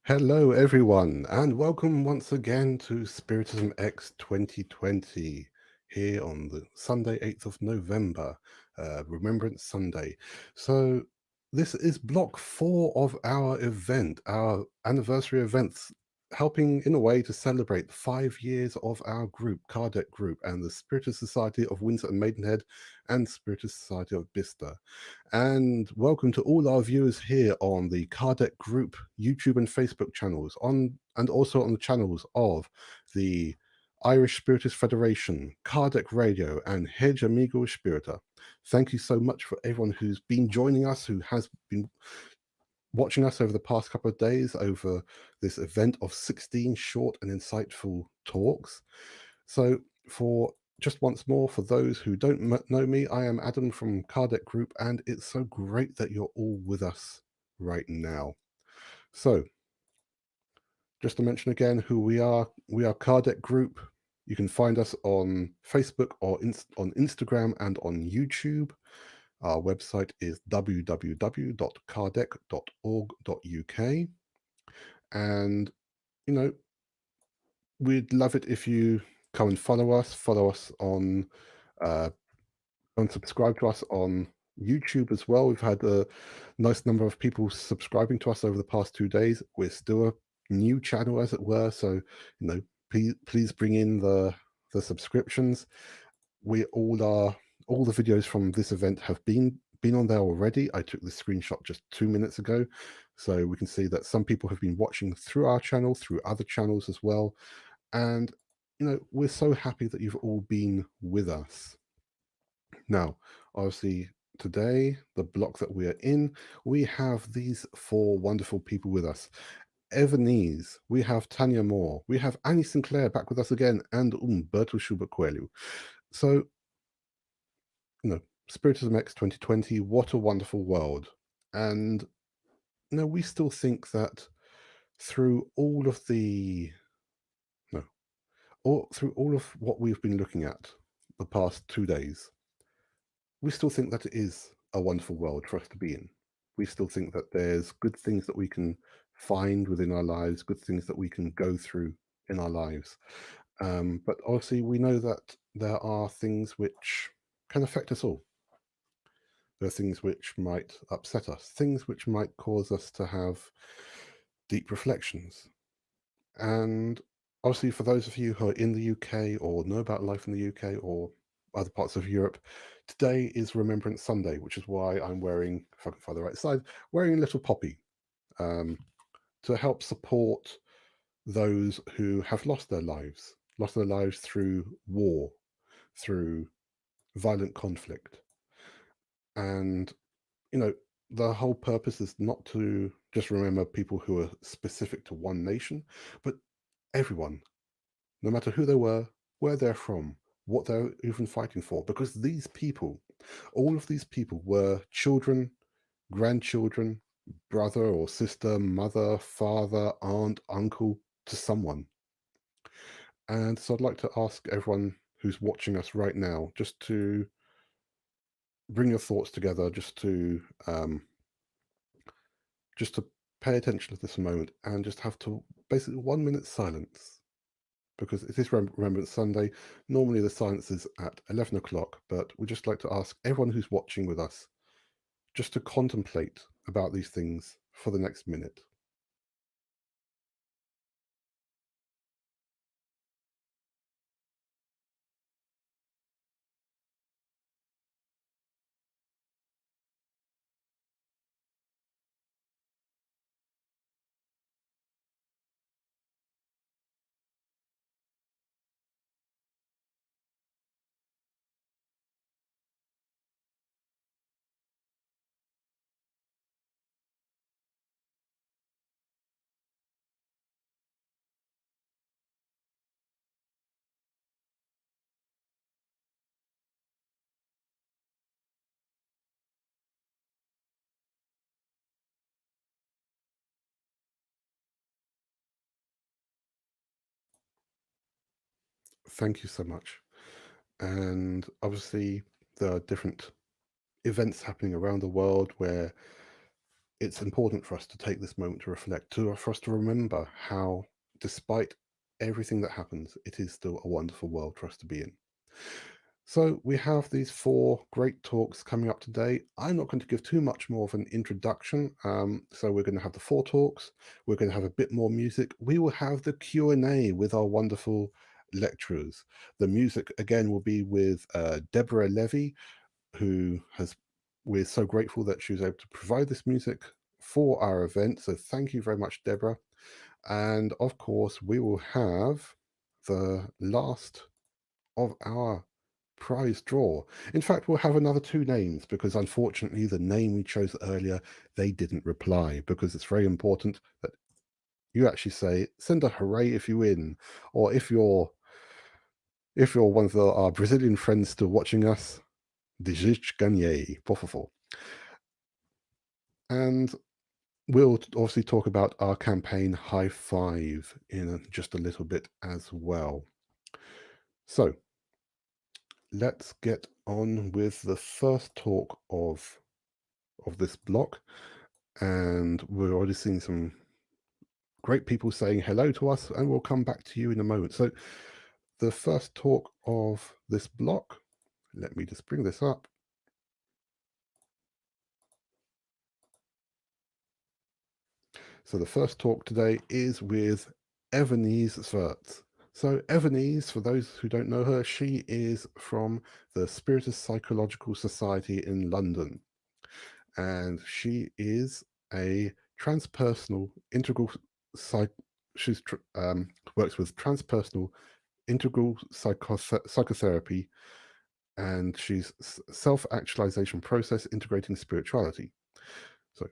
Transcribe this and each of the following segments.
Hello, everyone, and welcome once again to SPIRITISMx 2020 here on the Sunday, 8th of November, Remembrance Sunday. So this is block 4 of our event, our anniversary events, helping in a way to celebrate 5 years of our group, Kardec Group, and the Spiritist Society of Windsor and Maidenhead and Spiritist Society of Bicester. And welcome to all our viewers here on the Kardec Group YouTube and Facebook channels, and also on the channels of the Irish Spiritist Federation, Kardec Radio, and Hedge Amigo Spirita. Thank you so much for everyone who's been joining us, who has been watching us over the past couple of days over this event of 16 short and insightful talks. So for just once more, for those who don't know me, I am Adam from Kardec Group, and it's so great that you're all with us right now. So just to mention again who we are Kardec Group. You can find us on Facebook or on Instagram and on YouTube. Our website is www.kardec.org.uk. And, you know, we'd love it if you come and follow us on, and subscribe to us on YouTube as well. We've had a nice number of people subscribing to us over the past 2 days. We're still a new channel, as it were, so, please bring in the subscriptions. We all the videos from this event have been on there already. I took the screenshot just 2 minutes ago, so we can see that some people have been watching through our channel, through other channels as well. And we're so happy that you've all been with us. Now, obviously, today, the block that we are in, we have these 4 wonderful people with us. Evanise, we have Tanya Moore, we have Annie Sinclair back with us again, and Humberto Schubert Coelho. So, SPIRITISMx 2020, what a wonderful world. And, we still think that through all of what we've been looking at the past 2 days, we still think that it is a wonderful world for us to be in. We still think that there's good things that we can find within our lives, good things that we can go through in our lives. But obviously, we know that there are things which can affect us all. There are things which might upset us, things which might cause us to have deep reflections. And obviously, for those of you who are in the UK or know about life in the UK or other parts of Europe, today is Remembrance Sunday, which is why I'm wearing, if I can find the right side, wearing a little poppy to help support those who have lost their lives through war, through violent conflict. And, the whole purpose is not to just remember people who are specific to one nation, but everyone, no matter who they were, where they're from, what they're even fighting for, because these people, all of these people were children, grandchildren, brother or sister, mother, father, aunt, uncle to someone. And so I'd like to ask everyone who's watching us right now just to bring your thoughts together, just to pay attention to this moment and just have to basically 1 minute silence, because it is Remembrance Sunday. Normally the silence is at 11 o'clock, but we'd just like to ask everyone who's watching with us just to contemplate about these things for the next minute. thank you so much. And obviously, there are different events happening around the world where it's important for us to take this moment to reflect, for us to remember how, despite everything that happens, it is still a wonderful world for us to be in. So we have these 4 great talks coming up today. I'm not going to give too much more of an introduction. So we're going to have the 4 talks. We're going to have a bit more music. We will have the Q&A with our wonderful lecturers. The music, again, will be with Deborah Levy, we're so grateful that she was able to provide this music for our event. So thank you very much, Deborah. And of course, we will have the last of our prize draw. In fact, we'll have another 2 names because unfortunately the name we chose earlier, they didn't reply, because it's very important that you actually send a hooray if you win, or if you're one of our Brazilian friends still watching us, digite ganhei, por favor. And we'll obviously talk about our campaign High Five in just a little bit as well. So let's get on with the first talk of this block. And we're already seeing some great people saying hello to us, and we'll come back to you in a moment. So the first talk of this block, let me just bring this up. So the first talk today is with Evanise M Zwirtes. So Evanise, for those who don't know her, she is from the Spiritist Psychological Society in London. And she is a transpersonal integral works with transpersonal integral psychotherapy, and she's self-actualization process integrating spirituality. So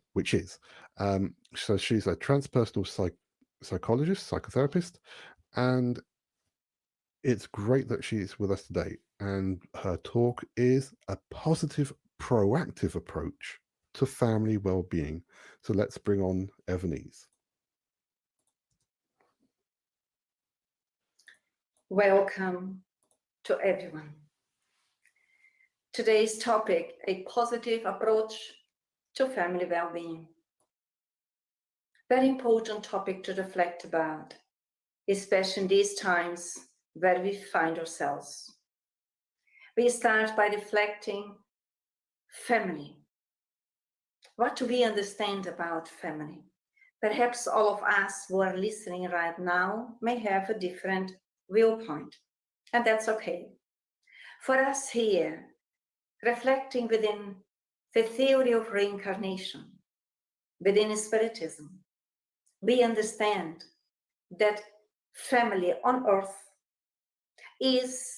she's a transpersonal psychologist, psychotherapist, and it's great that she's with us today. And her talk is a positive, proactive approach to family well-being. So let's bring on Evanise. Welcome to everyone. Today's topic, a positive approach to family well-being. Very important topic to reflect about, especially in these times where we find ourselves. We start by reflecting family. What do we understand about family? Perhaps all of us who are listening right now may have a different viewpoint, and that's okay. For us here, reflecting within the theory of reincarnation, within Spiritism, we understand that family on earth is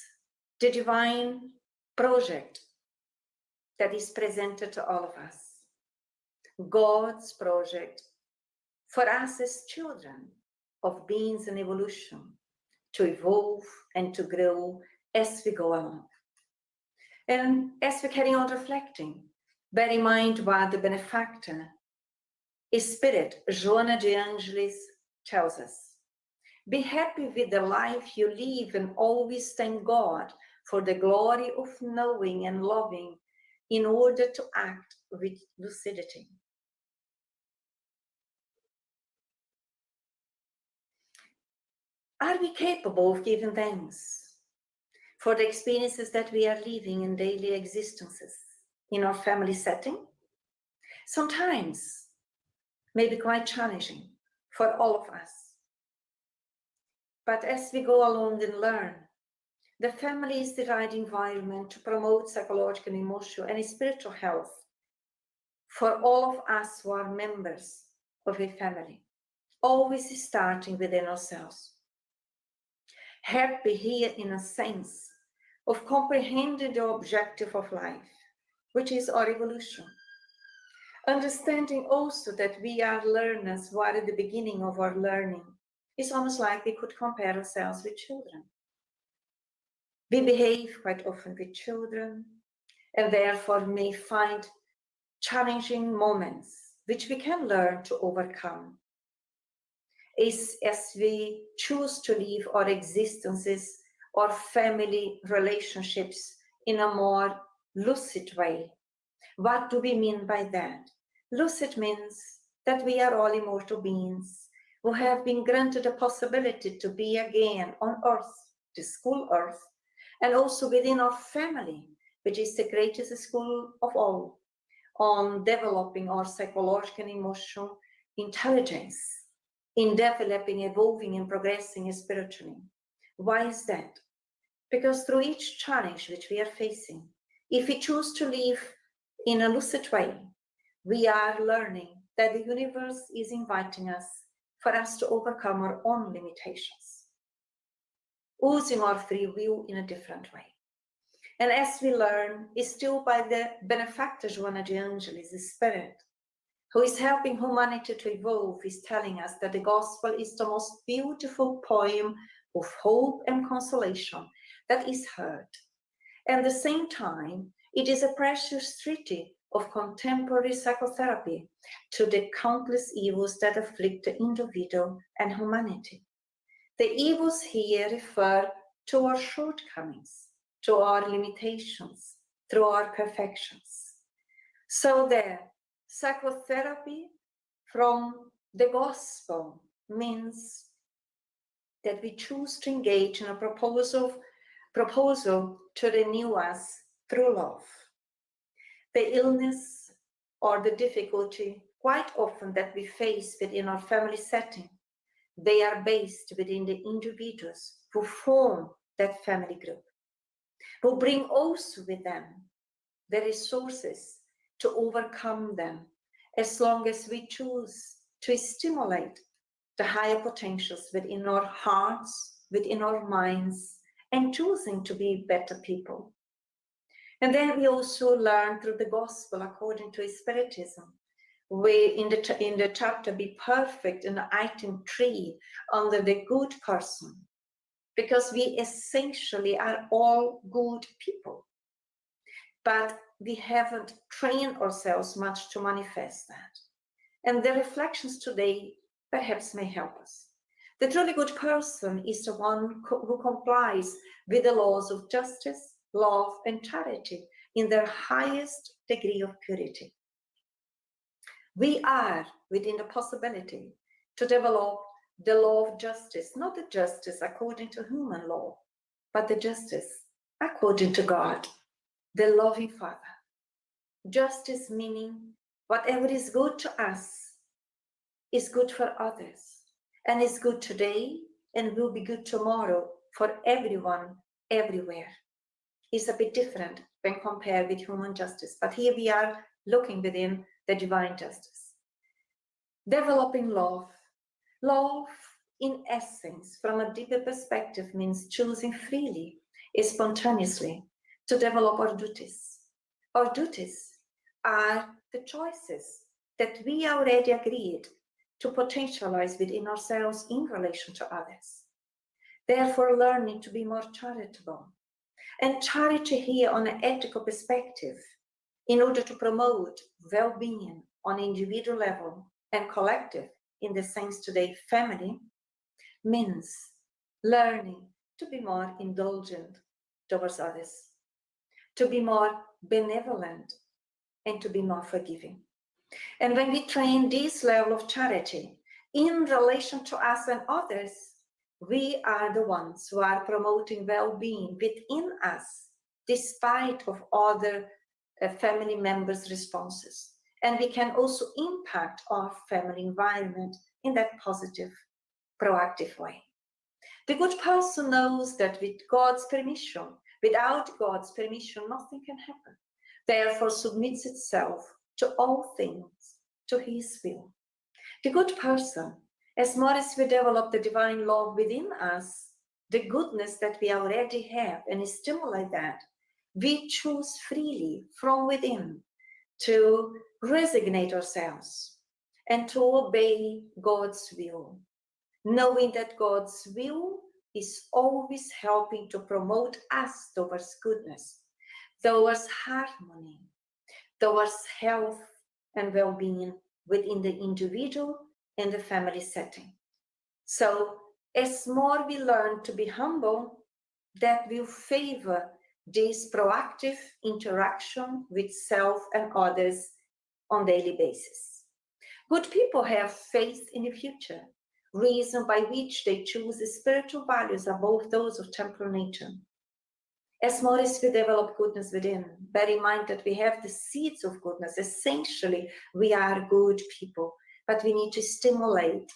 the divine project that is presented to all of us. God's project for us as children of beings in evolution to evolve and to grow as we go along. And as we carry on reflecting, bear in mind what the benefactor, Spirit Joana de Angelis, tells us. Be happy with the life you live and always thank God for the glory of knowing and loving in order to act with lucidity. Are we capable of giving thanks for the experiences that we are living in daily existences in our family setting? Sometimes may be quite challenging for all of us. But as we go along and learn, the family is the right environment to promote psychological, emotional, and spiritual health for all of us who are members of a family, always starting within ourselves. Happy here in a sense of comprehending the objective of life, which is our evolution. Understanding also that we are learners who are at the beginning of our learning. It's almost like we could compare ourselves with children. We behave quite often with children and therefore may find challenging moments which we can learn to overcome. As we choose to live our existences our family relationships in a more lucid way. What do we mean by that? Lucid means that we are all immortal beings who have been granted the possibility to be again on earth, the school earth, and also within our family, which is the greatest school of all, on developing our psychological and emotional intelligence, in developing, evolving, and progressing spiritually. Why is that? Because through each challenge which we are facing, if we choose to live in a lucid way, we are learning that the universe is inviting us for us to overcome our own limitations, using our free will in a different way. And as we learn, it's still by the benefactor Joana de Angelis, the Spirit, who is helping humanity to evolve, is telling us that the gospel is the most beautiful poem of hope and consolation that is heard. And at the same time, it is a precious treaty of contemporary psychotherapy to the countless evils that afflict the individual and humanity. The evils here refer to our shortcomings, to our limitations, to our perfections. So the psychotherapy from the gospel means that we choose to engage in a proposal to renew us through love. The illness or the difficulty quite often that we face within our family setting, they are based within the individuals who form that family group, who bring also with them the resources to overcome them, as long as we choose to stimulate the higher potentials within our hearts, within our minds, and choosing to be better people. And then we also learn through the gospel according to Spiritism, where in the chapter Be Perfect, in item 3 under the good person, because we essentially are all good people, but we haven't trained ourselves much to manifest that. And the reflections today perhaps may help us. The truly good person is the one who complies with the laws of justice, love, and charity in their highest degree of purity. We are within the possibility to develop the law of justice, not the justice according to human law, but the justice according to God, the loving Father. Justice meaning whatever is good to us is good for others, and is good today and will be good tomorrow for everyone, everywhere. It's a bit different when compared with human justice, but here we are looking within the divine justice. Developing love. Love, in essence, from a deeper perspective, means choosing freely, spontaneously, to develop our duties. Our duties are the choices that we already agreed to potentialize within ourselves in relation to others. Therefore, learning to be more charitable. And charity here on an ethical perspective, in order to promote well-being on individual level and collective, in the sense today, family, means learning to be more indulgent towards others, to be more benevolent, and to be more forgiving. And when we train this level of charity in relation to us and others, we are the ones who are promoting well-being within us, despite of other family members' responses. And we can also impact our family environment in that positive, proactive way. The good person knows that with God's permission, without God's permission, nothing can happen. Therefore submits itself to all things, to his will. The good person, as more as we develop the divine love within us, the goodness that we already have, and stimulate that, we choose freely from within to resignate ourselves and to obey God's will, knowing that God's will is always helping to promote us towards goodness, towards harmony, towards health and well-being within the individual and the family setting. So as more we learn to be humble, that will favor this proactive interaction with self and others on a daily basis. Good people have faith in the future, reason by which they choose spiritual values above those of temporal nature. As more as we develop goodness within, bear in mind that we have the seeds of goodness. Essentially, we are good people, but we need to stimulate,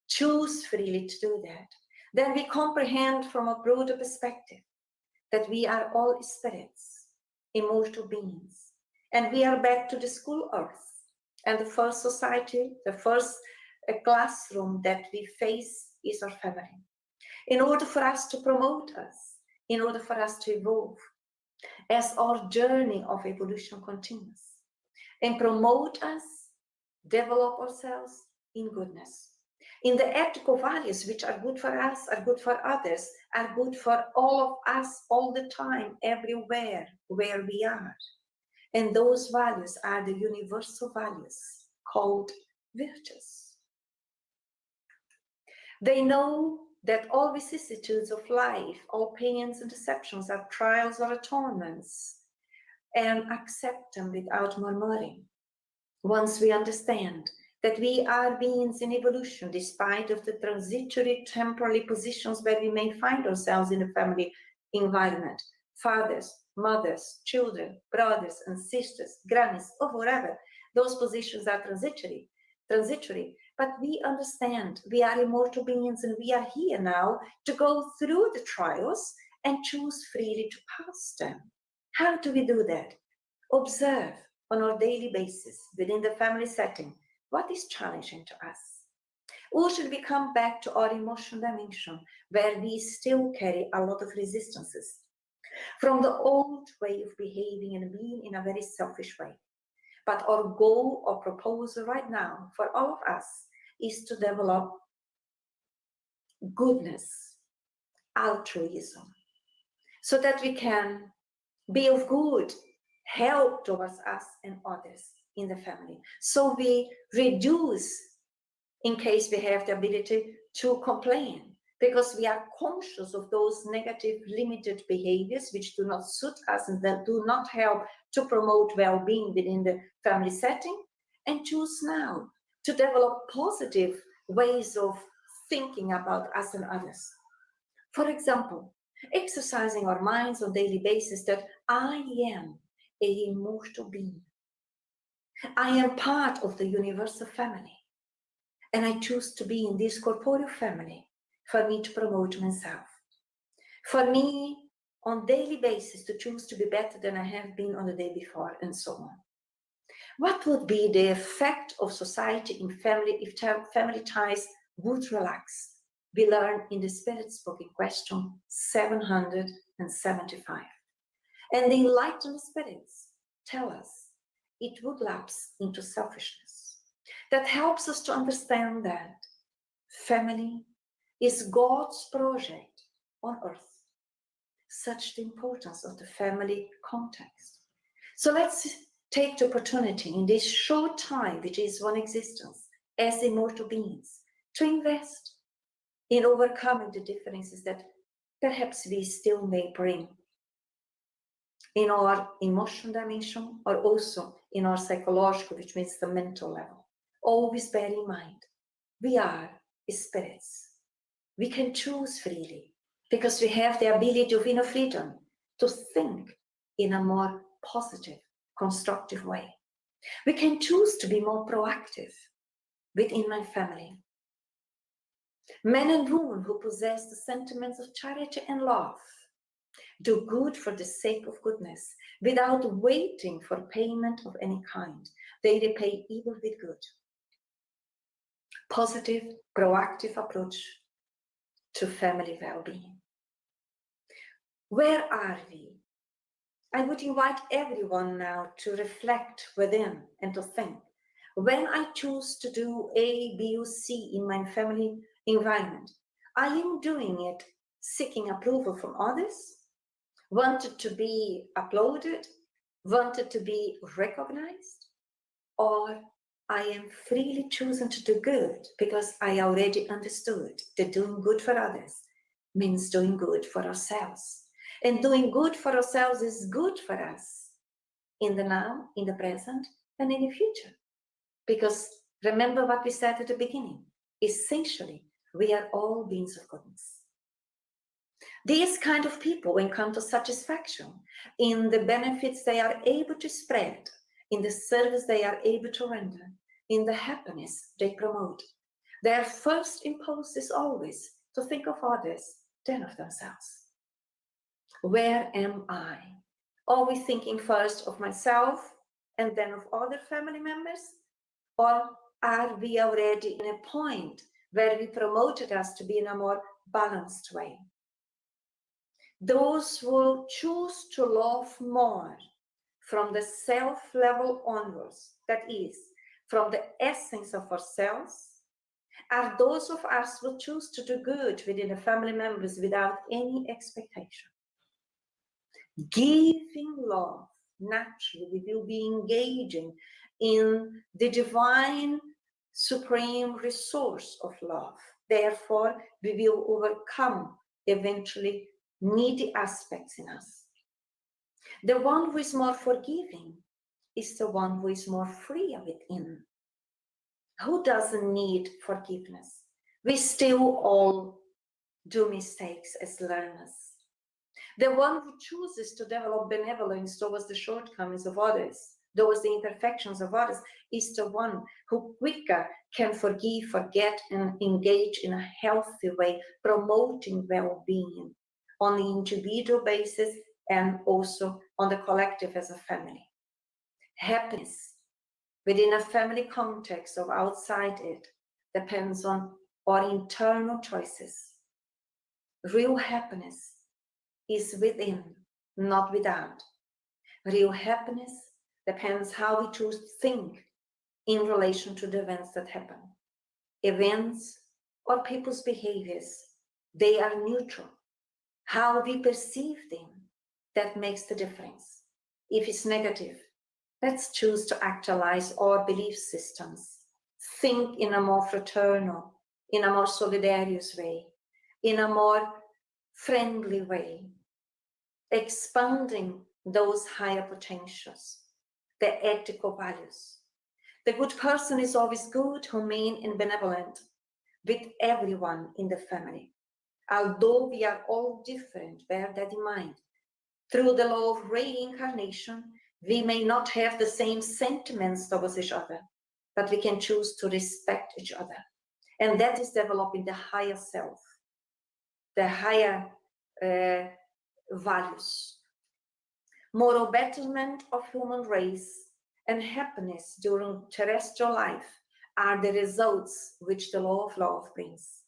choose freely to do that. Then we comprehend from a broader perspective that we are all spirits, immortal beings, and we are back to the school earth. And the first society, the first classroom that we face is our family. In order for us to promote us, in order for us to evolve, as our journey of evolution continues, and promote us, develop ourselves in goodness, in the ethical values which are good for us, are good for others, are good for all of us all the time, everywhere where we are. And those values are the universal values called virtues. They know that all vicissitudes of life, all pains and deceptions are trials or atonements, and accept them without murmuring. Once we understand that we are beings in evolution, despite of the transitory temporary positions where we may find ourselves in the family environment, fathers, mothers, children, brothers and sisters, grannies, or whatever, those positions are transitory, but we understand we are immortal beings and we are here now to go through the trials and choose freely to pass them. How do we do that? Observe on our daily basis within the family setting what is challenging to us. Or should we come back to our emotional dimension where we still carry a lot of resistances from the old way of behaving and being in a very selfish way. But our goal or proposal right now for all of us is to develop goodness, altruism, so that we can be of good help towards us and others in the family. So we reduce, in case we have the ability to complain, because we are conscious of those negative limited behaviors which do not suit us and that do not help to promote well-being within the family setting, and choose now to develop positive ways of thinking about us and others. For example, exercising our minds on a daily basis that I am an immortal being. I am part of the universal family, and I choose to be in this corporeal family for me to promote myself. For me, on a daily basis, to choose to be better than I have been on the day before, and so on. What would be the effect of society in family if family ties would relax? We learn in the Spirit's book in question 775. And the enlightened spirits tell us it would lapse into selfishness. That helps us to understand that family is God's project on earth. Such the importance of the family context. So let's take the opportunity in this short time, which is one existence, as immortal beings, to invest in overcoming the differences that perhaps we still may bring in our emotional dimension, or also in our psychological, which means the mental level. Always bear in mind, we are spirits. We can choose freely because we have the ability of inner freedom to think in a more positive, constructive way. We can choose to be more proactive within my family. Men and women who possess the sentiments of charity and love do good for the sake of goodness without waiting for payment of any kind. They repay evil with good. Positive, proactive approach to family well-being. Where are we? I would invite everyone now to reflect within and to think. When I choose to do A, B, or C in my family environment, I am doing it seeking approval from others, wanted to be applauded, wanted to be recognized, or I am freely choosing to do good because I already understood that doing good for others means doing good for ourselves. And doing good for ourselves is good for us in the now, in the present, and in the future. Because remember what we said at the beginning, essentially, we are all beings of goodness. These kind of people encounter satisfaction in the benefits they are able to spread, in the service they are able to render, in the happiness they promote. Their first impulse is always to think of others, then of themselves. Where am I? Are we thinking first of myself and then of other family members? Or are we already in a point where we promoted us to be in a more balanced way? Those who choose to love more from the self level onwards, that is, from the essence of ourselves, are those of us who choose to do good within the family members without any expectation. Giving love, naturally, we will be engaging in the divine supreme resource of love. Therefore, we will overcome eventually needy aspects in us. The one who is more forgiving is the one who is more free within. Who doesn't need forgiveness? We still all do mistakes as learners. The one who chooses to develop benevolence towards the shortcomings of others, towards the imperfections of others, is the one who quicker can forgive, forget, and engage in a healthy way, promoting well-being on the individual basis and also on the collective as a family. Happiness within a family context or outside it depends on our internal choices. Real happiness is within, not without. Real happiness depends how we choose to think in relation to the events that happen. Events or people's behaviors, they are neutral. How we perceive them, that makes the difference. If it's negative, let's choose to actualize our belief systems. Think in a more fraternal, in a more solidarious way, in a more friendly way, expanding those higher potentials, the ethical values. The good person is always good, humane, and benevolent with everyone in the family. Although we are all different, bear that in mind. Through the law of reincarnation, we may not have the same sentiments towards each other, but we can choose to respect each other. And that is developing the higher self, the higher values. Moral betterment of human race and happiness during terrestrial life are the results which the law of love brings.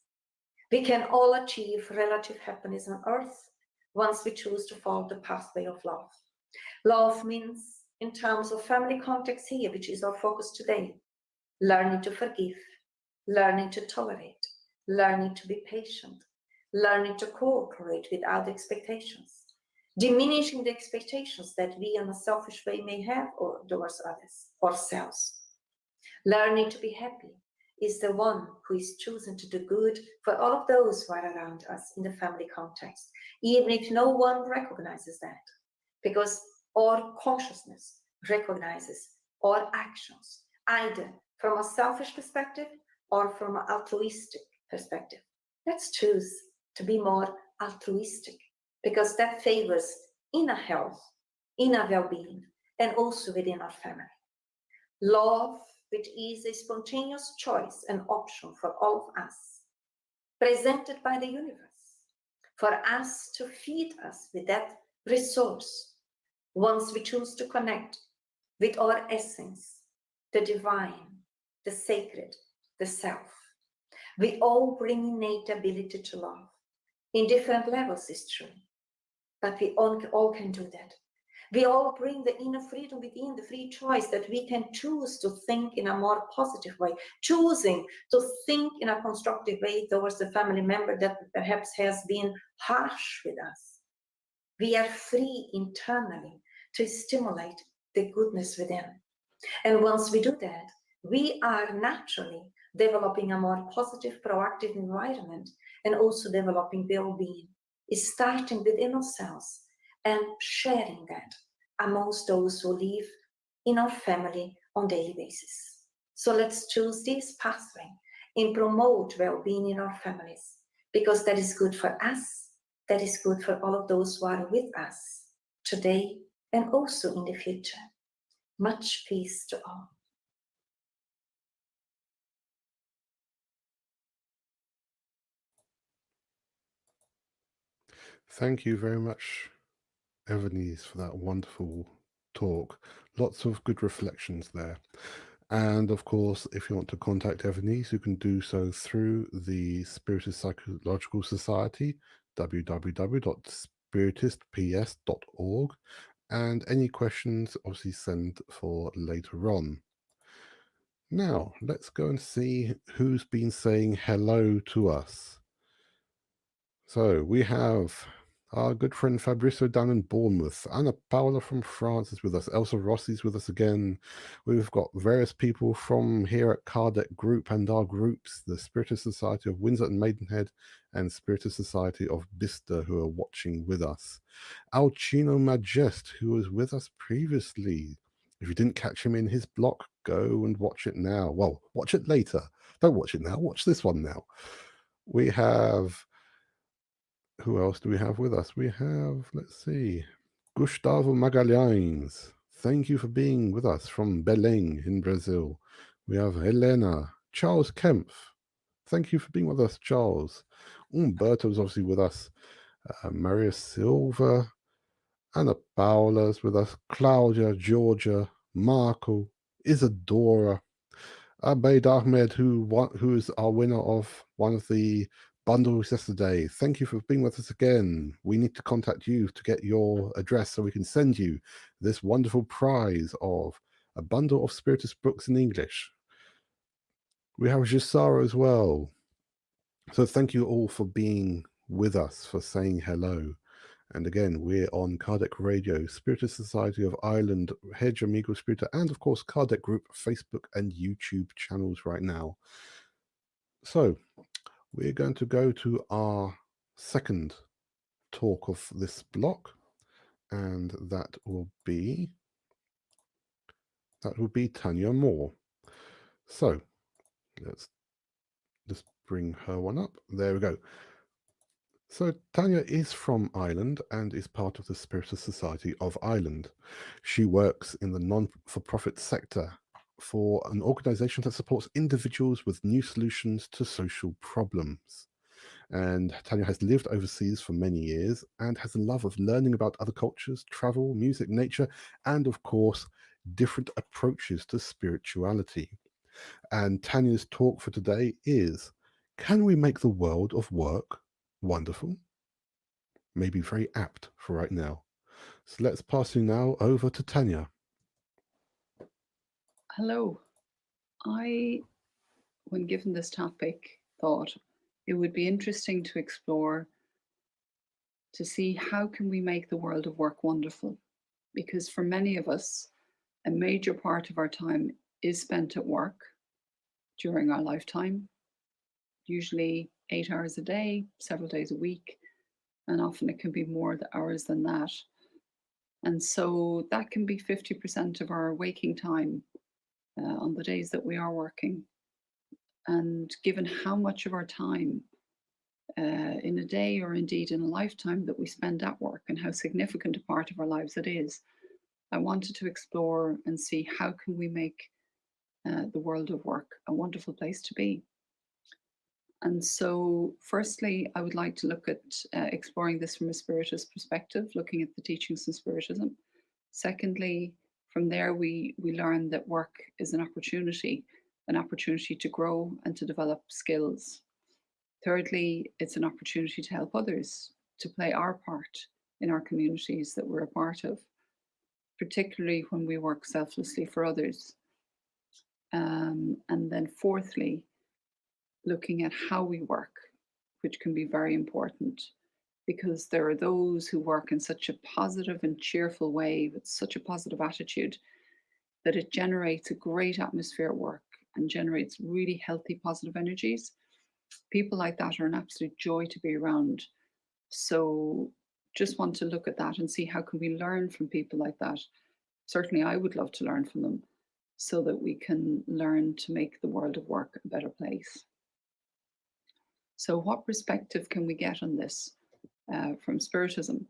We can all achieve relative happiness on earth once we choose to follow the pathway of love. Love means, in terms of family context here, which is our focus today, learning to forgive, learning to tolerate, learning to be patient, learning to cooperate without expectations, diminishing the expectations that we in a selfish way may have towards others, ourselves. Learning to be happy is the one who is choosing to do good for all of those who are around us in the family context, even if no one recognizes that, because our consciousness recognizes our actions, either from a selfish perspective or from an altruistic perspective. Let's choose to be more altruistic, because that favors inner health, inner well-being, and also within our family. Love, which is a spontaneous choice and option for all of us, presented by the universe, for us to feed us with that resource once we choose to connect with our essence, the divine, the sacred, the self. We all bring innate ability to love. In different levels, is true, but we all can do that. We all bring the inner freedom within, the free choice that we can choose to think in a more positive way, choosing to think in a constructive way towards the family member that perhaps has been harsh with us. We are free internally to stimulate the goodness within. And once we do that, we are naturally developing a more positive, proactive environment and also developing well-being is starting within ourselves and sharing that amongst those who live in our family on daily basis. So let's choose this pathway and promote well-being in our families, because that is good for us, that is good for all of those who are with us today and also in the future. Much peace to all. Thank you very much, Evanise, for that wonderful talk. Lots of good reflections there. And of course, if you want to contact Evanise, you can do so through the Spiritist Psychological Society, www.spiritistps.org. And any questions, obviously, send for later on. Now, let's go and see who's been saying hello to us. So we have our good friend Fabrizio down in Bournemouth. Anna Paula from France is with us. Elsa Rossi's with us again. We've got various people from here at Kardec Group and our groups, the Spiritist Society of Windsor and Maidenhead and Spiritist Society of Bicester, who are watching with us. Alcino Majest, who was with us previously. If you didn't catch him in his block, go and watch it now. Well, watch it later. Don't watch it now. Watch this one now. We have... Who else do we have with us? We have, let's see, Gustavo Magalhães. Thank you for being with us from Belém in Brazil. We have Helena. Charles Kempf. Thank you for being with us, Charles. Humberto is obviously with us. Maria Silva. Anna Paula's with us. Claudia, Georgia, Marco, Isadora. Abeid Ahmed, who is our winner of one of the bundles yesterday. Thank you for being with us again. We need to contact you to get your address so we can send you this wonderful prize of a bundle of Spiritist books in English. We have Gisara as well. So thank you all for being with us, for saying hello. And again, we're on Kardec Radio, Spiritist Society of Ireland, Hedge Amigo Spirita, and of course, Kardec Group, Facebook and YouTube channels right now. So we're going to go to our second talk of this block, and that will be Tanya Moore. So let's just bring her one up. There we go. So Tanya is from Ireland and is part of the Spiritist Society of Ireland. She works in the non-for-profit sector for an organization that supports individuals with new solutions to social problems. And Tanya has lived overseas for many years and has a love of learning about other cultures, travel, music, nature, and of course, different approaches to spirituality. And Tanya's talk for today is, can we make the world of work wonderful? Maybe very apt for right now. So let's pass you now over to Tanya. Hello. When given this topic, thought it would be interesting to explore, to see how can we make the world of work wonderful? Because for many of us, a major part of our time is spent at work during our lifetime, usually 8 hours a day, several days a week, and often it can be more hours than that. And so that can be 50% of our waking time on the days that we are working. And given how much of our time in a day or indeed in a lifetime that we spend at work and how significant a part of our lives it is, I wanted to explore and see how can we make the world of work a wonderful place to be. And so firstly, I would like to look at exploring this from a Spiritist perspective, looking at the teachings in Spiritism. Secondly, from there, we learn that work is an opportunity to grow and to develop skills. Thirdly, it's an opportunity to help others, to play our part in our communities that we're a part of, particularly when we work selflessly for others. And then fourthly, looking at how we work, which can be very important, because there are those who work in such a positive and cheerful way with such a positive attitude that it generates a great atmosphere at work and generates really healthy, positive energies. people like that are an absolute joy to be around. So just want to look at that and see how can we learn from people like that. Certainly I would love to learn from them so that we can learn to make the world of work a better place. So what perspective can we get on this from Spiritism?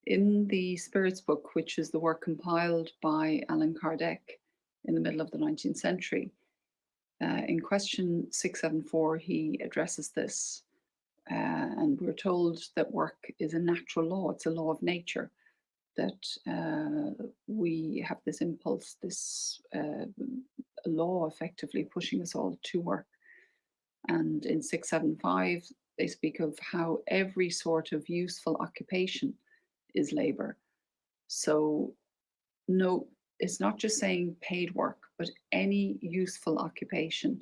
In the Spirits book, which is the work compiled by Allan Kardec in the middle of the 19th century, in question 674, he addresses this. And we're told that work is a natural law, it's a law of nature, that we have this impulse, this law effectively pushing us all to work. And in 675, they speak of how every sort of useful occupation is labor. So no, it's not just saying paid work, but any useful occupation.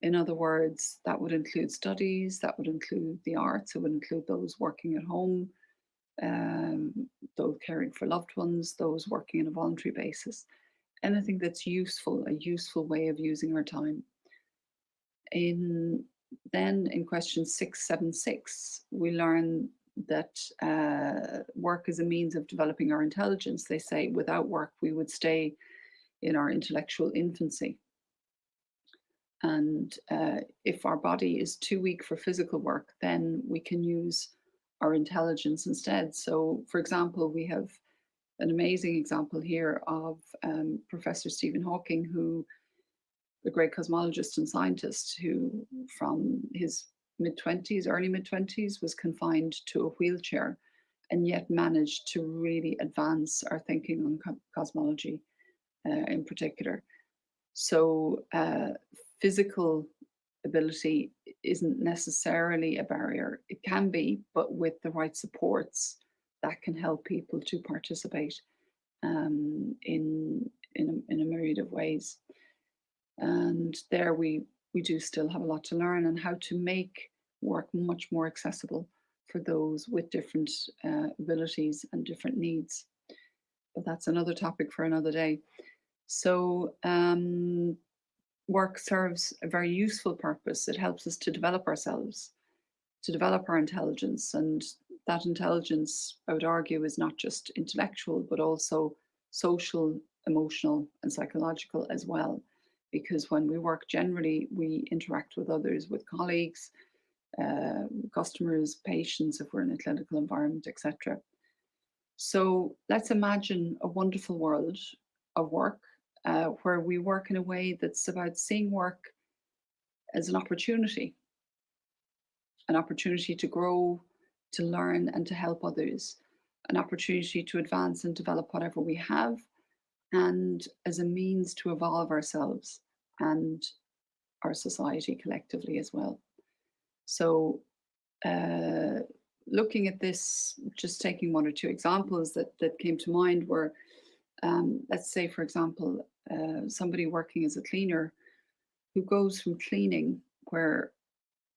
In other words, that would include studies, that would include the arts, it would include those working at home, those caring for loved ones, those working on a voluntary basis. Anything that's useful, a useful way of using our time. Then in question 676, we learn that work is a means of developing our intelligence. They say without work, we would stay in our intellectual infancy. And if our body is too weak for physical work, then we can use our intelligence instead. So, for example, we have an amazing example here of Professor Stephen Hawking, who, the great cosmologist and scientist, who from his mid-20s, early mid-20s, was confined to a wheelchair and yet managed to really advance our thinking on cosmology in particular. So physical ability isn't necessarily a barrier. It can be, but with the right supports, that can help people to participate in a myriad of ways. And there we do still have a lot to learn on how to make work much more accessible for those with different abilities and different needs. But that's another topic for another day. So work serves a very useful purpose. It helps us to develop ourselves, to develop our intelligence. And that intelligence, I would argue, is not just intellectual, but also social, emotional, and psychological as well. Because when we work, generally, we interact with others, with colleagues, customers, patients, if we're in a clinical environment, etc. So let's imagine a wonderful world of work where we work in a way that's about seeing work as an opportunity to grow, to learn, and to help others, an opportunity to advance and develop whatever we have, and as a means to evolve ourselves and our society collectively as well. So looking at this, just taking one or two examples that came to mind were, let's say, for example, somebody working as a cleaner who goes from cleaning, where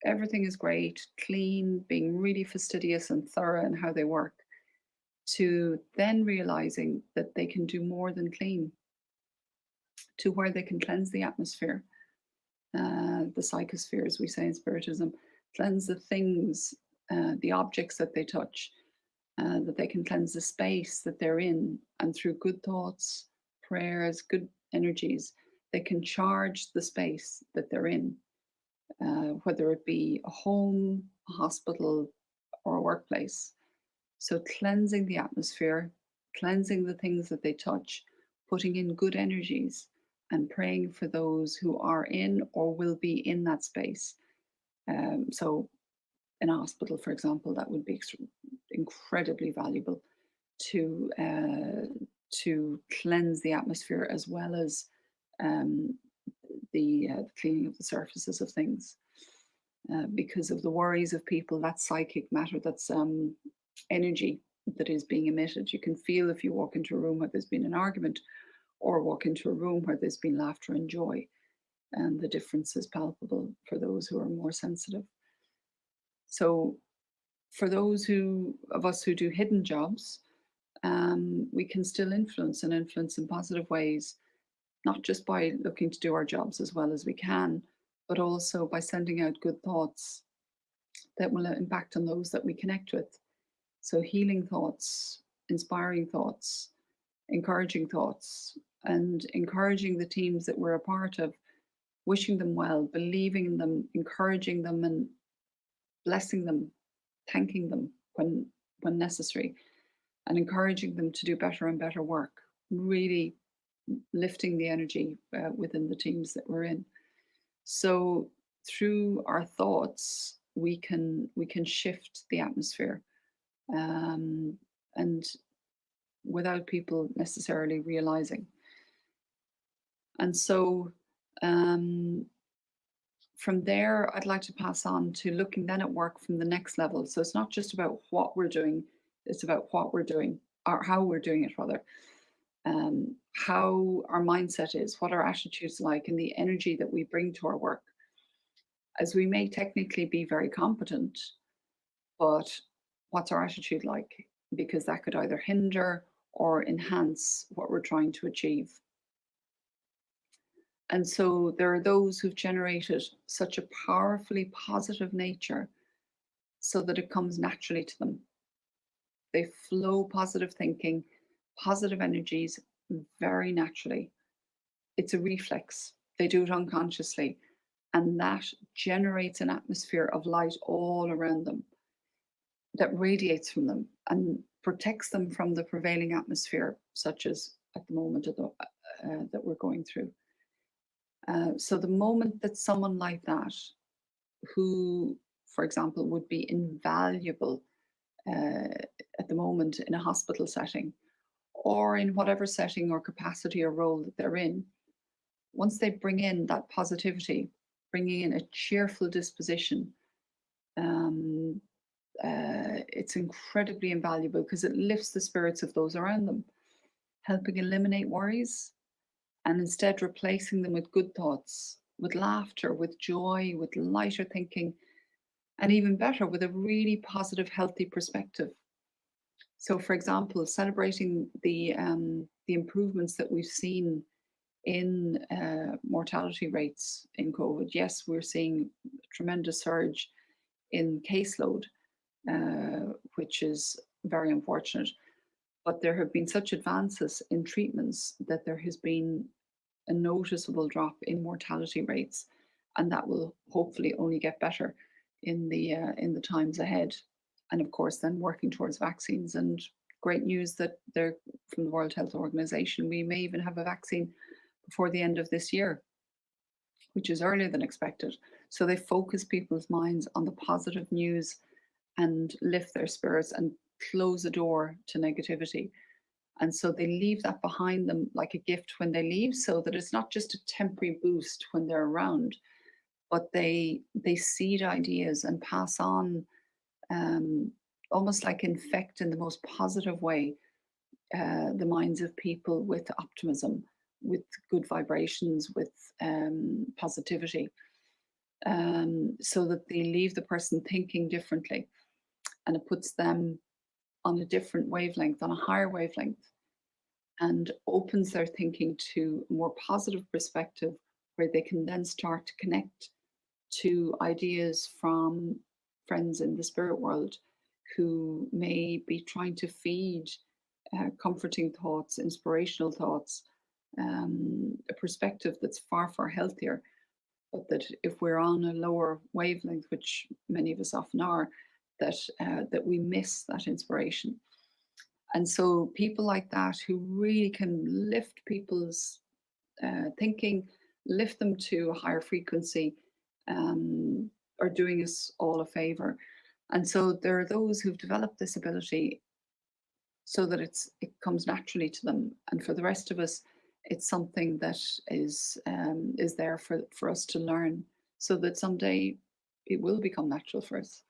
everything is great, clean, being really fastidious and thorough in how they work, to then realizing that they can do more than clean, to where they can cleanse the atmosphere, the psychosphere, as we say in Spiritism, cleanse the things, the objects that they touch, that they can cleanse the space that they're in, and through good thoughts, prayers, good energies, they can charge the space that they're in, whether it be a home, a hospital, or a workplace. So cleansing the atmosphere, cleansing the things that they touch, putting in good energies, and praying for those who are in or will be in that space. So in a hospital, for example, that would be incredibly valuable to cleanse the atmosphere, as well as the cleaning of the surfaces of things, because of the worries of people. That's psychic matter, that's energy that is being emitted. You can feel if you walk into a room where there's been an argument, or walk into a room where there's been laughter and joy, and the difference is palpable for those who are more sensitive. So for those of us who do hidden jobs, we can still influence in positive ways, not just by looking to do our jobs as well as we can, but also by sending out good thoughts that will impact on those that we connect with. So healing thoughts, inspiring thoughts, encouraging thoughts, and encouraging the teams that we're a part of, wishing them well, believing in them, encouraging them, and blessing them, thanking them when necessary, and encouraging them to do better and better work, really lifting the energy within the teams that we're in. So through our thoughts, we can shift the atmosphere, and without people necessarily realizing. And so from there, I'd like to pass on to looking then at work from the next level. So it's not just about what we're doing, it's about what we're doing, or how we're doing it rather. How our mindset is, what our attitude's like, and the energy that we bring to our work. As we may technically be very competent, but what's our attitude like? Because that could either hinder or enhance what we're trying to achieve. And so there are those who've generated such a powerfully positive nature so that it comes naturally to them. They flow positive thinking, positive energies very naturally. It's a reflex. They do it unconsciously. And that generates an atmosphere of light all around them that radiates from them and protects them from the prevailing atmosphere, such as at the moment that we're going through. So the moment that someone like that, who, for example, would be invaluable at the moment in a hospital setting, or in whatever setting or capacity or role that they're in, once they bring in that positivity, bringing in a cheerful disposition, it's incredibly invaluable because it lifts the spirits of those around them, helping eliminate worries, and instead replacing them with good thoughts, with laughter, with joy, with lighter thinking, and even better, with a really positive, healthy perspective. So, for example, celebrating the improvements that we've seen in mortality rates in COVID. Yes, we're seeing a tremendous surge in caseload, which is very unfortunate. But there have been such advances in treatments that there has been a noticeable drop in mortality rates, and that will hopefully only get better in the times ahead. And of course, then working towards vaccines. And great news that they're from the World Health Organization, we may even have a vaccine before the end of this year, which is earlier than expected. So they focus people's minds on the positive news and lift their spirits and close the door to negativity. And so they leave that behind them like a gift when they leave, so that it's not just a temporary boost when they're around, but they seed ideas and pass on, almost like infect in the most positive way the minds of people with optimism, with good vibrations, with positivity, so that they leave the person thinking differently, and it puts them on a different wavelength, on a higher wavelength, and opens their thinking to a more positive perspective, where they can then start to connect to ideas from friends in the spirit world who may be trying to feed comforting thoughts, inspirational thoughts, a perspective that's far, far healthier. But that if we're on a lower wavelength, which many of us often are, that we miss that inspiration. And so people like that who really can lift people's thinking, lift them to a higher frequency, are doing us all a favor. And so there are those who've developed this ability so that it comes naturally to them. And for the rest of us, it's something that is there for us to learn, so that someday it will become natural for us.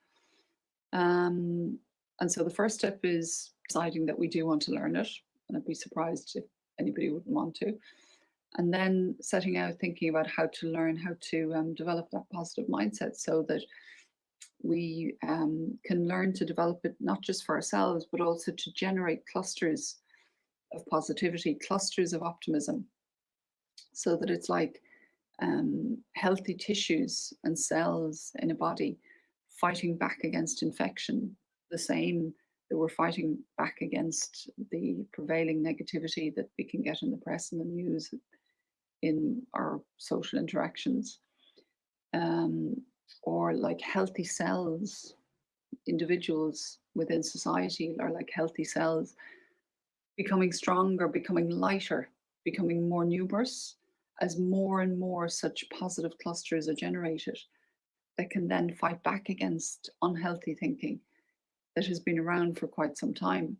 And so the first step is deciding that we do want to learn it, and I'd be surprised if anybody wouldn't want to. And then setting out, thinking about how to learn, how to develop that positive mindset, so that we can learn to develop it not just for ourselves, but also to generate clusters of positivity, clusters of optimism, so that it's like healthy tissues and cells in a body fighting back against infection, the same that we're fighting back against the prevailing negativity that we can get in the press and the news, in our social interactions, or like healthy cells. Individuals within society are like healthy cells, becoming stronger, becoming lighter, becoming more numerous, as more and more such positive clusters are generated that can then fight back against unhealthy thinking that has been around for quite some time.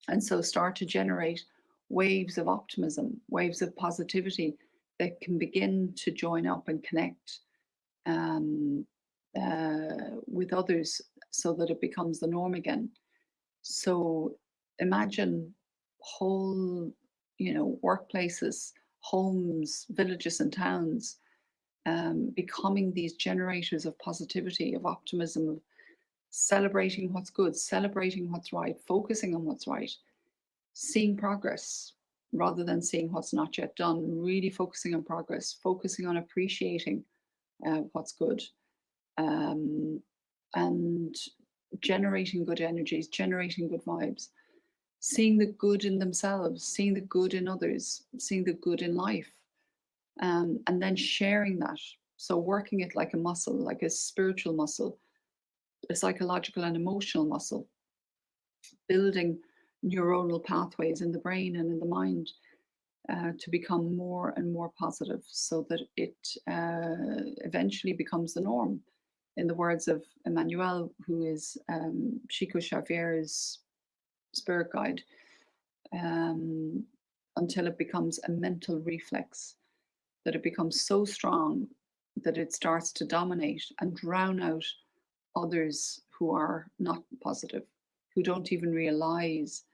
And so start to generate waves of optimism, waves of positivity that can begin to join up and connect with others so that it becomes the norm again. So imagine whole, workplaces, homes, villages and towns becoming these generators of positivity, of optimism, of celebrating what's good, celebrating what's right, focusing on what's right, seeing progress rather than seeing what's not yet done, really focusing on progress, focusing on appreciating what's good, and generating good energies, generating good vibes, seeing the good in themselves, seeing the good in others, seeing the good in life, and then sharing that. So working it like a muscle, like a spiritual muscle, a psychological and emotional muscle, building neuronal pathways in the brain and in the mind to become more and more positive, so that it eventually becomes the norm. In the words of Emmanuel, who is Chico Xavier's spirit guide, until it becomes a mental reflex, that it becomes so strong that it starts to dominate and drown out others who are not positive, who don't even realize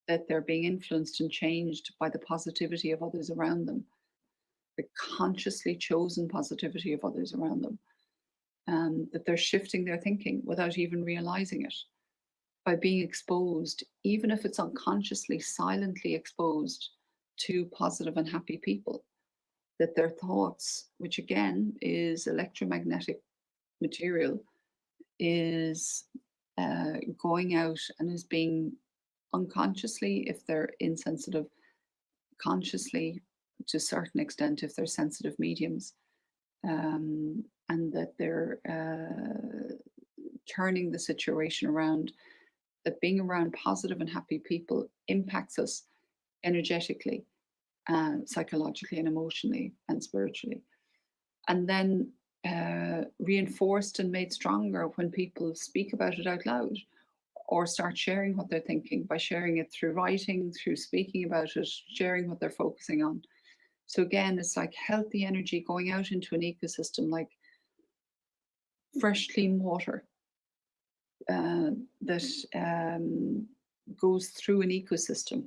that they're being influenced and changed by the positivity of others around them, the consciously chosen positivity of others around them, that they're shifting their thinking without even realizing it, by being exposed, even if it's unconsciously, silently exposed to positive and happy people, that their thoughts, which again is electromagnetic material, is going out and is being unconsciously, if they're insensitive, consciously to a certain extent if they're sensitive mediums, and that they're turning the situation around, that being around positive and happy people impacts us energetically, psychologically and emotionally and spiritually. And then reinforced and made stronger when people speak about it out loud or start sharing what they're thinking, by sharing it through writing, through speaking about it, sharing what they're focusing on. So again, it's like healthy energy going out into an ecosystem, like fresh, clean water that goes through an ecosystem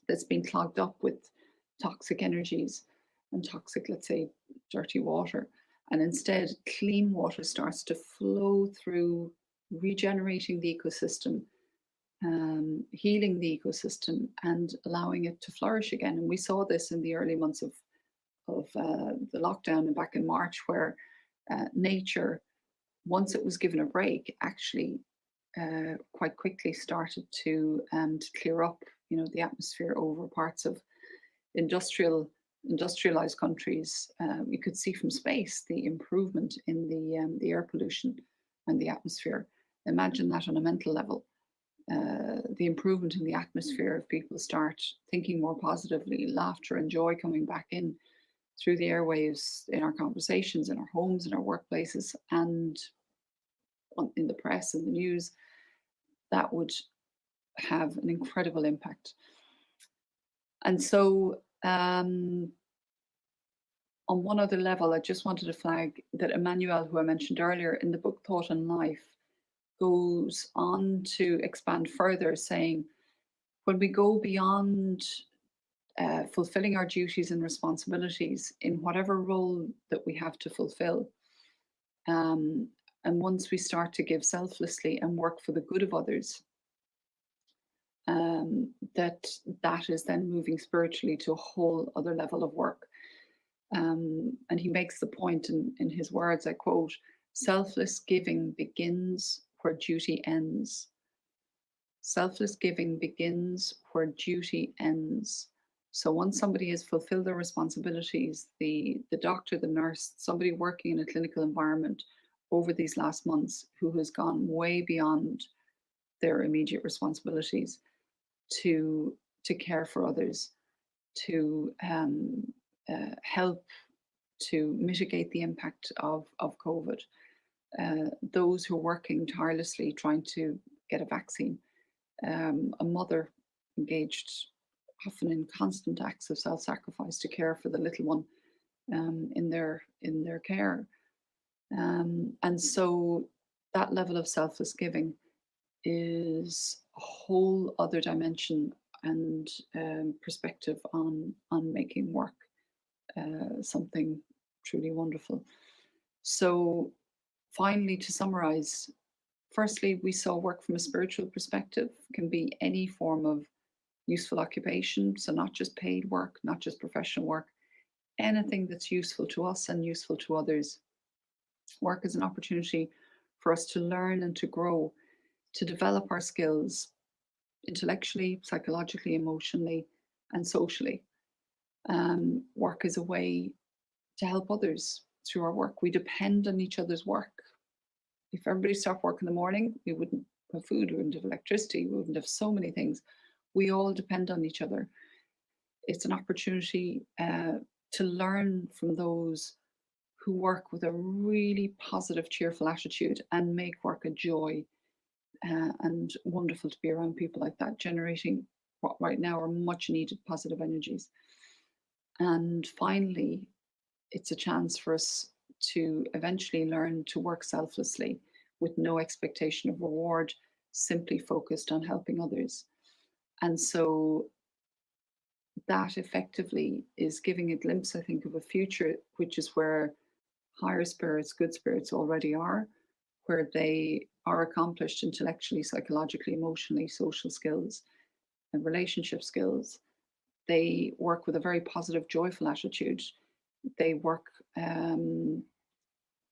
that's been clogged up with toxic energies and toxic, let's say, dirty water. And instead, clean water starts to flow through, regenerating the ecosystem, healing the ecosystem, and allowing it to flourish again. And we saw this in the early months of the lockdown and back in March, where nature, once it was given a break, actually quite quickly started to clear up, the atmosphere over parts of industrialized countries. We could see from space the improvement in the air pollution and the atmosphere. Imagine that on a mental level. The improvement in the atmosphere, if people start thinking more positively, laughter and joy coming back in through the airwaves, in our conversations, in our homes, in our workplaces, and in the press and the news, that would have an incredible impact. And so on one other level, I just wanted to flag that Emmanuel, who I mentioned earlier, in the book Thought and Life, goes on to expand further, saying, when we go beyond fulfilling our duties and responsibilities in whatever role that we have to fulfill, and once we start to give selflessly and work for the good of others, that is then moving spiritually to a whole other level of work. And he makes the point in his words, I quote, "Selfless giving begins where duty ends." Selfless giving begins where duty ends. So once somebody has fulfilled their responsibilities, the doctor, the nurse, somebody working in a clinical environment over these last months who has gone way beyond their immediate responsibilities to care for others, to help to mitigate the impact of COVID. Those who are working tirelessly trying to get a vaccine, a mother engaged often in constant acts of self-sacrifice to care for the little one in their care. And so that level of selfless giving is a whole other dimension and perspective on making work something truly wonderful. So finally, to summarize, firstly, we saw work from a spiritual perspective can be any form of useful occupation. So not just paid work, not just professional work, anything that's useful to us and useful to others. Work is an opportunity for us to learn and to grow, to develop our skills intellectually, psychologically, emotionally, and socially. Work is a way to help others through our work. We depend on each other's work. If everybody stopped work in the morning, we wouldn't have food, we wouldn't have electricity, we wouldn't have so many things. We all depend on each other. It's an opportunity to learn from those who work with a really positive, cheerful attitude and make work a joy, and wonderful to be around people like that, generating what right now are much needed positive energies. And finally, it's a chance for us to eventually learn to work selflessly with no expectation of reward, simply focused on helping others. And so that effectively is giving a glimpse, I think, of a future, which is where higher spirits, good spirits already are, where they are accomplished intellectually, psychologically, emotionally, social skills, and relationship skills. They work with a very positive, joyful attitude. They work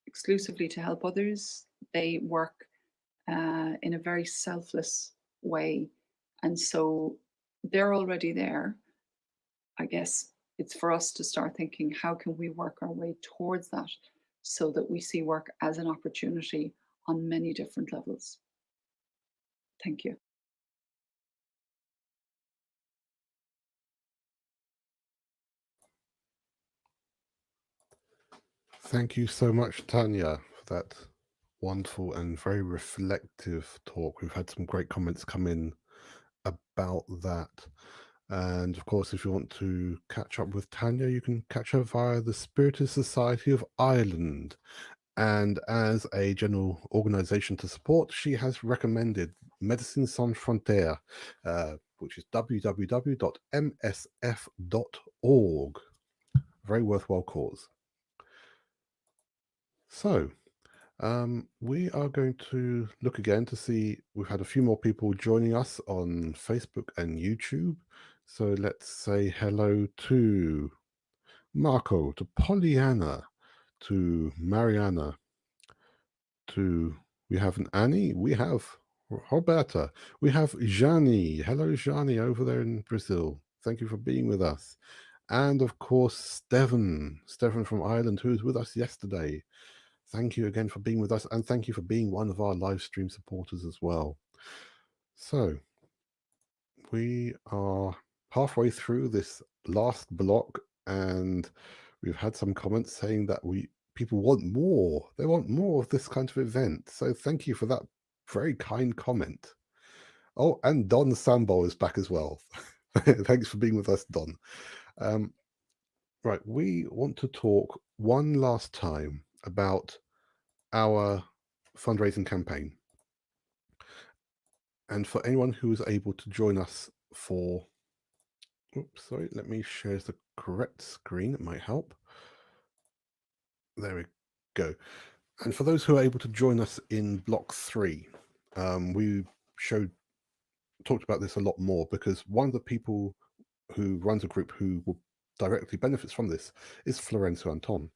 exclusively to help others. They work in a very selfless way. And so they're already there. I guess it's for us to start thinking, how can we work our way towards that so that we see work as an opportunity on many different levels? Thank you. Thank you so much, Tanya, for that wonderful and very reflective talk. We've had some great comments come in about that. And of course, if you want to catch up with Tanya, you can catch her via the Spiritist Society of Ireland. And as a general organization to support, she has recommended Médecins Sans Frontières, which is www.msf.org. Very worthwhile cause. So, we are going to look again to see, we've had a few more people joining us on Facebook and YouTube. So let's say hello to Marco, to Pollyanna, to Mariana, to, we have an Annie, we have Roberta, we have Jani. Hello, Jani, over there in Brazil. Thank you for being with us. And of course, Stefan from Ireland, who was with us yesterday. Thank you again for being with us, and thank you for being one of our live stream supporters as well. So, we are halfway through this last block, and we've had some comments saying that people want more. They want more of this kind of event. So thank you for that very kind comment. Oh, and Don Sambo is back as well. Thanks for being with us, Don. Right, we want to talk one last time about our fundraising campaign. And for anyone who is able to join us for, oops, sorry, let me share the correct screen, it might help. There we go. And for those who are able to join us in block 3, we talked about this a lot more, because one of the people who runs a group who will directly benefits from this is Florencio Anton.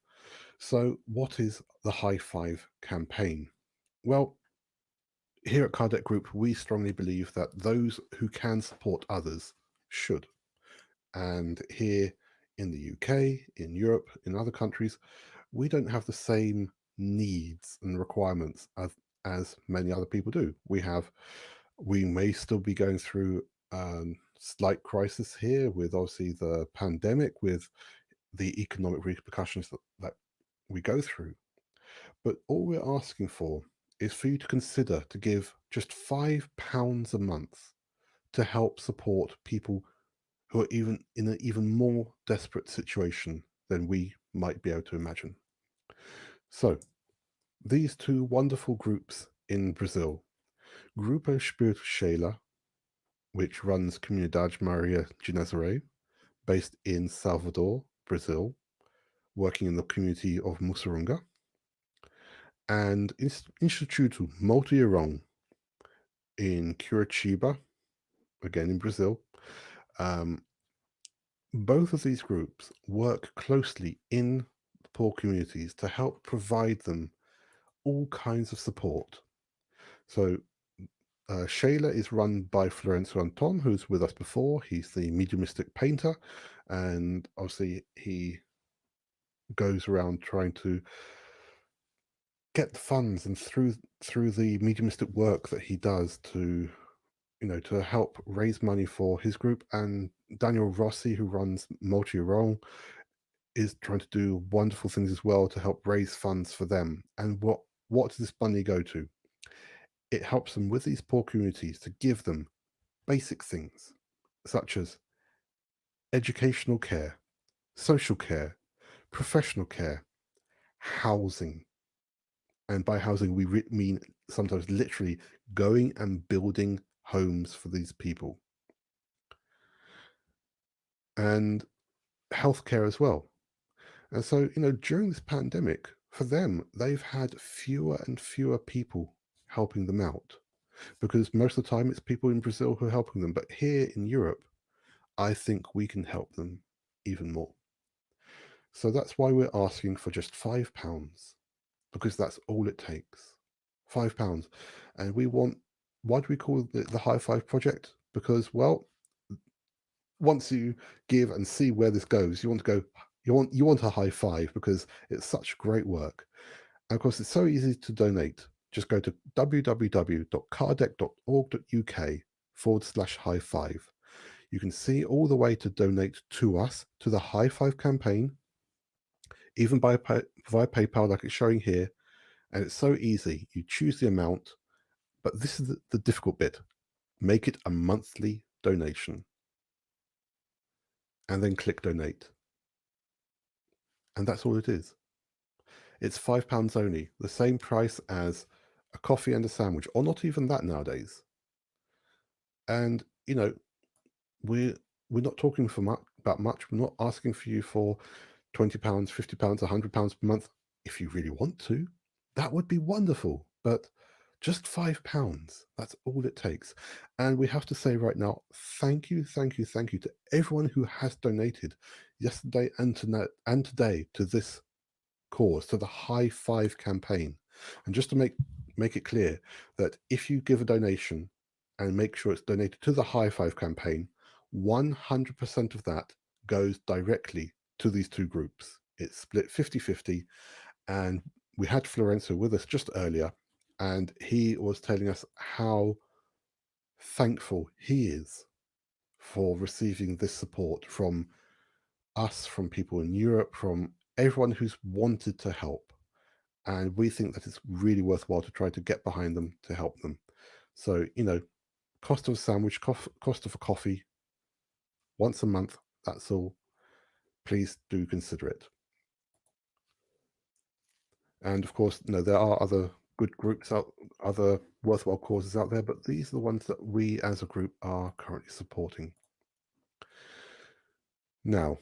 So what is the High Five campaign? Well, here at Kardec Group, we strongly believe that those who can support others should. And here in the UK, in Europe, in other countries, we don't have the same needs and requirements as many other people do. We may still be going through slight crisis here with obviously the pandemic, with the economic repercussions that we go through. But all we're asking for is for you to consider to give just £5 a month to help support people who are even in an even more desperate situation than we might be able to imagine. So, these two wonderful groups in Brazil, Grupo Spiritist, which runs Comunidade Maria de Nazaré, based in Salvador, Brazil, working in the community of Mussurunga, and Instituto Multirão in Curitiba, again in Brazil. Both of these groups work closely in poor communities to help provide them all kinds of support. So Shayla is run by Florencio Anton, who's with us before. He's the mediumistic painter, and obviously he goes around trying to get the funds, and through the mediumistic work that he does to help raise money for his group. And Daniel Rossi, who runs Multirão, is trying to do wonderful things as well to help raise funds for them. And what does this money go to? It helps them with these poor communities to give them basic things such as educational care, social care, professional care, housing. And by housing, we mean sometimes literally going and building homes for these people. And healthcare as well. And so, during this pandemic, for them, they've had fewer and fewer people helping them out, because most of the time it's people in Brazil who are helping them. But here in Europe, I think we can help them even more. So that's why we're asking for just £5, because that's all it takes. £5. And why do we call it the High Five Project? Because, well, once you give and see where this goes, you want a high five, because it's such great work. And of course, it's so easy to donate. Just go to www.kardec.org.uk/high five. You can see all the way to donate to us, to the High Five campaign, even via PayPal, like it's showing here. And it's so easy. You choose the amount, but this is the difficult bit. Make it a monthly donation. And then click donate. And that's all it is. It's £5 only, the same price as a coffee and a sandwich, or not even that nowadays. And we're not talking about much. We're not asking for you for £20, £50, £100 per month. If you really want to, that would be wonderful. But just £5, that's all it takes. And we have to say right now, thank you to everyone who has donated yesterday and today to this cause, to the High Five campaign. And just to make it clear that if you give a donation and make sure it's donated to the High Five campaign, 100% of that goes directly to these two groups. It's split 50-50. And we had Florencio with us just earlier, and he was telling us how thankful he is for receiving this support from us, from people in Europe, from everyone who's wanted to help. And we think that it's really worthwhile to try to get behind them to help them. So, cost of a sandwich, cost of a coffee, once a month, that's all. Please do consider it. And of course, there are other good groups other worthwhile causes out there, but these are the ones that we as a group are currently supporting. Now,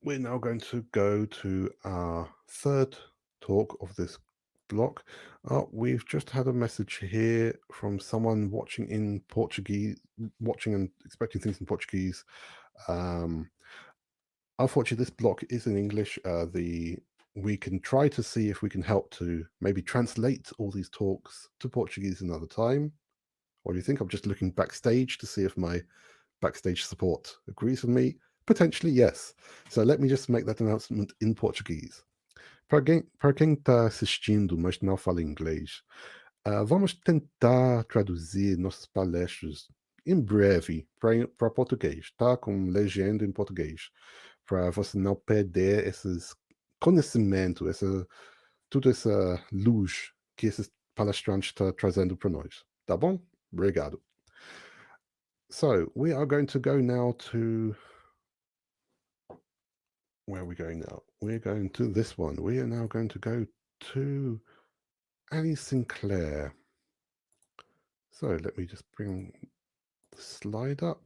we're now going to go to our third talk of this block. We've just had a message here from someone watching in Portuguese, watching and expecting things in Portuguese. Unfortunately, this block is in English. We can try to see if we can help to maybe translate all these talks to Portuguese another time. What do you think? I'm just looking backstage to see if my backstage support agrees with me. Potentially, yes. So let me just make that announcement in Portuguese. Para quem está assistindo, mas não fala inglês, vamos tentar traduzir nossas palestras em breve para português, tá? Com legenda em português, para você não perder esses conhecimento, toda essa luz que esses palestrantes estão trazendo para nós, tá bom? Obrigado. So we are going to go now to, where are we going now? We're going to this one. We are now going to go to Annie Sinclair. So let me just bring the slide up.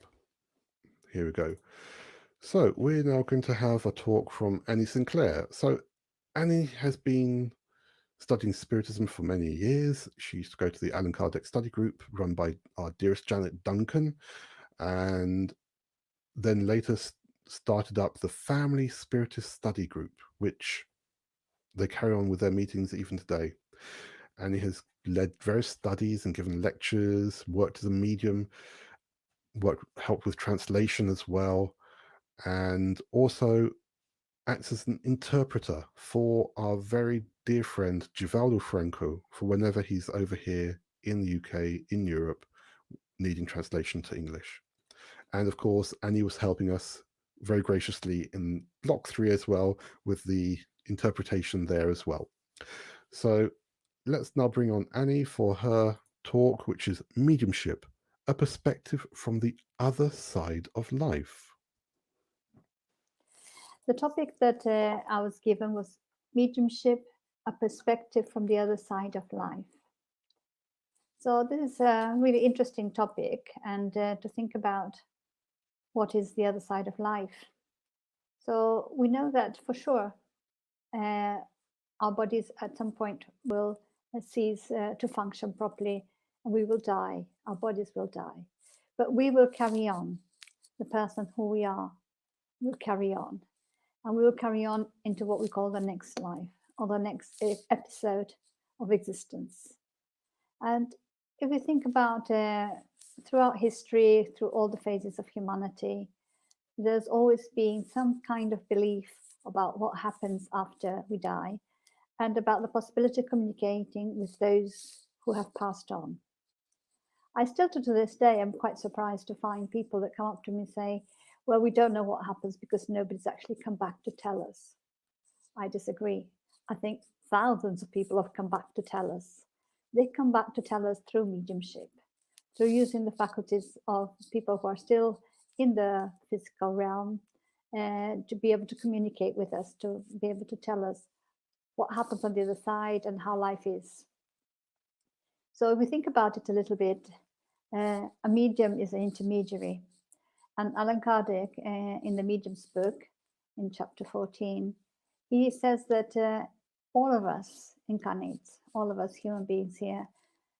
Here we go. So we're now going to have a talk from Annie Sinclair. So Annie has been studying Spiritism for many years. She used to go to the Allan Kardec study group run by our dearest Janet Duncan, and then later started up the Family Spiritist Study Group, which they carry on with their meetings even today. Annie has led various studies and given lectures, worked as a medium, helped with translation as well, and also acts as an interpreter for our very dear friend Givaldo Franco for whenever he's over here in the UK, in Europe, needing translation to English. And of course, Annie was helping us very graciously in Block 3 as well, with the interpretation there as well. So let's now bring on Annie for her talk, which is Mediumship, a perspective from the other side of life. The topic that I was given was Mediumship, a perspective from the other side of life. So this is a really interesting topic, and to think about what is the other side of life. So we know that for sure our bodies at some point will cease to function properly, and we will die. Our bodies will die. But we will carry on. The person who we are will carry on. And we will carry on into what we call the next life, or the next episode of existence. And if we think about throughout history, through all the phases of humanity, there's always been some kind of belief about what happens after we die, and about the possibility of communicating with those who have passed on. I still, to this day, am quite surprised to find people that come up to me and say, well, we don't know what happens because nobody's actually come back to tell us. I disagree. I think thousands of people have come back to tell us. They come back to tell us through mediumship, through using the faculties of people who are still in the physical realm, to be able to communicate with us, to be able to tell us what happens on the other side and how life is. So if we think about it a little bit, a medium is an intermediary. And Allan Kardec, in the Medium's book, in chapter 14, he says that all of us incarnates, all of us human beings here,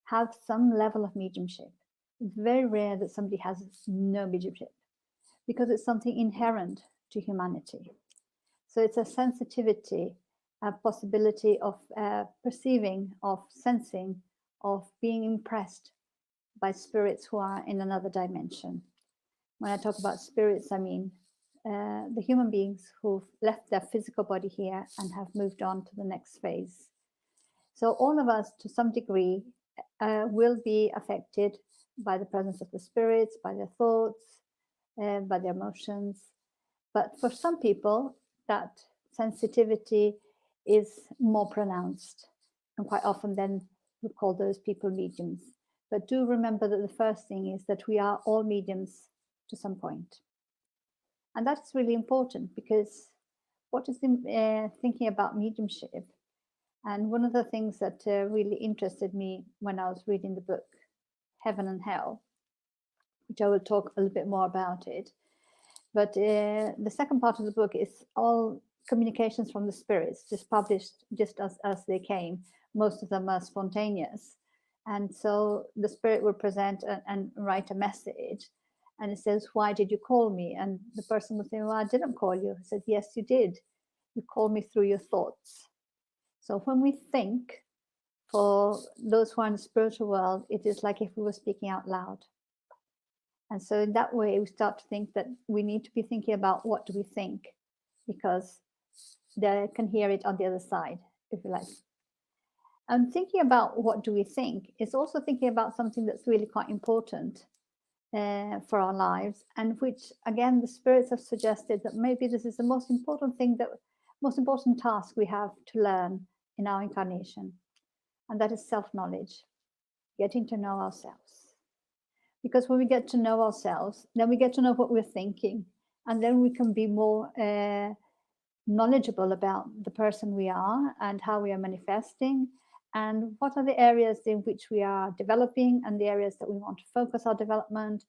have some level of mediumship. It's very rare that somebody has no mediumship, because it's something inherent to humanity. So it's a sensitivity, a possibility of perceiving, of sensing, of being impressed by spirits who are in another dimension. When I talk about spirits, I mean the human beings who've left their physical body here and have moved on to the next phase. So all of us, to some degree, will be affected by the presence of the spirits, by their thoughts, by their emotions. But for some people, that sensitivity is more pronounced. And quite often then we call those people mediums. But do remember that the first thing is that we are all mediums to some point. And that's really important, because what is thinking about mediumship, and one of the things that really interested me when I was reading the book Heaven and Hell, which I will talk a little bit more about it, but the second part of the book is all communications from the spirits, just published just as they came. Most of them are spontaneous, and so the spirit will present and write a message. and it says, why did you call me? And the person will say, well, I didn't call you. I said, yes, you did. You called me through your thoughts. So when we think, for those who are in the spiritual world, it is like if we were speaking out loud. And so in that way, we start to think that we need to be thinking about what do we think, because they can hear it on the other side, if you like. And thinking about what do we think is also thinking about something that's really quite important for our lives, and which, again, the spirits have suggested that maybe this is the most important thing, most important task we have to learn in our incarnation. And that is self-knowledge, getting to know ourselves. Because when we get to know ourselves, then we get to know what we're thinking, and then we can be more knowledgeable about the person we are and how we are manifesting, and what are the areas in which we are developing and the areas that we want to focus our development,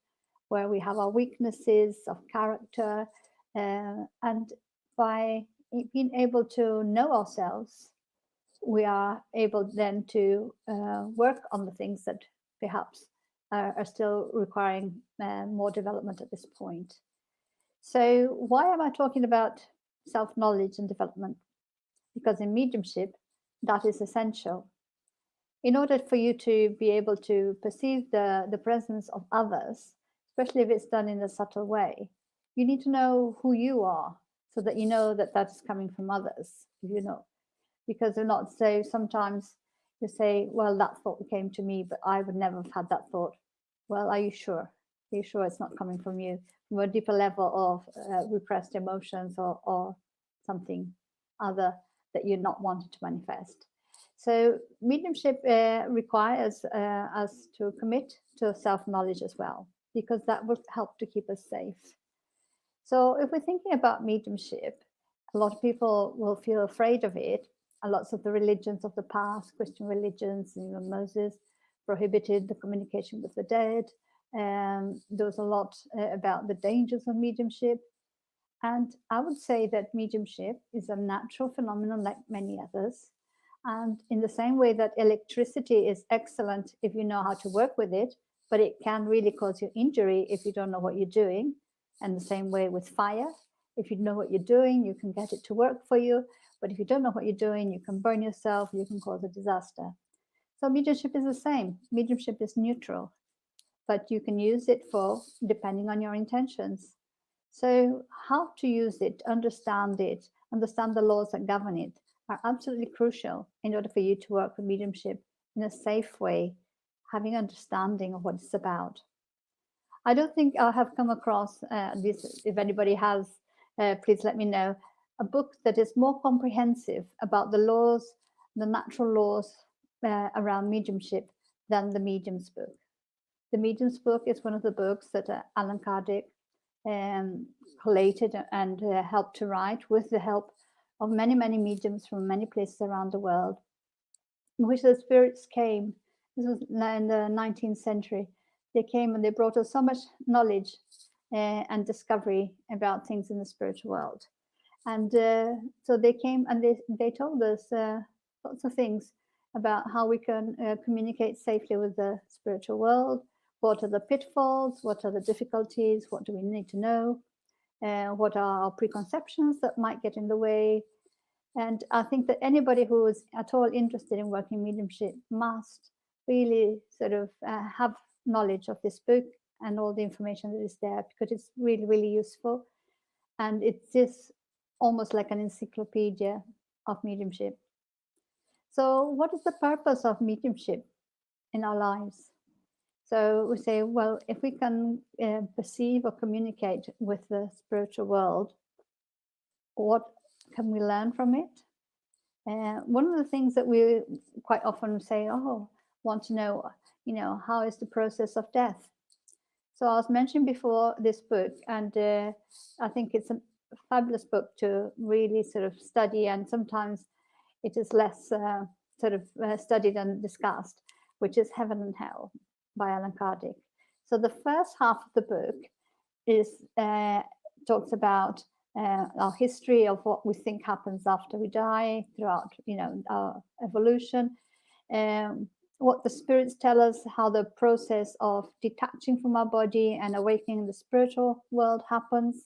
where we have our weaknesses of character. And by being able to know ourselves, we are able then to work on the things that perhaps are still requiring more development at this point. So why am I talking about self-knowledge and development? Because in mediumship, that is essential. In order for you to be able to perceive the presence of others, especially if it's done in a subtle way, you need to know who you are, so that you know that that is coming from others, you know. Because they're not, so sometimes you say, well, that thought came to me, but I would never have had that thought. Well, are you sure? Are you sure it's not coming from you, from a deeper level of repressed emotions or something other that you're not wanting to manifest? So mediumship requires us to commit to self-knowledge as well, because that will help to keep us safe. So if we're thinking about mediumship, a lot of people will feel afraid of it. And lots of the religions of the past, Christian religions, even Moses, prohibited the communication with the dead. There was a lot about the dangers of mediumship. And I would say that mediumship is a natural phenomenon like many others. And in the same way that electricity is excellent if you know how to work with it, but it can really cause you injury if you don't know what you're doing. And the same way with fire, if you know what you're doing, you can get it to work for you. But if you don't know what you're doing, you can burn yourself, you can cause a disaster. So mediumship is the same. Mediumship is neutral, but you can use it for, depending on your intentions. So how to use it, understand the laws that govern it, are absolutely crucial in order for you to work with mediumship in a safe way, having understanding of what it's about. I don't think I have come across this. If anybody has, please let me know. A book that is more comprehensive about the laws, the natural laws around mediumship than the Medium's book. The Medium's book is one of the books that Allan Kardec collated and helped to write with the help of many, many mediums from many places around the world, in which the spirits came. This was in the 19th century. They came and they brought us so much knowledge and discovery about things in the spiritual world. And so they came and they told us lots of things about how we can communicate safely with the spiritual world. What are the pitfalls? What are the difficulties? What do we need to know? What are our preconceptions that might get in the way? And I think that anybody who is at all interested in working mediumship must really sort of have knowledge of this book and all the information that is there, because it's really, really useful. And it's just almost like an encyclopedia of mediumship. So what is the purpose of mediumship in our lives? So we say, well, if we can perceive or communicate with the spiritual world, what can we learn from it? One of the things that we quite often say, want to know, how is the process of death? So I was mentioning before this book, and I think it's a fabulous book to really sort of study, and sometimes it is less studied and discussed, which is Heaven and Hell by Allan Kardec. So the first half of the book is talks about our history of what we think happens after we die, throughout our evolution, what the spirits tell us, how the process of detaching from our body and awakening in the spiritual world happens.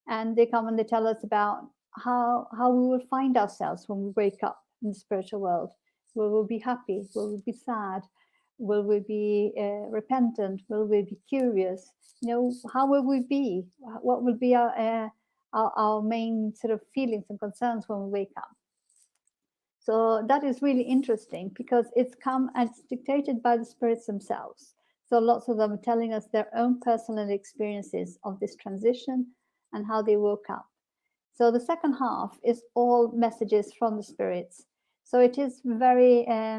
And they come and they tell us about how we will find ourselves when we wake up in the spiritual world. Will we be happy? Will we be sad? Will we be repentant? Will we be curious? You know, how will we be? What will be our main sort of feelings and concerns when we wake up? So that is really interesting because it's come and it's dictated by the spirits themselves. So lots of them are telling us their own personal experiences of this transition and how they woke up. So the second half is all messages from the spirits. So it is very, I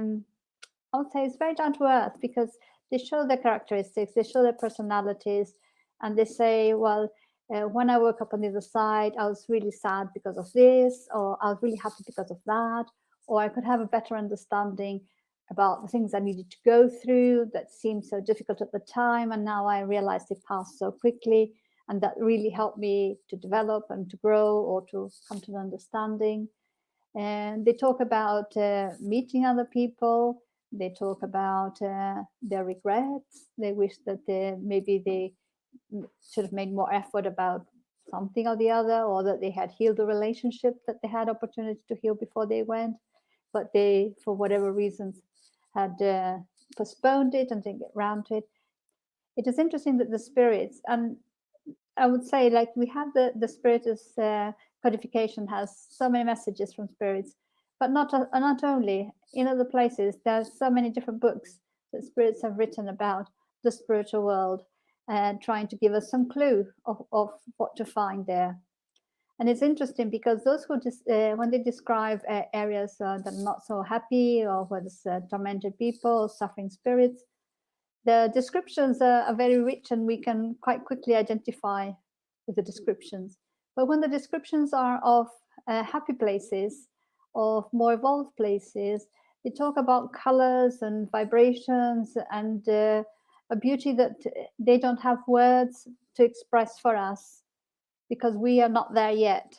would say it's very down to earth because they show their characteristics, they show their personalities, and they say, well, when I woke up on the other side, I was really sad because of this, or I was really happy because of that, or I could have a better understanding about the things I needed to go through that seemed so difficult at the time, and now I realized they passed so quickly, and that really helped me to develop and to grow or to come to an understanding. And they talk about meeting other people. They talk about their regrets. They wish that maybe they should have made more effort about something or the other, or that they had healed a relationship that they had opportunity to heal before they went, but they, for whatever reasons, had postponed it and didn't get around to it. It is interesting that the spirits, and I would say, like, we have the Spiritist codification has so many messages from spirits, but not only. In other places, there's so many different books that spirits have written about the spiritual world and trying to give us some clue of what to find there. And it's interesting because those who when they describe areas that are not so happy, or where there's tormented people, suffering spirits, the descriptions are very rich, and we can quite quickly identify with the descriptions. But when the descriptions are of happy places, of more evolved places, they talk about colors and vibrations and a beauty that they don't have words to express for us, because we are not there yet.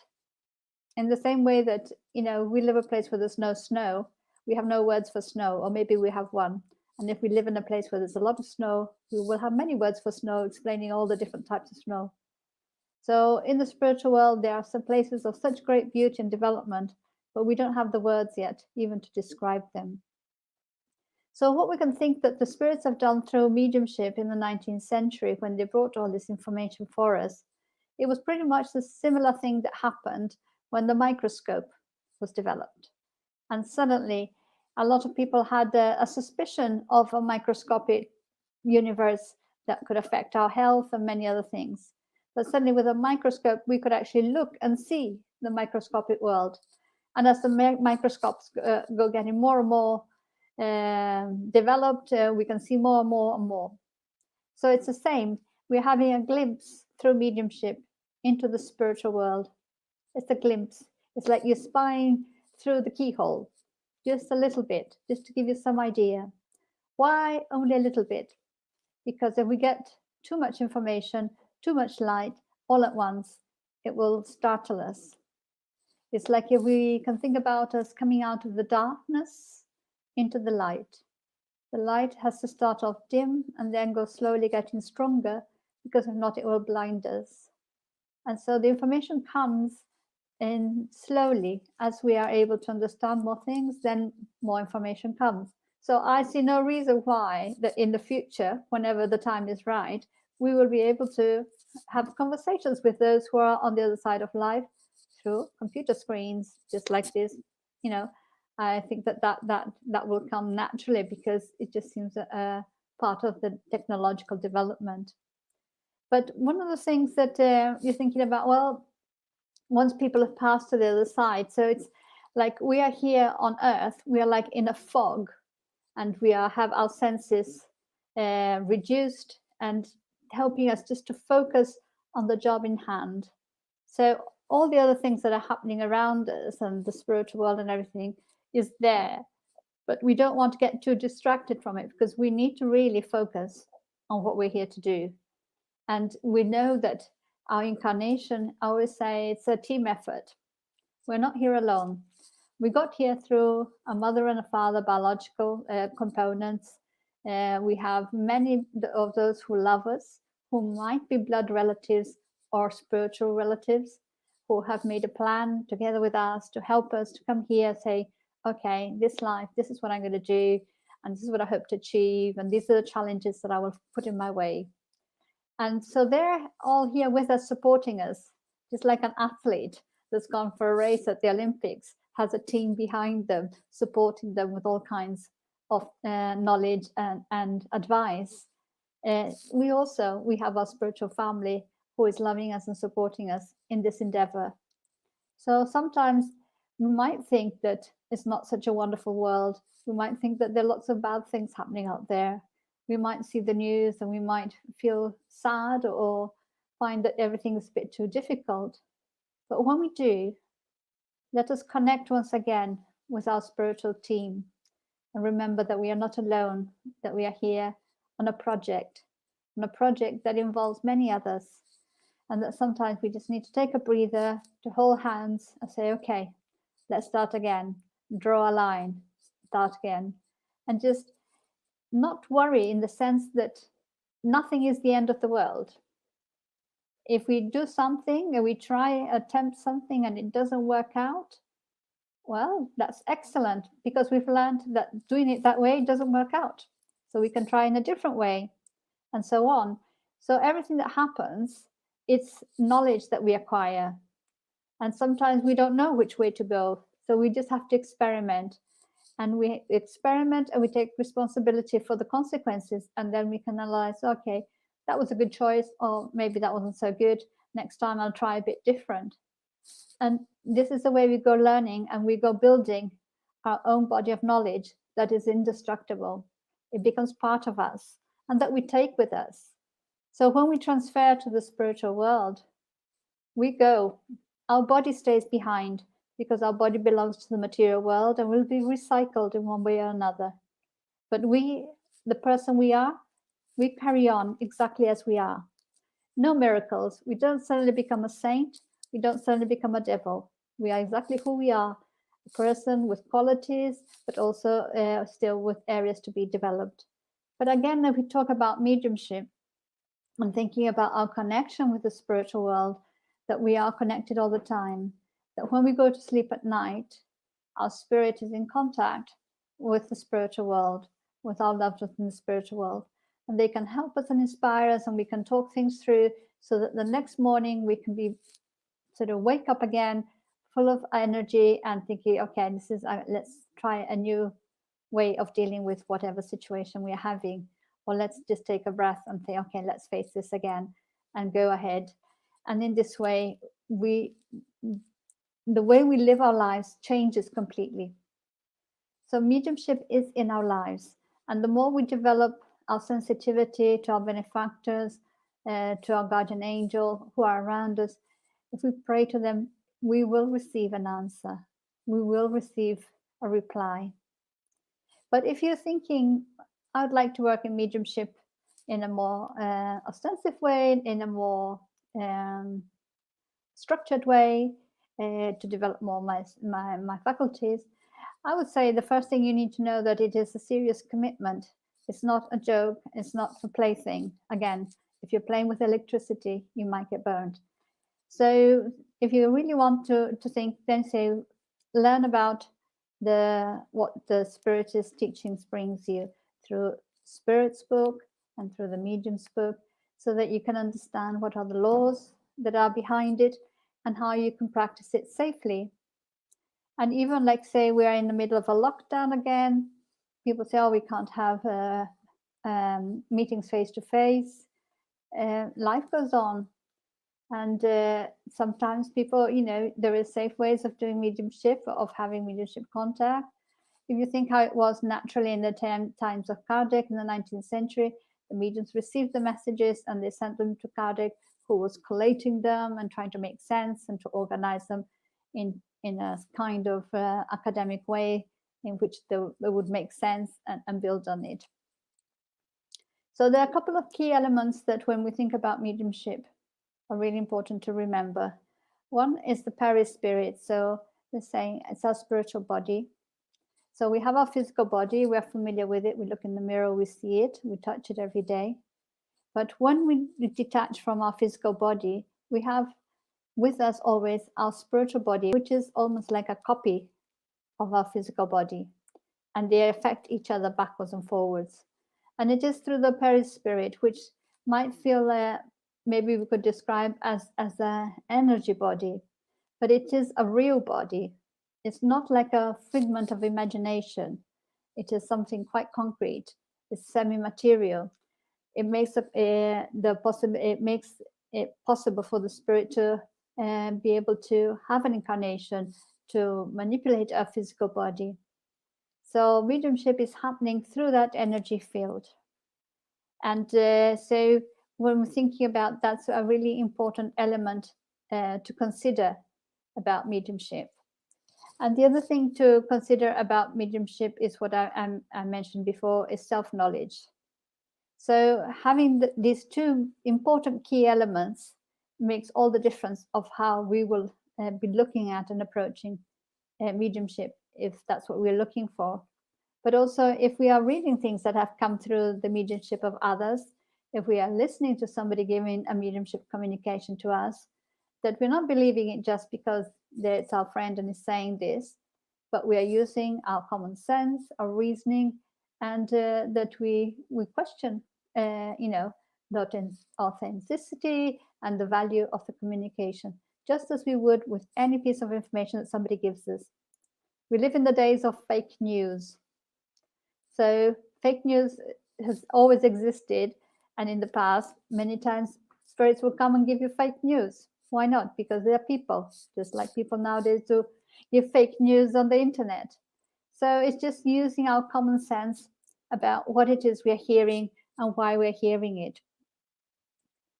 In the same way that, you know, we live a place where there's no snow, we have no words for snow, or maybe we have one. And if we live in a place where there's a lot of snow, we will have many words for snow, explaining all the different types of snow. So in the spiritual world, there are some places of such great beauty and development, but we don't have the words yet, even to describe them. So what we can think that the spirits have done through mediumship in the 19th century, when they brought all this information for us, it was pretty much the similar thing that happened when the microscope was developed. And suddenly, a lot of people had a suspicion of a microscopic universe that could affect our health and many other things. But suddenly with a microscope, we could actually look and see the microscopic world. And as the microscopes go getting more and more developed, we can see more and more and more. So it's the same. We're having a glimpse through mediumship into the spiritual world. It's a glimpse. It's like you're spying through the keyhole, just a little bit, just to give you some idea. Why only a little bit? Because if we get too much information, too much light all at once, it will startle us. It's like if we can think about us coming out of the darkness into the light. The light has to start off dim and then go slowly getting stronger, because if not, it will blind us. And so the information comes in slowly. As we are able to understand more things, then more information comes. So I see no reason why that in the future, whenever the time is right, we will be able to have conversations with those who are on the other side of life through computer screens, just like this. You know, I think that will come naturally, because it just seems a part of the technological development. But one of the things that you're thinking about, well, once people have passed to the other side, so it's like we are here on Earth, we are like in a fog, and we have our senses reduced and helping us just to focus on the job in hand. So all the other things that are happening around us and the spiritual world and everything is there, but we don't want to get too distracted from it, because we need to really focus on what we're here to do. And we know that our incarnation, I always say, it's a team effort. We're not here alone. We got here through a mother and a father, biological components. We have many of those who love us, who might be blood relatives or spiritual relatives, who have made a plan together with us to help us to come here, say, okay, this life, this is what I'm going to do, and this is what I hope to achieve, and these are the challenges that I will put in my way. And so they're all here with us, supporting us, just like an athlete that's gone for a race at the Olympics has a team behind them, supporting them with all kinds of knowledge and advice. We have our spiritual family who is loving us and supporting us in this endeavor. So sometimes we might think that it's not such a wonderful world. We might think that there are lots of bad things happening out there. We might see the news and we might feel sad or find that everything is a bit too difficult. But when we do, let us connect once again with our spiritual team and remember that we are not alone, that we are here on a project that involves many others, and that sometimes we just need to take a breather, to hold hands and say, okay, let's start again, draw a line, start again, and just not worry in the sense that nothing is the end of the world. If we do something and we attempt something and it doesn't work out, well, that's excellent, because we've learned that doing it that way doesn't work out. So we can try in a different way, and so on. So everything that happens, it's knowledge that we acquire. And sometimes we don't know which way to go. So we just have to experiment. And we experiment and we take responsibility for the consequences. And then we can analyze, okay, that was a good choice, or maybe that wasn't so good. Next time I'll try a bit different. And this is the way we go learning, and we go building our own body of knowledge that is indestructible. It becomes part of us and that we take with us. So when we transfer to the spiritual world, we go, our body stays behind, because our body belongs to the material world and will be recycled in one way or another. But we, the person we are, we carry on exactly as we are. No miracles. We don't suddenly become a saint. We don't suddenly become a devil. We are exactly who we are, a person with qualities, but also still with areas to be developed. But again, if we talk about mediumship and thinking about our connection with the spiritual world, that we are connected all the time, that when we go to sleep at night, our spirit is in contact with the spiritual world, with our loved ones in the spiritual world. And they can help us and inspire us, and we can talk things through so that the next morning we can be sort of wake up again full of energy and thinking, okay, this is let's try a new way of dealing with whatever situation we are having, or let's just take a breath and say, okay, let's face this again and go ahead. And in this way, the way we live our lives changes completely. So mediumship is in our lives, and the more we develop our sensitivity to our benefactors, to our guardian angel who are around us, if we pray to them, we will receive an answer. We will receive a reply. But if you're thinking, I would like to work in mediumship in a more ostensive way, in a more structured way, to develop more my faculties, I would say the first thing you need to know that it is a serious commitment. It's not a joke. It's not a plaything. Again, if you're playing with electricity, you might get burned. So if you really want to think, then say, learn about what the Spiritist teachings brings you through Spirit's book and through the Medium's book, so that you can understand what are the laws that are behind it and how you can practice it safely. And even like say we are in the middle of a lockdown again, people say, oh, we can't have meetings face to face. Life goes on. And sometimes people, there is safe ways of doing mediumship, of having mediumship contact. If you think how it was naturally in the times of Kardec in the 19th century, the mediums received the messages and they sent them to Kardec, who was collating them and trying to make sense and to organize them in a kind of academic way in which they would make sense and build on it. So there are a couple of key elements that when we think about mediumship are really important to remember. One is the perispirit. So they're saying it's our spiritual body. So we have our physical body, we're familiar with it, we look in the mirror, we see it, we touch it every day. But when we detach from our physical body, we have with us always our spiritual body, which is almost like a copy of our physical body. And they affect each other backwards and forwards. And it is through the perispirit, which might feel maybe we could describe as an energy body, but it is a real body. It's not like a figment of imagination. It is something quite concrete. It's semi-material. It makes it possible for the spirit to be able to have an incarnation to manipulate our physical body. So mediumship is happening through that energy field. And so when we're thinking about, that's a really important element to consider about mediumship. And the other thing to consider about mediumship is what I mentioned before, is self-knowledge. So having these two important key elements makes all the difference of how we will be looking at and approaching mediumship, if that's what we're looking for. But also, if we are reading things that have come through the mediumship of others, if we are listening to somebody giving a mediumship communication to us, that we're not believing it just because it's our friend and is saying this, but we are using our common sense, our reasoning, and that we question, the authenticity and the value of the communication, just as we would with any piece of information that somebody gives us. We live in the days of fake news. So fake news has always existed, and in the past, many times spirits will come and give you fake news. Why not? Because they're people, just like people nowadays do give fake news on the internet. So it's just using our common sense about what it is we're hearing and why we're hearing it.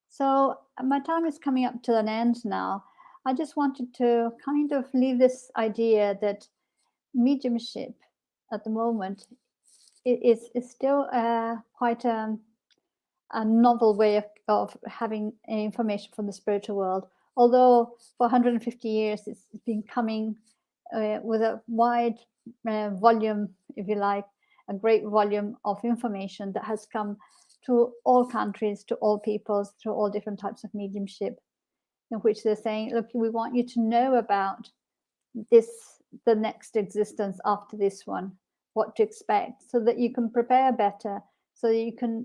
So my time is coming up to an end now. I just wanted to kind of leave this idea that mediumship at the moment is still quite a novel way of having information from the spiritual world. Although for 150 years it's been coming with a wide volume, if you like, a great volume of information that has come to all countries, to all peoples, to all different types of mediumship, in which they're saying, look, we want you to know about this, the next existence after this one, what to expect, so that you can prepare better, so that you can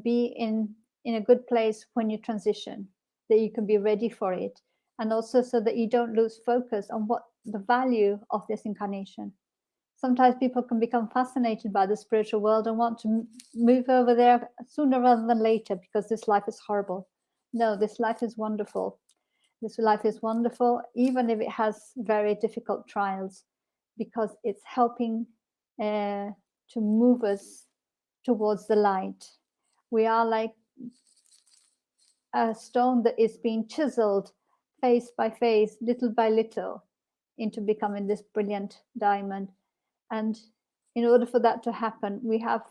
be in a good place when you transition, that you can be ready for it, and also so that you don't lose focus on what the value of this incarnation. Sometimes people can become fascinated by the spiritual world and want to move over there sooner rather than later because this life is horrible. No, this life is wonderful. This life is wonderful, even if it has very difficult trials, because it's helping to move us towards the light. We are like a stone that is being chiseled face by face, little by little, into becoming this brilliant diamond. And in order for that to happen, we have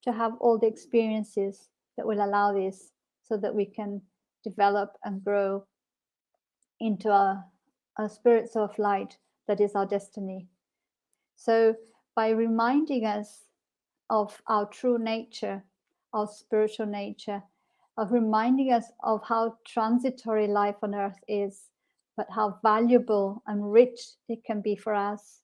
to have all the experiences that will allow this, so that we can develop and grow into a spirit of light that is our destiny. So by reminding us of our true nature, our spiritual nature, of reminding us of how transitory life on earth is, but how valuable and rich it can be for us,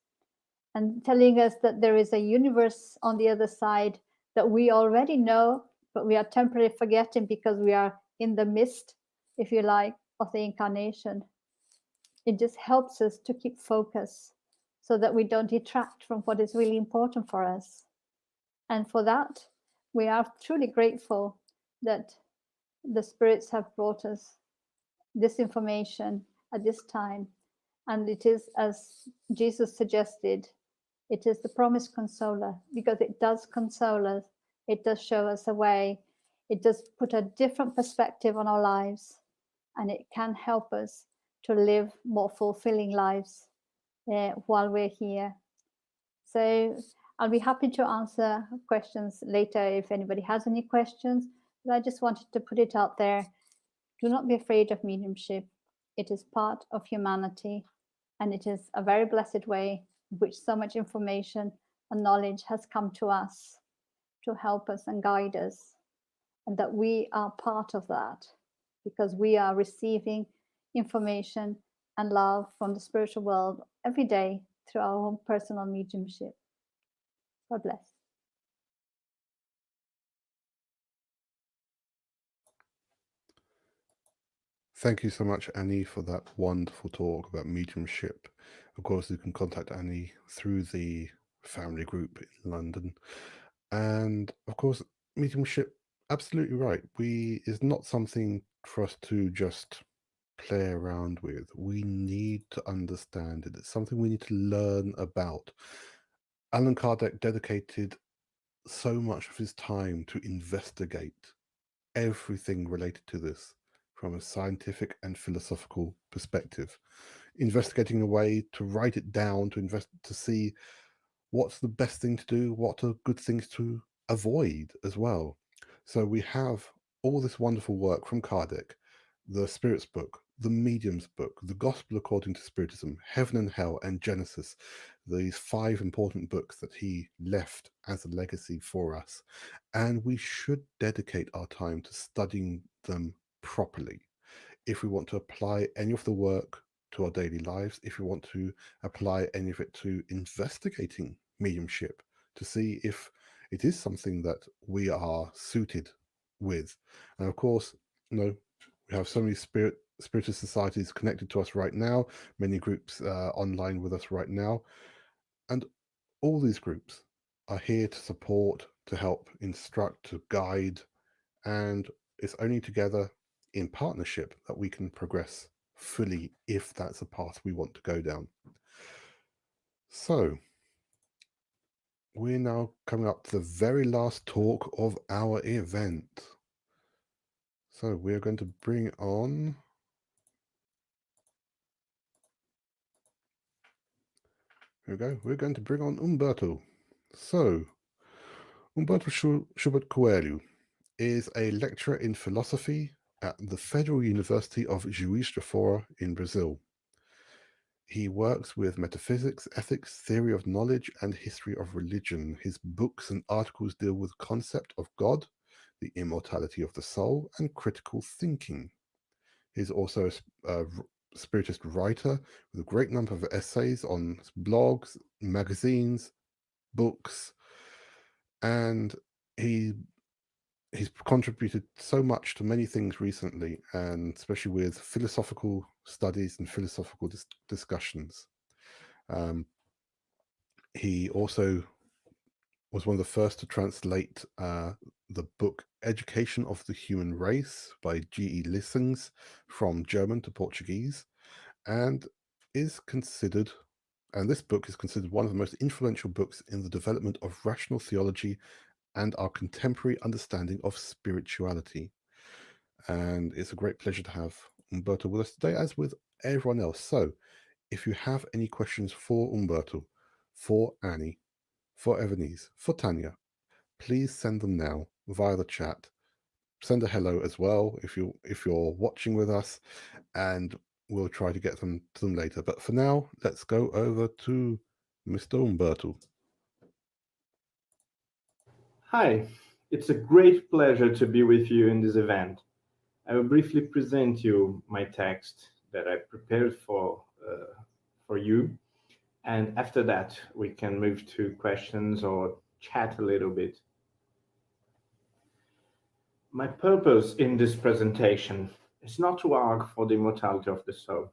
and telling us that there is a universe on the other side that we already know, but we are temporarily forgetting because we are in the mist, if you like, of the incarnation. It just helps us to keep focus so that we don't detract from what is really important for us. And for that, we are truly grateful that the spirits have brought us this information at this time. And it is, as Jesus suggested, it is the promised consoler, because it does console us. It does show us a way. It does put a different perspective on our lives, and it can help us to live more fulfilling lives while we're here. So I'll be happy to answer questions later if anybody has any questions, but I just wanted to put it out there. Do not be afraid of mediumship. It is part of humanity. And it is a very blessed way in which so much information and knowledge has come to us to help us and guide us, and that we are part of that because we are receiving information and love from the spiritual world every day through our own personal mediumship. God bless. Thank you so much, Annie, for that wonderful talk about mediumship. Of course, you can contact Annie through the family group in London. And of course, mediumship, absolutely right. Is not something for us to just play around with. We need to understand it. It's something we need to learn about. Allan Kardec dedicated so much of his time to investigate everything related to this from a scientific and philosophical perspective, investigating a way to write it down, to see what's the best thing to do, what are good things to avoid as well. So we have all this wonderful work from Kardec, the Spirits book, the Medium's book, the Gospel according to Spiritism, Heaven and Hell, and Genesis, these 5 important books that he left as a legacy for us. And we should dedicate our time to studying them properly. If we want to apply any of the work to our daily lives, if we want to apply any of it to investigating mediumship, to see if it is something that we are suited with. And of course, we have so many Spiritist societies connected to us right now, many groups online with us right now. And all these groups are here to support, to help instruct, to guide, and it's only together in partnership that we can progress fully if that's a path we want to go down. So we're now coming up to the very last talk of our event. So we're going to bring on we're going to bring on Humberto. So Humberto Schubert Coelho is a lecturer in philosophy at the Federal University of Juiz de Fora in Brazil. He works with metaphysics, ethics, theory of knowledge, and history of religion. His books and articles deal with the concept of God, the immortality of the soul, and critical thinking. He's also a Spiritist writer with a great number of essays on blogs, magazines, books, and he's contributed so much to many things recently, and especially with philosophical studies and philosophical discussions. He also was one of the first to translate the book Education of the Human Race by G.E. Lissings from German to Portuguese, and this book is considered one of the most influential books in the development of rational theology and our contemporary understanding of spirituality. And it's a great pleasure to have Humberto with us today, as with everyone else. So if you have any questions for Humberto, for Annie, for Evanise, for Tanya, please send them now via the chat. Send a hello as well if you're watching with us, and we'll try to get them to them later. But for now, let's go over to Mr. Humberto. Hi, it's a great pleasure to be with you in this event. I will briefly present you my text that I prepared for you, and after that we can move to questions or chat a little bit. My purpose in this presentation is not to argue for the immortality of the soul,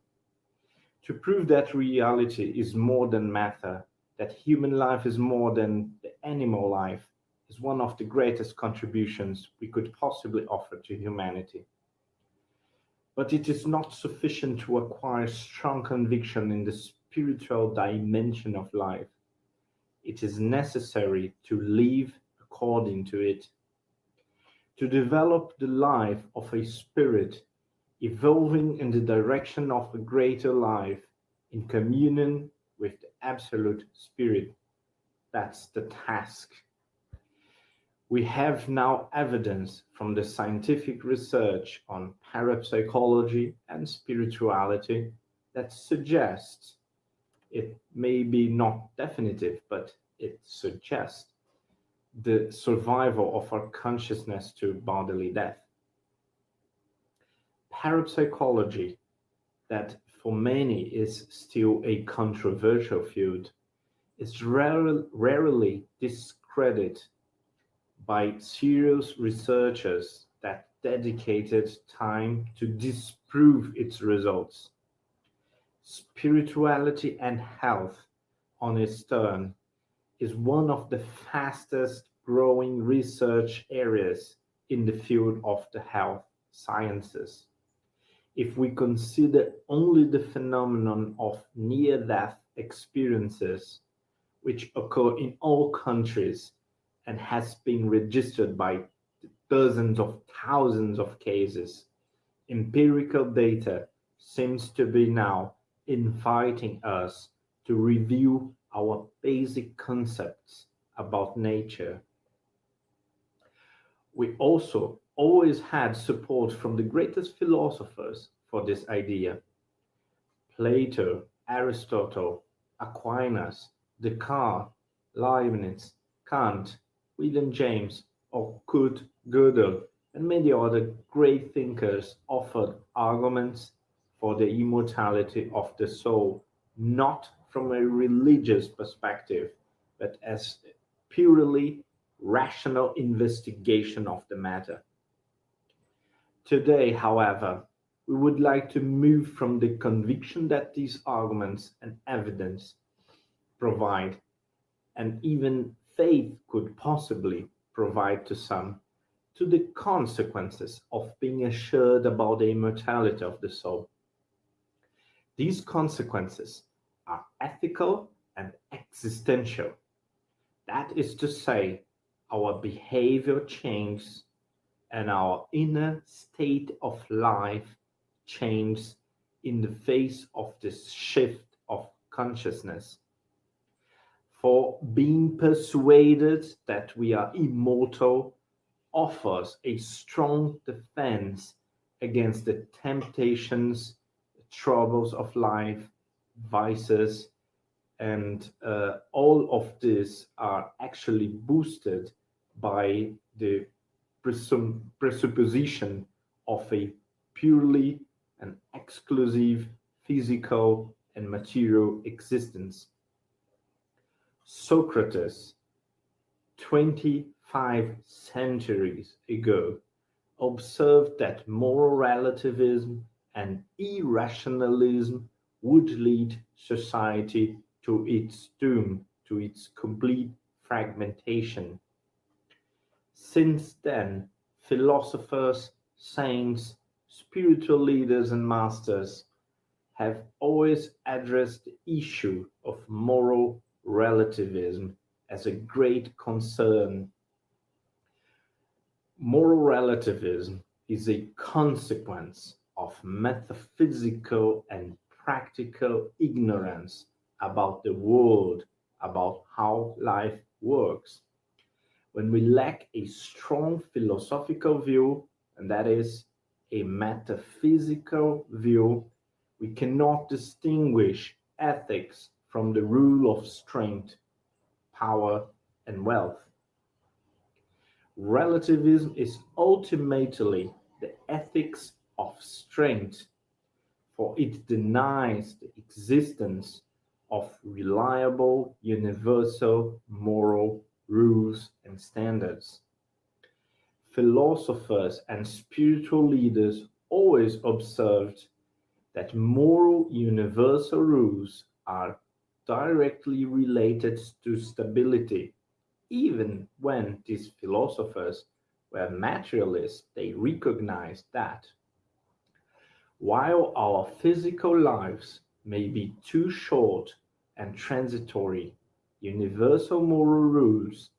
to prove that reality is more than matter, that human life is more than the animal life, is one of the greatest contributions we could possibly offer to humanity. But it is not sufficient to acquire strong conviction in the spiritual dimension of life. It is necessary to live according to it, to develop the life of a spirit evolving in the direction of a greater life in communion with the absolute spirit. That's the task. We have now evidence from the scientific research on parapsychology and spirituality that suggests It may be not definitive, but it suggests the survival of our consciousness to bodily death. Parapsychology, that for many is still a controversial field, is rarely discredited by serious researchers that dedicated time to disprove its results. Spirituality and health, on its turn, is one of the fastest growing research areas in the field of the health sciences. If we consider only the phenomenon of near-death experiences, which occur in all countries and has been registered by dozens of thousands of cases, empirical data seems to be now inviting us to review our basic concepts about nature. We also always had support from the greatest philosophers for this idea. Plato, Aristotle, Aquinas, Descartes, Leibniz, Kant, William James, or Kurt Gödel, and many other great thinkers offered arguments for the immortality of the soul, not from a religious perspective, but as a purely rational investigation of the matter. Today, however, we would like to move from the conviction that these arguments and evidence provide, and even faith could possibly provide to some, to the consequences of being assured about the immortality of the soul. These consequences are ethical and existential. That is to say, our behavior changes and our inner state of life changes in the face of this shift of consciousness. For being persuaded that we are immortal offers a strong defense against the temptations, the troubles of life, vices, and all of this are actually boosted by the presupposition of a purely and exclusive physical and material existence. Socrates, 25 centuries ago, observed that moral relativism and irrationalism would lead society to its doom, to its complete fragmentation. Since then, philosophers, saints, spiritual leaders, and masters have always addressed the issue of moral relativism as a great concern. Moral relativism is a consequence of metaphysical and practical ignorance about the world, about how life works. When we lack a strong philosophical view, and that is a metaphysical view, we cannot distinguish ethics from the rule of strength, power, and wealth. Relativism is ultimately the ethics of strength, for it denies the existence of reliable, universal moral rules and standards. Philosophers and spiritual leaders always observed that moral universal rules are directly related to stability. Even when these philosophers were materialists, they recognized that while our physical lives may be too short and transitory, universal moral rules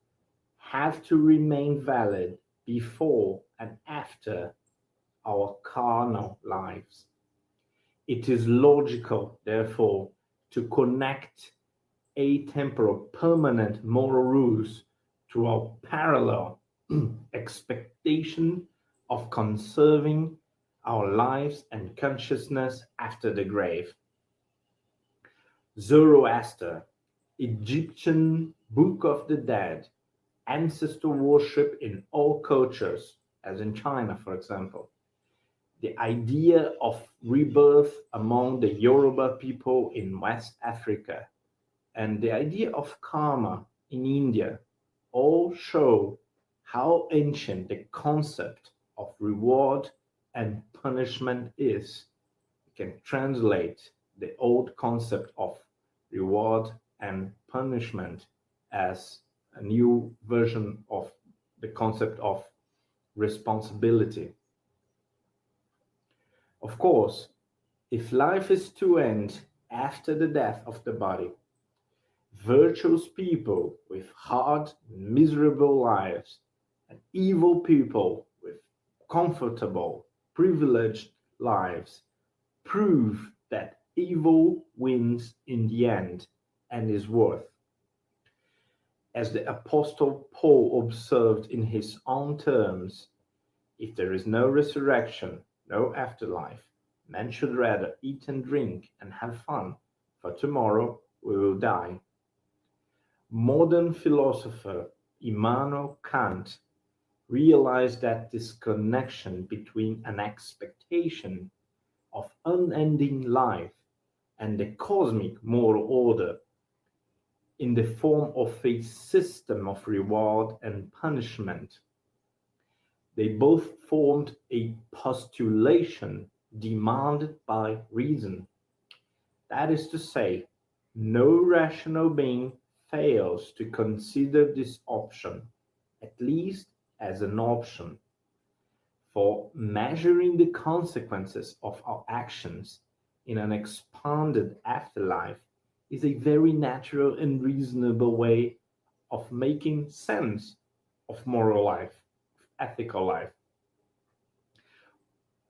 have to remain valid before and after our carnal lives. It is logical, therefore, to connect atemporal permanent moral rules to our parallel expectation of conserving our lives and consciousness after the grave. Zoroaster, Egyptian Book of the Dead, ancestor worship in all cultures, as in China, for example. The idea of rebirth among the Yoruba people in West Africa, and the idea of karma in India all show how ancient the concept of reward and punishment is. You can translate the old concept of reward and punishment as a new version of the concept of responsibility. Of course, if life is to end after the death of the body, virtuous people with hard, miserable lives, and evil people with comfortable, privileged lives prove that evil wins in the end and is worth. As the Apostle Paul observed in his own terms, if there is no resurrection, no afterlife, men should rather eat and drink and have fun, for tomorrow we will die. Modern philosopher Immanuel Kant realized that this connection between an expectation of unending life and the cosmic moral order in the form of a system of reward and punishment. They both formed a postulation demanded by reason. That is to say, no rational being fails to consider this option, at least as an option. For measuring the consequences of our actions in an expanded afterlife is a very natural and reasonable way of making sense of moral life, ethical life.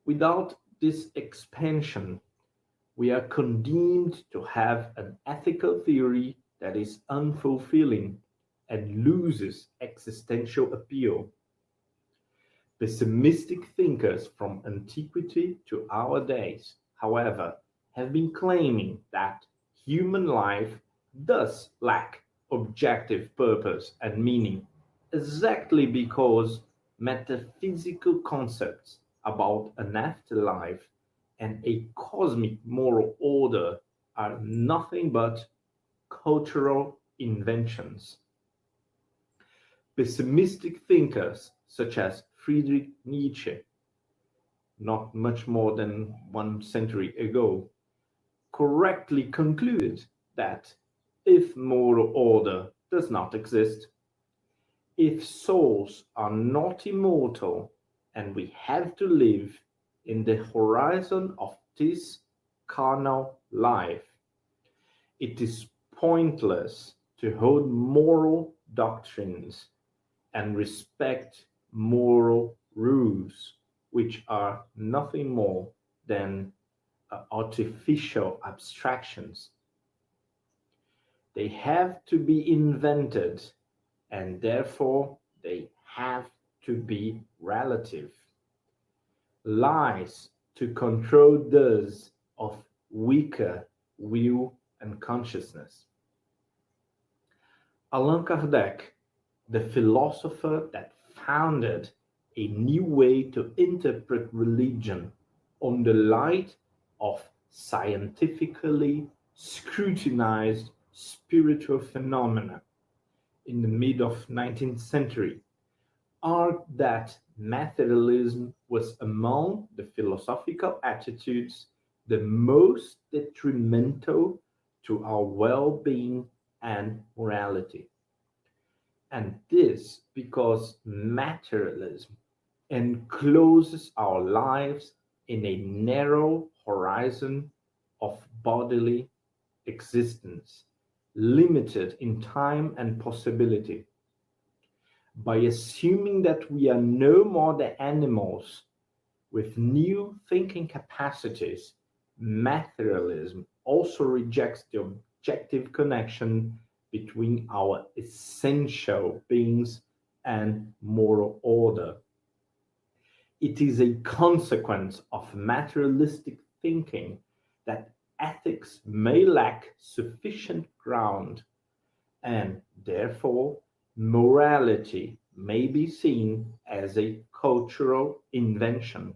Without this expansion, we are condemned to have an ethical theory that is unfulfilling and loses existential appeal. Pessimistic thinkers from antiquity to our days, however, have been claiming that human life does lack objective purpose and meaning, exactly because metaphysical concepts about an afterlife and a cosmic moral order are nothing but cultural inventions. Pessimistic thinkers such as Friedrich Nietzsche, not much more than 1 century ago, correctly concluded that if moral order does not exist, if souls are not immortal and we have to live in the horizon of this carnal life, it is pointless to hold moral doctrines and respect moral rules, which are nothing more than artificial abstractions. They have to be invented, and therefore they have to be relative. Lies to control those of weaker will and consciousness. Allan Kardec, the philosopher that founded a new way to interpret religion on the light of scientifically scrutinized spiritual phenomena in the mid of 19th century, argued that materialism was among the philosophical attitudes the most detrimental to our well-being and morality. And this because materialism encloses our lives in a narrow horizon of bodily existence, limited in time and possibility. By assuming that we are no more than animals with new thinking capacities, materialism also rejects the objective connection between our essential beings and moral order. It is a consequence of materialistic thinking that ethics may lack sufficient ground, and therefore morality may be seen as a cultural invention.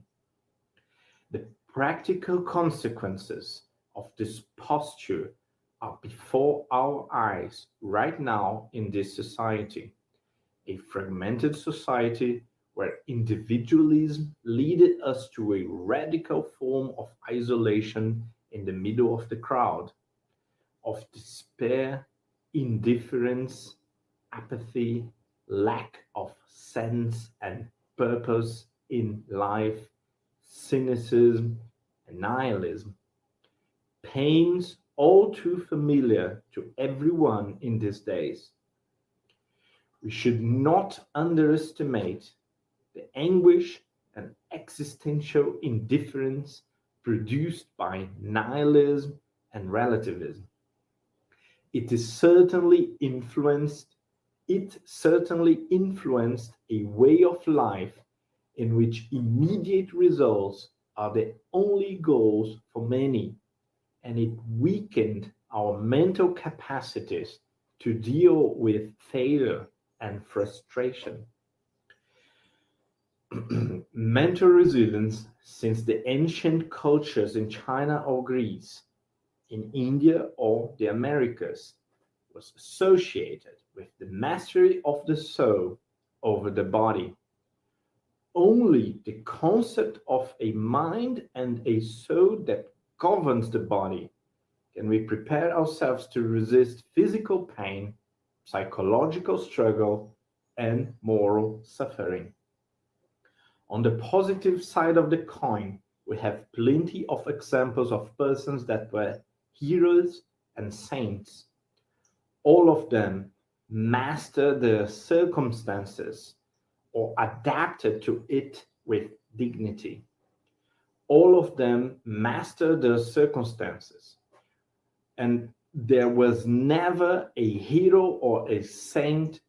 The practical consequences of this posture are before our eyes right now in this society, a fragmented society where individualism led us to a radical form of isolation in the middle of the crowd, of despair, indifference, apathy, lack of sense and purpose in life, cynicism, and nihilism. Pains all too familiar to everyone in these days. We should not underestimate the anguish and existential indifference produced by nihilism and relativism. It certainly influenced a way of life in which immediate results are the only goals for many, and it weakened our mental capacities to deal with failure and frustration. Mental resilience, since the ancient cultures in China or Greece, in India or the Americas, was associated with the mastery of the soul over the body. Only the concept of a mind and a soul that governs the body can we prepare ourselves to resist physical pain, psychological struggle, and moral suffering. On the positive side of the coin, we have plenty of examples of persons that were heroes and saints. All of them mastered their circumstances or adapted to it with dignity. All of them mastered their circumstances. And there was never a hero or a saint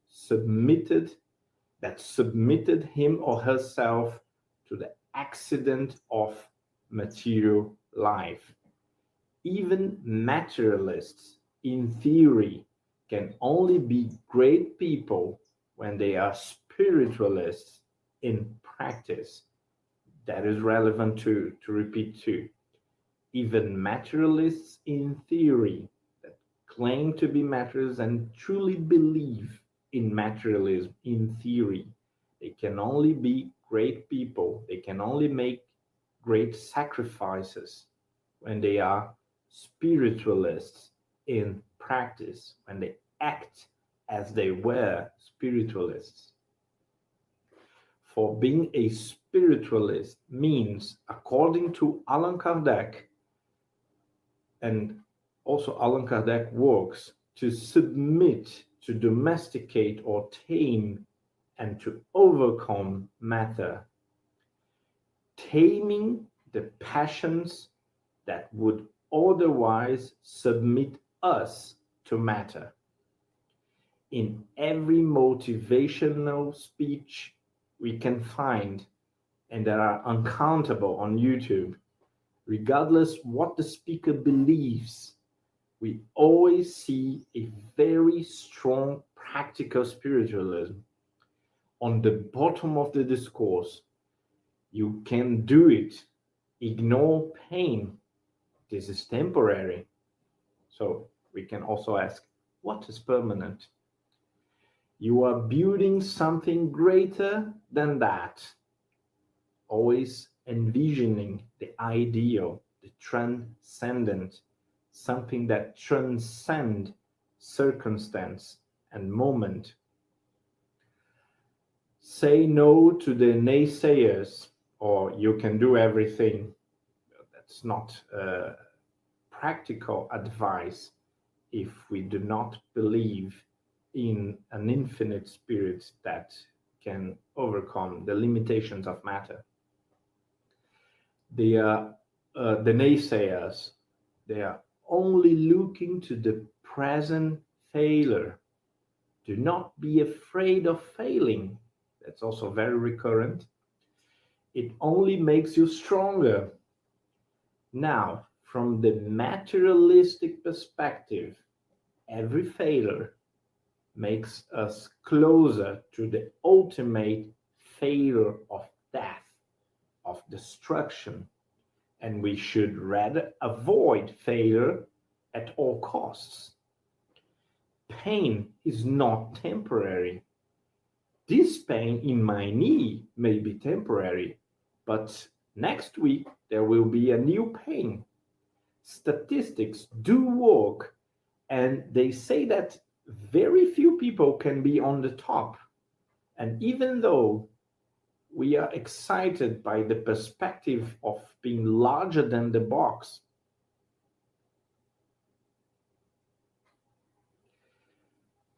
that submitted him or herself to the accident of material life. Even materialists, in theory, can only be great people when they are spiritualists in practice. That is relevant to repeat too. Even materialists in theory that claim to be materialists and truly believe in materialism in theory, they can only be great people. They can only make great sacrifices when they are spiritualists in practice, when they act as they were spiritualists. For being a spiritualist means, according to Allan Kardec, and also Allan Kardec works, to submit, to domesticate or tame, and to overcome matter. Taming the passions that would otherwise submit us to matter. In every motivational speech we can find, and there are uncountable on YouTube, regardless what the speaker believes, we always see a very strong practical spiritualism. On the bottom of the discourse, you can do it. Ignore pain. This is temporary. So we can also ask, what is permanent? You are building something greater than that. Always envisioning the ideal, the transcendent, something that transcends circumstance and moment. Say no to the naysayers, or you can do everything. That's not practical advice if we do not believe in an infinite spirit that can overcome the limitations of matter. The naysayers, they are only looking to the present failure. Do not be afraid of failing. That's also very recurrent. It only makes you stronger. Now, from the materialistic perspective, every failure makes us closer to the ultimate failure of death, of destruction, and we should rather avoid failure at all costs. Pain is not temporary. This pain in my knee may be temporary, but next week there will be a new pain. Statistics do work, and they say that very few people can be on the top. And even though we are excited by the perspective of being larger than the box,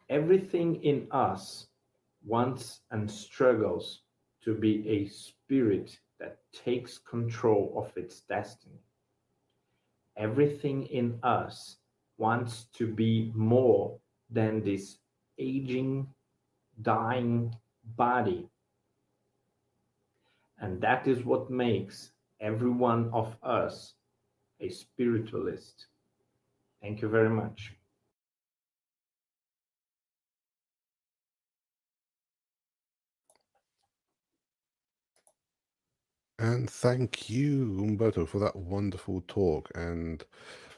everything in us wants and struggles to be a spirit that takes control of its destiny. Everything in us wants to be more than this aging, dying body. And that is what makes every one of us a spiritualist. Thank you very much. And thank you, Humberto, for that wonderful talk. And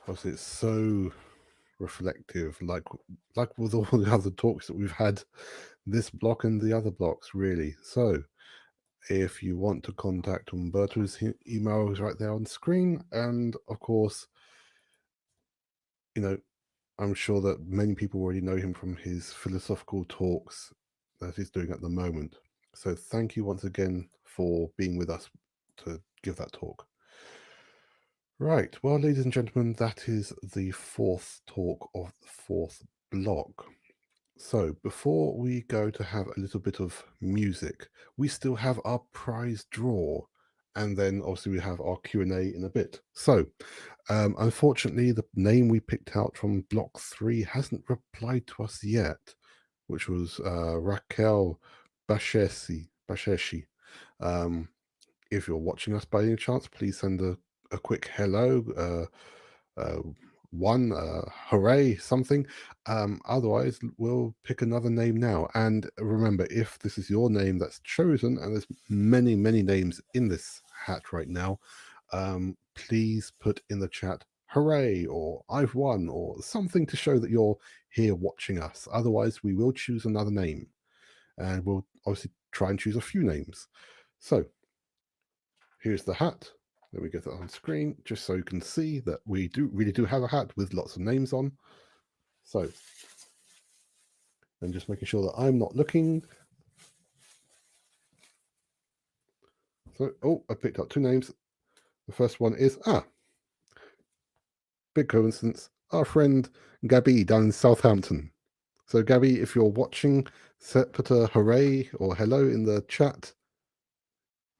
obviously, it's so reflective, like with all the other talks that we've had, this block and the other blocks, really. So, if you want to contact Humberto's email is right there on screen, and of course, you know, I'm sure that many people already know him from his philosophical talks that he's doing at the moment. So, thank you once again for being with us to give that talk. Right, well, ladies and gentlemen, that is the fourth talk of the fourth block. So before we go to have a little bit of music, we still have our prize draw, and then obviously we have our Q&A in a bit. So unfortunately, the name we picked out from block 3 hasn't replied to us yet, which was Raquel Basheshi. If you're watching us by any chance, please send a quick hello, hooray, something. Otherwise, we'll pick another name now. And remember, if this is your name that's chosen, and there's many, many names in this hat right now, please put in the chat, hooray, or I've won, or something to show that you're here watching us. Otherwise, we will choose another name. And we'll obviously try and choose a few names. So, here's the hat. Let me get that on screen, just so you can see that we really do have a hat with lots of names on. So, and just making sure that I'm not looking. So, oh, I picked up 2 names. The first one is, big coincidence, our friend Gabby down in Southampton. So, Gabby, if you're watching, put a hooray or hello in the chat.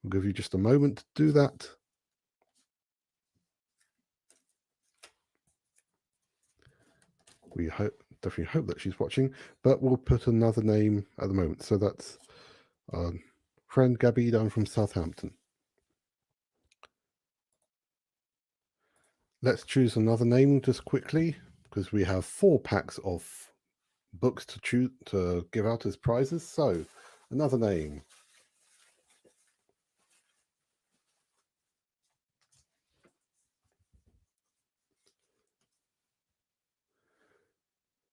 I'll give you just a moment to do that. We definitely hope that she's watching, but we'll put another name at the moment. So that's friend Gabby down from Southampton. Let's choose another name just quickly, because we have 4 packs of books to give out as prizes. So another name.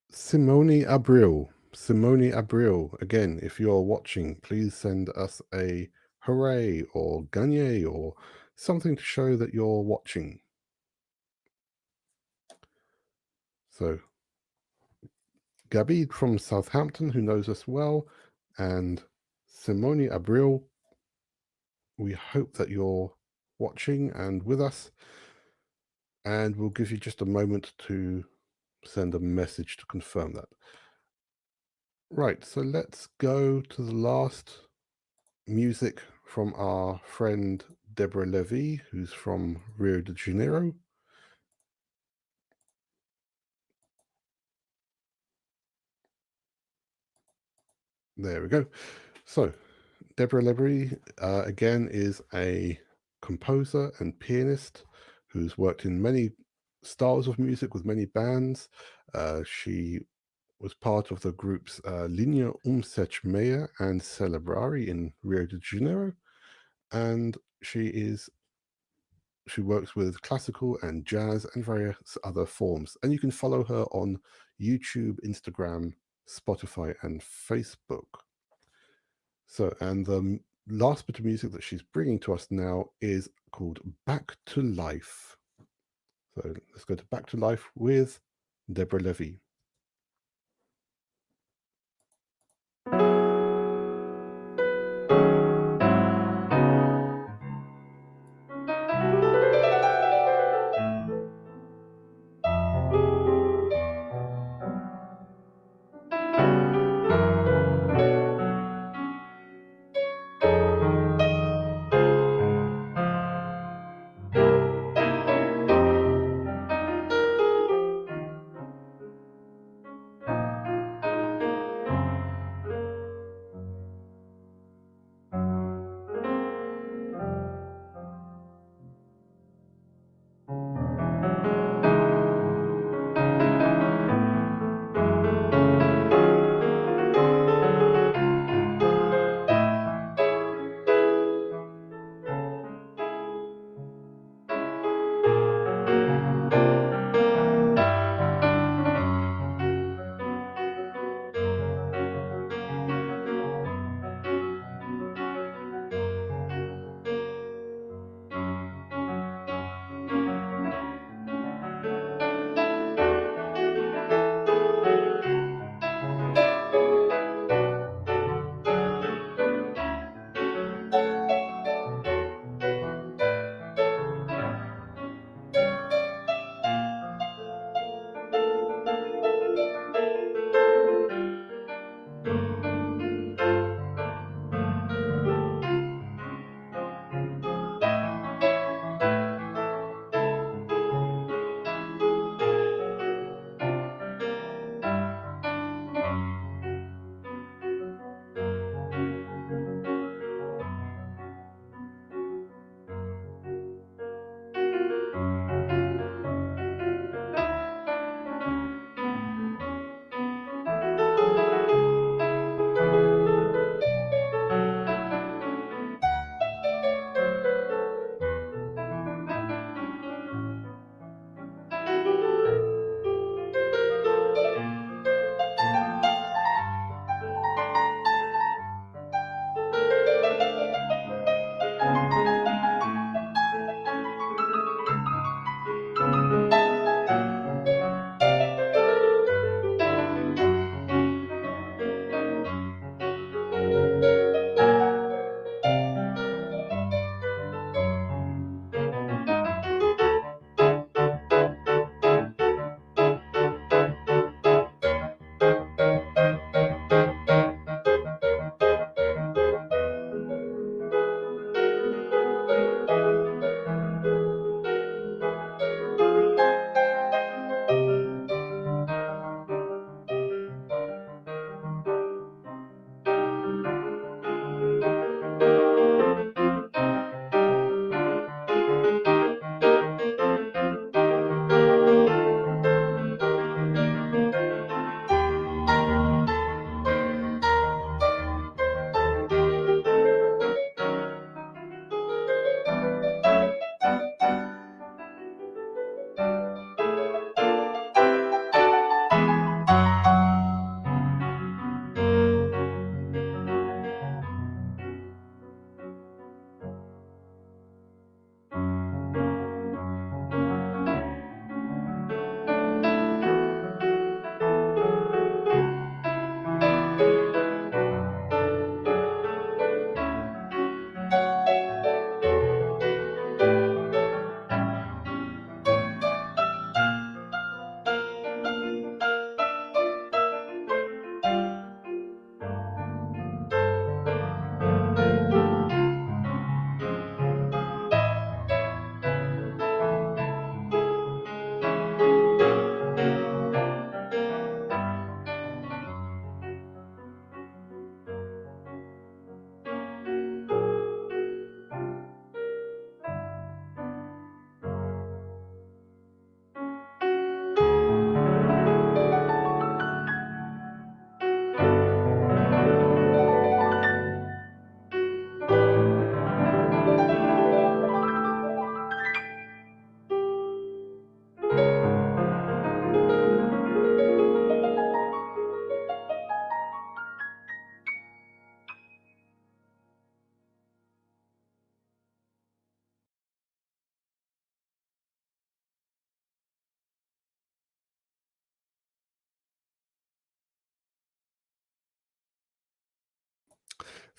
Simone Abril. Simone Abril. Again, if you're watching, please send us a hooray or gagne or something to show that you're watching. So Gabby from Southampton, who knows us well, and Simone Abril, we hope that you're watching and with us, and we'll give you just a moment to send a message to confirm that. Right, so let's go to the last music from our friend Deborah Levy, who's from Rio de Janeiro. There we go. So Deborah Levy, again, is a composer and pianist who's worked in many styles of music with many bands. She was part of the groups Linha 176 and Celebrare in Rio de Janeiro, and she works with classical and jazz and various other forms. And you can follow her on YouTube, Instagram, Spotify, and Facebook. So, and the last bit of music that she's bringing to us now is called Back to Life. So let's go to Back to Life with Deborah Levy.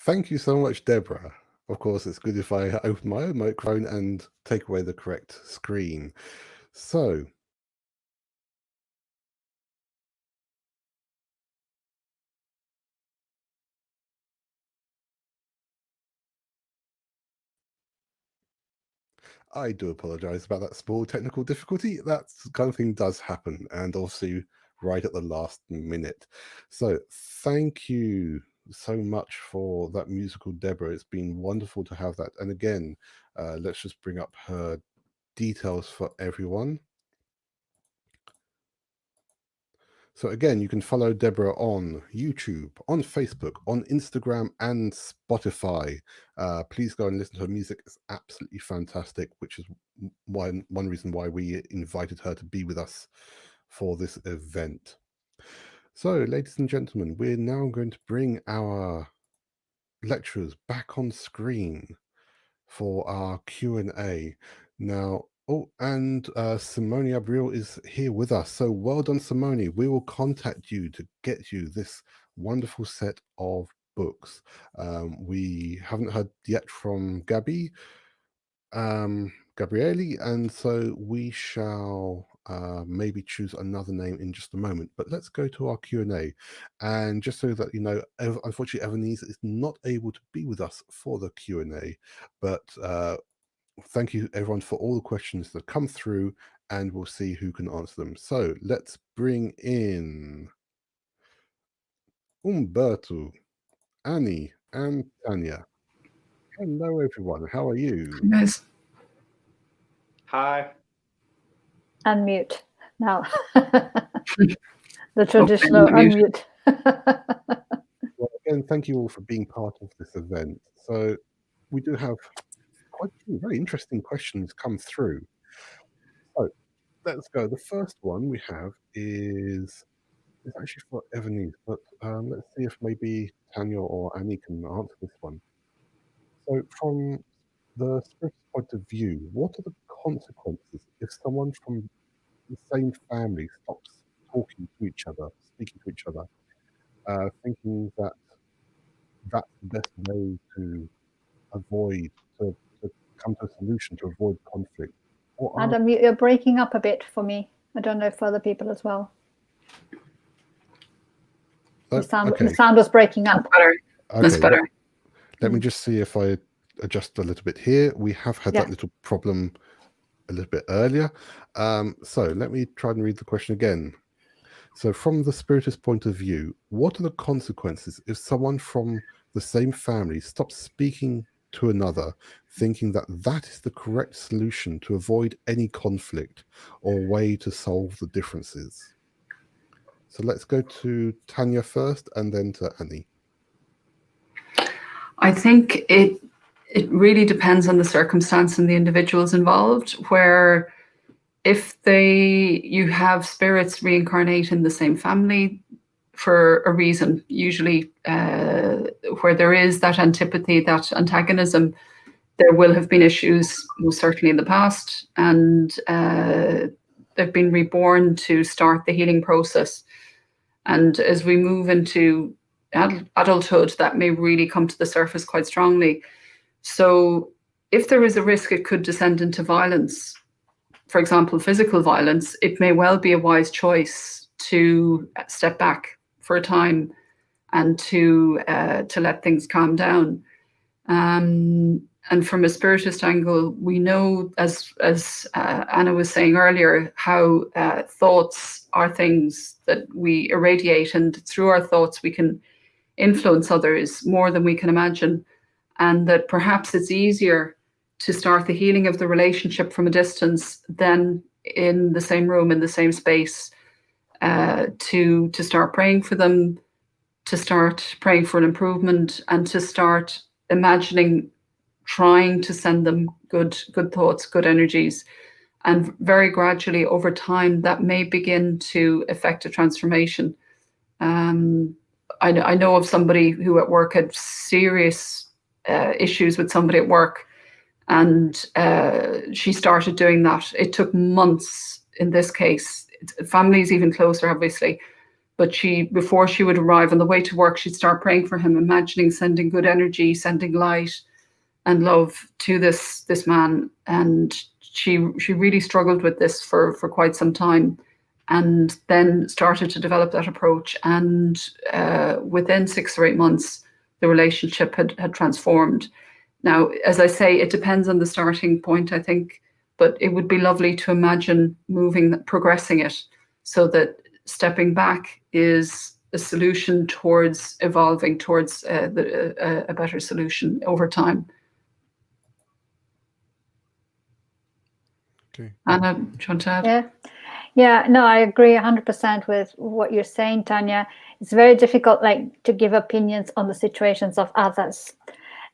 Thank you so much, Deborah. Of course, it's good if I open my own microphone and take away the correct screen. So, I do apologize about that small technical difficulty. That kind of thing does happen, and obviously right at the last minute. So thank you so much for that musical, Deborah. It's been wonderful to have that. And again, let's just bring up her details for everyone. So again, you can follow Deborah on YouTube, on Facebook, on Instagram, and Spotify. Please go and listen to her music. It's absolutely fantastic, which is one reason why we invited her to be with us for this event. So, ladies and gentlemen, we're now going to bring our lecturers back on screen for our Q&A. Now, oh, and Simone Abril is here with us. So well done, Simone. We will contact you to get you this wonderful set of books. We haven't heard yet from Gabriele, and so we shall maybe choose another name in just a moment. But let's go to our Q&A. And just so that you know, unfortunately, Evanise is not able to be with us for the Q&A, but thank you everyone for all the questions that come through, and we'll see who can answer them. So let's bring in Humberto, Annie, and Tanya. Hello everyone, how are you? Yes. Hi. Unmute now. The traditional unmute. Well, again, thank you all for being part of this event. So we do have quite a few very interesting questions come through. So let's go. The first one we have is actually for Evanise, but let's see if maybe Tanya or Annie can answer this one. So from the spiritist point of view, what are the consequences if someone from the same family stops talking to each other, speaking to each other, thinking that that's the best way to avoid, to come to a solution, to avoid conflict? Adam, you're breaking up a bit for me. I don't know if for other people as well. The sound was breaking up. That's better. Let me just see if I adjust a little bit here. We have had that little problem a little bit earlier. So let me try and read the question again. So from the spiritist point of view, what are the consequences if someone from the same family stops speaking to another, thinking that that is the correct solution to avoid any conflict or way to solve the differences? So let's go to Tanya first and then to Annie. I think it really depends on the circumstance and the individuals involved, where if you have spirits reincarnate in the same family for a reason, usually where there is that antipathy, that antagonism, there will have been issues most certainly in the past, and they've been reborn to start the healing process. And as we move into adulthood, that may really come to the surface quite strongly. So if there is a risk it could descend into violence, for example, physical violence, it may well be a wise choice to step back for a time and to let things calm down. And from a spiritist angle, we know, as Anna was saying earlier, how thoughts are things that we irradiate, and through our thoughts we can influence others more than we can imagine, and that perhaps it's easier to start the healing of the relationship from a distance than in the same room, in the same space, to start praying for them, to start praying for an improvement, and to start imagining trying to send them good thoughts, good energies. And very gradually over time, that may begin to affect a transformation. I know of somebody who at work had serious issues with somebody at work, and she started doing that. It took months in this case. Family's even closer, obviously. but before she would arrive on the way to work, she'd start praying for him, imagining sending good energy, sending light and love to this man. And she really struggled with this for quite some time, and then started to develop that approach. And within 6 or 8 months, the relationship had transformed. Now, as I say, it depends on the starting point, I think, but it would be lovely to imagine progressing it, so that stepping back is a solution towards evolving towards a better solution over time. Okay. Anna, do you want to add? Yeah, no, I agree 100% with what you're saying, Tanya. It's very difficult, to give opinions on the situations of others.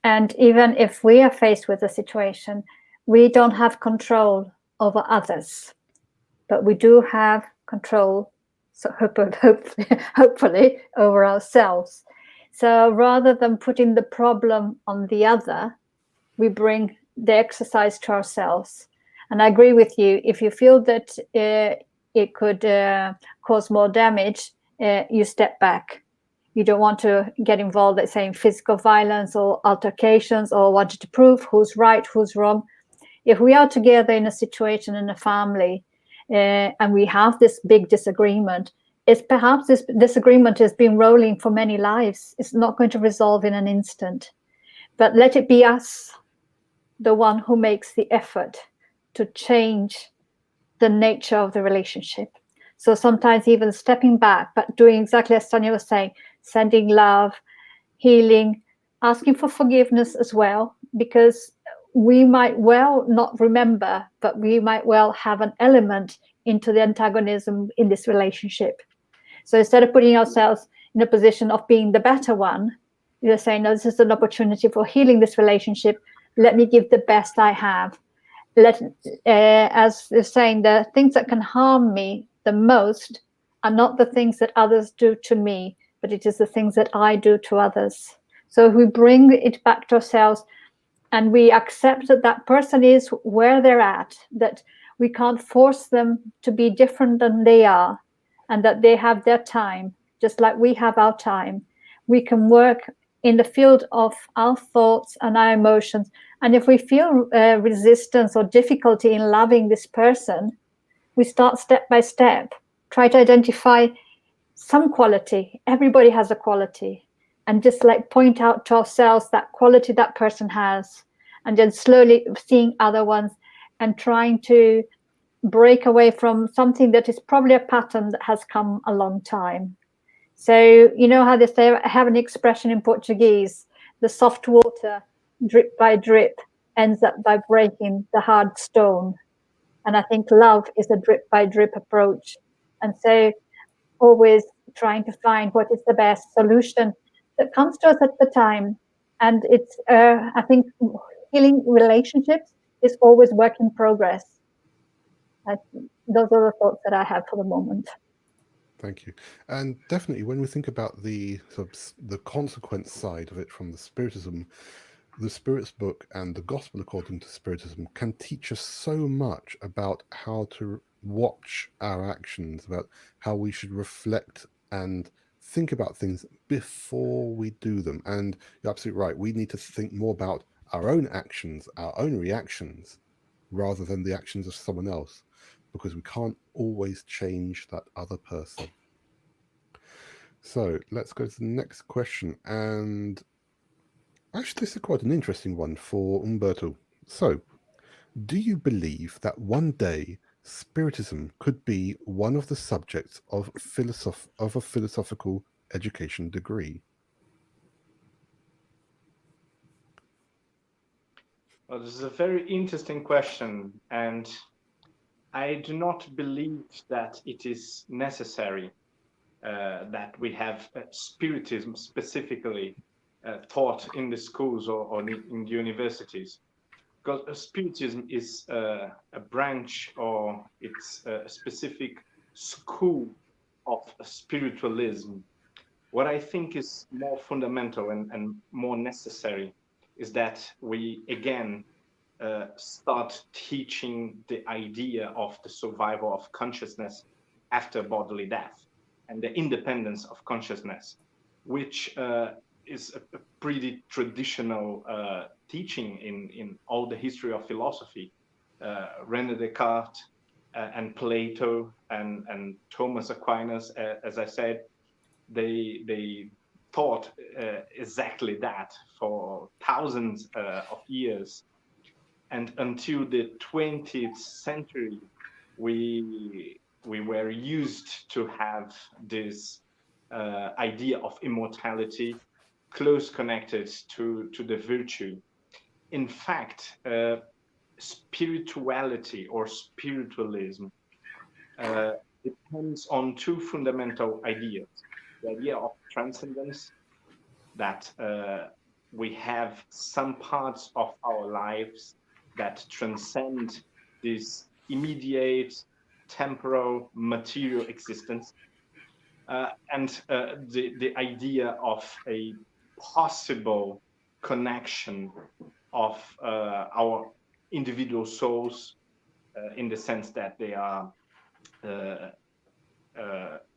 And even if we are faced with a situation, we don't have control over others, but we do have control, so hopefully, over ourselves. So rather than putting the problem on the other, we bring the exercise to ourselves. And I agree with you. If you feel that it could cause more damage, you step back. You don't want to get involved, let's say, in physical violence or altercations, or wanting to prove who's right, who's wrong. If we are together in a situation in a family, and we have this big disagreement, it's perhaps this disagreement has been rolling for many lives. It's not going to resolve in an instant. But let it be us, the one who makes the effort to change the nature of the relationship. So sometimes even stepping back, but doing exactly as Tanya was saying, sending love, healing, asking for forgiveness as well, because we might well not remember, but we might well have an element into the antagonism in this relationship. So instead of putting ourselves in a position of being the better one, you're saying, no, this is an opportunity for healing this relationship. Let me give the best I have. As they're saying, the things that can harm me the most are not the things that others do to me, but it is the things that I do to others. So if we bring it back to ourselves and we accept that that person is where they're at, that we can't force them to be different than they are, and that they have their time, just like we have our time, we can work in the field of our thoughts and our emotions. And if we feel resistance or difficulty in loving this person, we start step by step, try to identify some quality. Everybody has a quality, and just point out to ourselves that quality that person has, and then slowly seeing other ones and trying to break away from something that is probably a pattern that has come a long time. So you know how they say, I have an expression in Portuguese, the soft water, drip by drip, ends up by breaking the hard stone. And I think love is a drip by drip approach. And so always trying to find what is the best solution that comes to us at the time. And it's, I think, healing relationships is always work in progress. Those are the thoughts that I have for the moment. Thank you. And definitely, when we think about the consequence side of it from the Spiritism, the Spirit's book and the Gospel according to Spiritism can teach us so much about how to watch our actions, about how we should reflect and think about things before we do them. And you're absolutely right. We need to think more about our own actions, our own reactions, rather than the actions of someone else, because we can't always change that other person. So let's go to the next question. And actually, this is quite an interesting one for Humberto. So, do you believe that one day Spiritism could be one of the subjects of a philosophical education degree? Well, this is a very interesting question, and I do not believe that it is necessary that we have Spiritism specifically taught in the schools or in the universities, because Spiritism is a branch, or it's a specific school of spiritualism. What I think is more fundamental and more necessary is that we again start teaching the idea of the survival of consciousness after bodily death. and the independence of consciousness, which is a pretty traditional teaching in all the history of philosophy. René Descartes and Plato and Thomas Aquinas, as I said, they taught exactly that for thousands of years. And until the 20th century, we were used to have this idea of immortality close connected to the virtue. In fact, spirituality or spiritualism depends on two fundamental ideas. The idea of transcendence, that we have some parts of our lives that transcend this immediate, temporal, material existence, and the idea of a possible connection of our individual souls in the sense that they are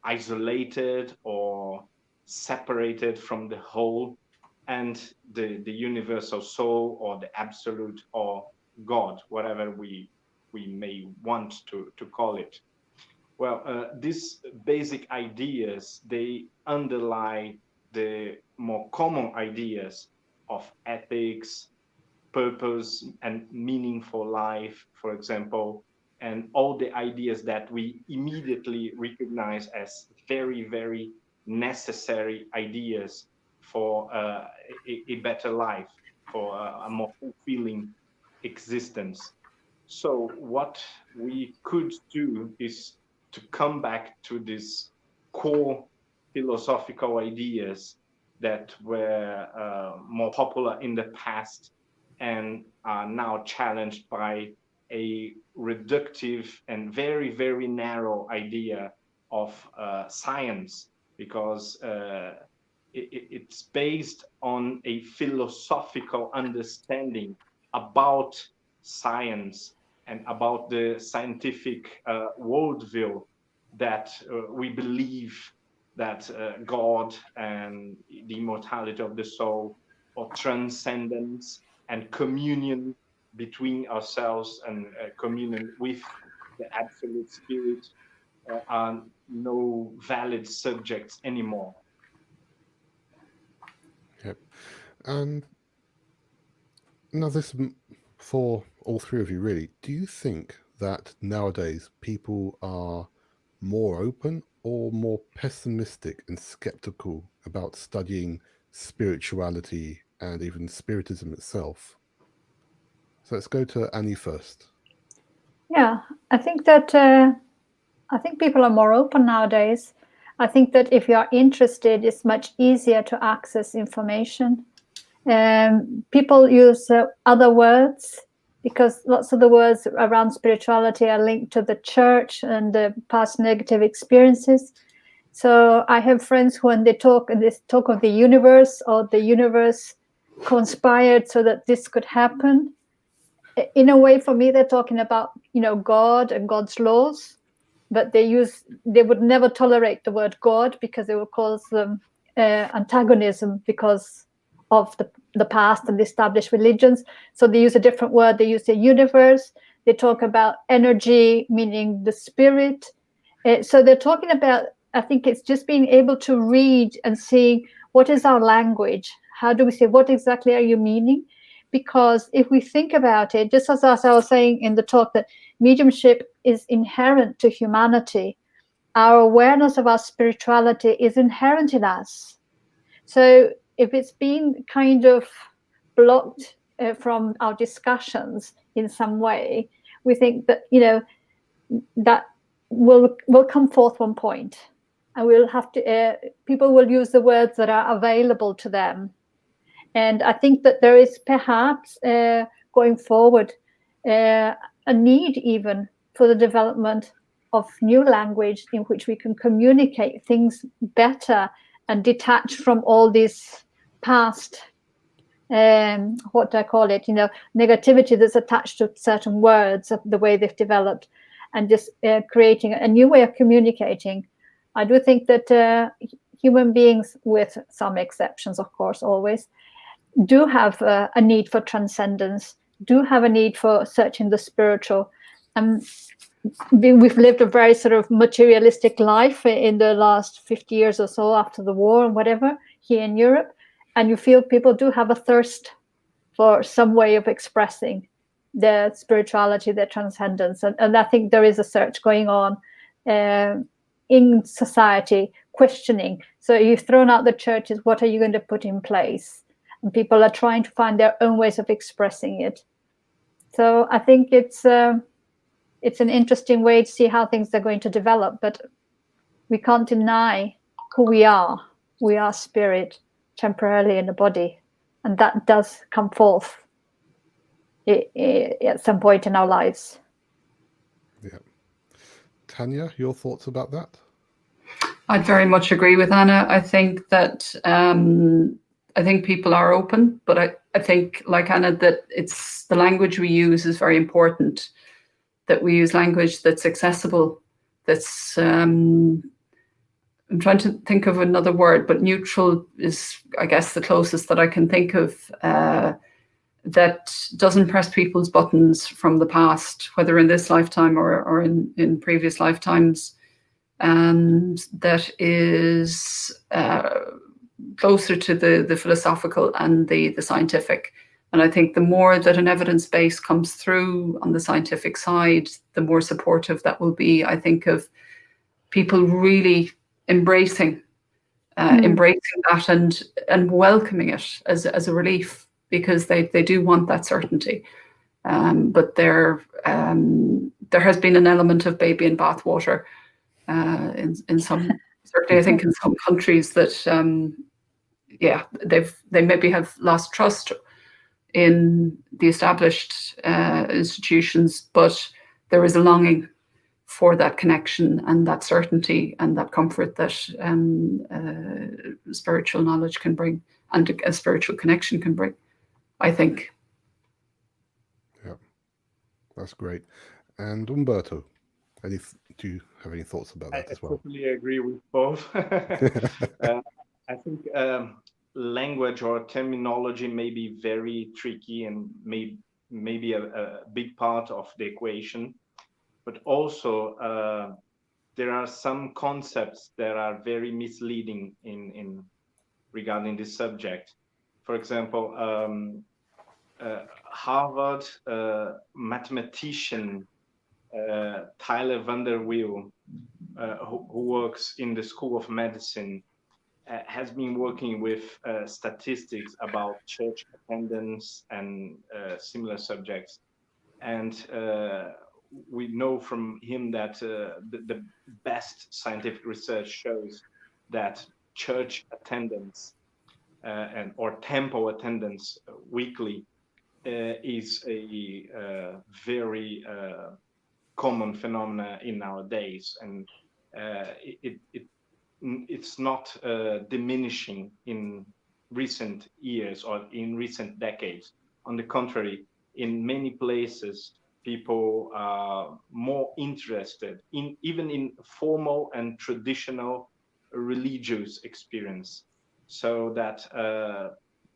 isolated or separated from the whole, and the universal soul or the absolute or God, whatever we may want to call it. Well, these basic ideas, they underlie the more common ideas of ethics, purpose and meaning for life, for example, and all the ideas that we immediately recognize as very, very necessary ideas for a better life, for a more fulfilling existence. So what we could do is to come back to these core philosophical ideas that were more popular in the past and are now challenged by a reductive and very, very narrow idea of science, because it's based on a philosophical understanding about science and about the scientific worldview, that we believe that God and the immortality of the soul, or transcendence and communion between ourselves and communion with the absolute spirit are no valid subjects anymore. Yep. And now this for all three of you, really. Do you think that nowadays people are more open or more pessimistic and skeptical about studying spirituality and even Spiritism itself? So let's go to Annie first. Yeah, I think that I think people are more open nowadays. I think that if you are interested, it's much easier to access information. People use other words, because lots of the words around spirituality are linked to the church and the past negative experiences. So I have friends who, when they talk of the universe, or the universe conspired so that this could happen. In a way, for me, they're talking about, God and God's laws, but they would never tolerate the word God, because it would cause them antagonism because of the past and the established religions. So they use a different word. They use the universe. They talk about energy, meaning the spirit. So they're talking about, I think it's just being able to read and see what is our language. How do we say, what exactly are you meaning? Because if we think about it, just as I was saying in the talk, that mediumship is inherent to humanity. Our awareness of our spirituality is inherent in us. So if it's been kind of blocked from our discussions in some way, we think that, that will come forth one point, and we'll have to, people will use the words that are available to them. And I think that there is perhaps going forward a need even for the development of new language in which we can communicate things better and detach from all this past, what do I call it, negativity that's attached to certain words, of the way they've developed, and just creating a new way of communicating. I do think that human beings, with some exceptions, of course, always, do have a need for transcendence, do have a need for searching the spiritual. We've lived a very sort of materialistic life in the last 50 years or so after the war and whatever here in Europe. And you feel people do have a thirst for some way of expressing their spirituality, their transcendence. And I think there is a search going on in society, questioning. So you've thrown out the churches, what are you going to put in place? And people are trying to find their own ways of expressing it. So I think it's an interesting way to see how things are going to develop, but we can't deny who we are. We are spirit temporarily in a body, and that does come forth at some point in our lives. Yeah. Tanya, your thoughts about that? I'd very much agree with Anna. I think that I think people are open, but I think, like Anna, that it's the language we use is very important. That we use language that's accessible, that's I'm trying to think of another word, but neutral is, I guess, the closest that I can think of, that doesn't press people's buttons from the past, whether in this lifetime or in previous lifetimes, and that is closer to the philosophical and the scientific. And I think the more that an evidence base comes through on the scientific side, the more supportive that will be, I think, of people really embracing that and welcoming it as a relief, because they do want that certainty. But there has been an element of baby in bathwater in some, certainly I think in some countries, that they maybe have lost trust in the established institutions, but there is a longing for that connection and that certainty and that comfort that spiritual knowledge can bring, and a spiritual connection can bring, I think. Yeah, that's great. And Humberto, do you have any thoughts about that as well? I totally agree with both. I think language or terminology may be very tricky and maybe a big part of the equation, but also there are some concepts that are very misleading in regarding this subject. For example, Harvard mathematician Tyler Vanderweel, who works in the School of Medicine, has been working with statistics about church attendance and similar subjects. And we know from him that the best scientific research shows that church attendance or temple attendance weekly is a very common phenomena in our days, and it's not diminishing in recent years or in recent decades. On the contrary, in many places, people are more interested in even in formal and traditional religious experience, so that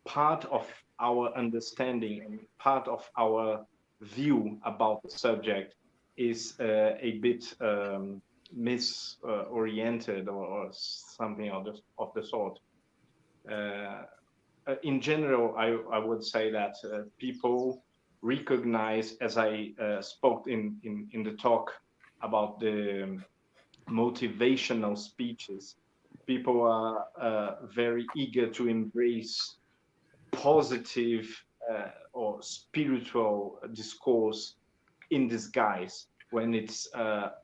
part of our understanding and part of our view about the subject is a bit misoriented or something of the sort. In general, I would say that people recognize, as I spoke in the talk about the motivational speeches, people are very eager to embrace positive or spiritual discourse in disguise when it's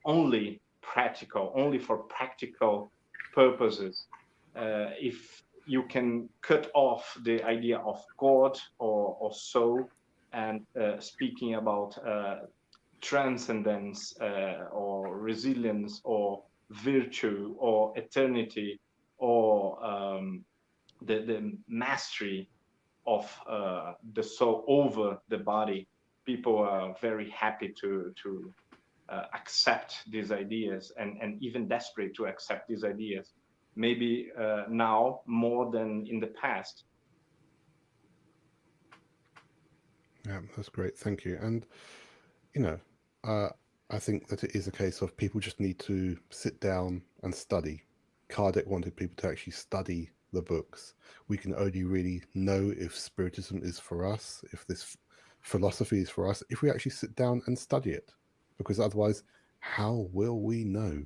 only practical, only for practical purposes. If you can cut off the idea of God or soul and speaking about transcendence or resilience or virtue or eternity or the mastery of the soul over the body, people are very happy to accept these ideas, and even desperate to accept these ideas, maybe now more than in the past. Yeah, that's great. Thank you. And, you know, I think that it is a case of people just need to sit down and study. Kardec wanted people to actually study the books. We can only really know if Spiritism is for us, if this philosophy is for us, if we actually sit down and study it. Because otherwise, how will we know?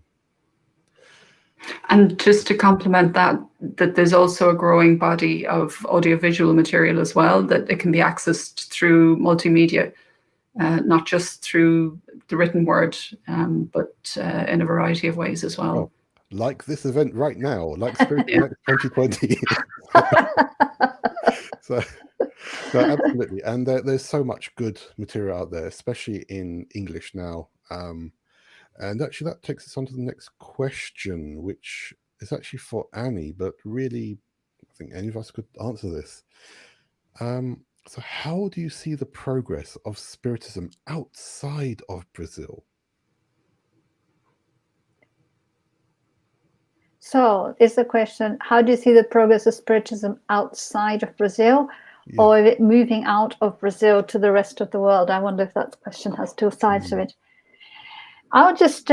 And just to complement that there's also a growing body of audiovisual material as well, that it can be accessed through multimedia, not just through the written word, but in a variety of ways as well. Oh, like this event right now, like SPIRITISMx 2020. so absolutely. And there's so much good material out there, especially in English now. And actually that takes us on to the next question, which is actually for Annie, but really I think any of us could answer this. So how do you see the progress of Spiritism outside of Brazil? So is the question, how do you see the progress of Spiritism outside of Brazil? Yeah. Or is it moving out of Brazil to the rest of the world? I wonder if that question has two sides of it. I would just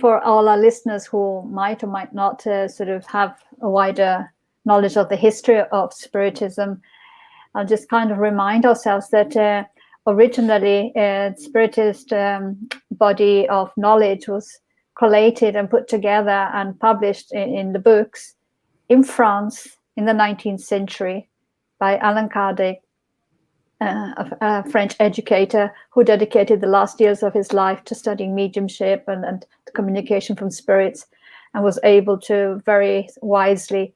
for all our listeners who might or might not sort of have a wider knowledge of the history of Spiritism, I'll just kind of remind ourselves that originally Spiritist body of knowledge was collated and put together and published in the books in France in the 19th century by Allan Kardec, a French educator who dedicated the last years of his life to studying mediumship and communication from spirits, and was able to very wisely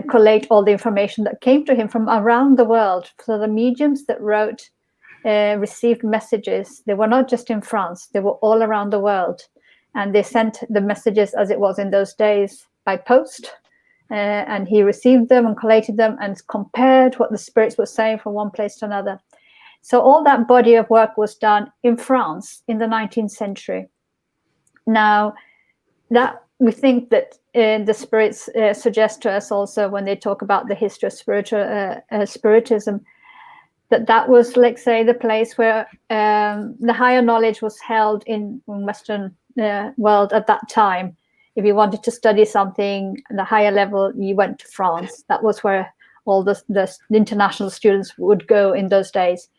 collate all the information that came to him from around the world. So the mediums that wrote received messages. They were not just in France, they were all around the world. And they sent the messages, as it was in those days, by post. And he received them and collated them and compared what the spirits were saying from one place to another. So all that body of work was done in France in the 19th century. Now, that we think that the spirits suggest to us also when they talk about the history of Spiritism, that was, let's say, the place where the higher knowledge was held in Western world at that time. If you wanted to study something at the higher level, you went to France. That was where all the international students would go in those days.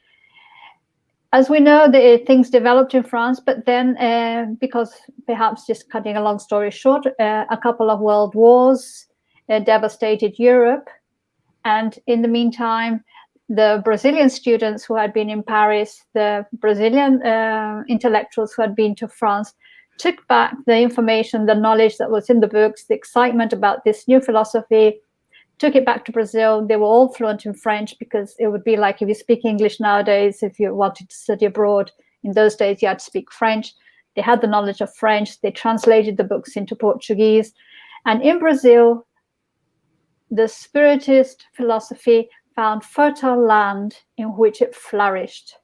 As we know, things developed in France, but then because perhaps just cutting a long story short, a couple of world wars devastated Europe. And in the meantime, the Brazilian students who had been in Paris, the Brazilian intellectuals who had been to France, took back the information, the knowledge that was in the books, the excitement about this new philosophy, took it back to Brazil. They were all fluent in French, because it would be like if you speak English nowadays, if you wanted to study abroad, in those days you had to speak French. They had the knowledge of French. They translated the books into Portuguese. And in Brazil, the Spiritist philosophy found fertile land in which it flourished.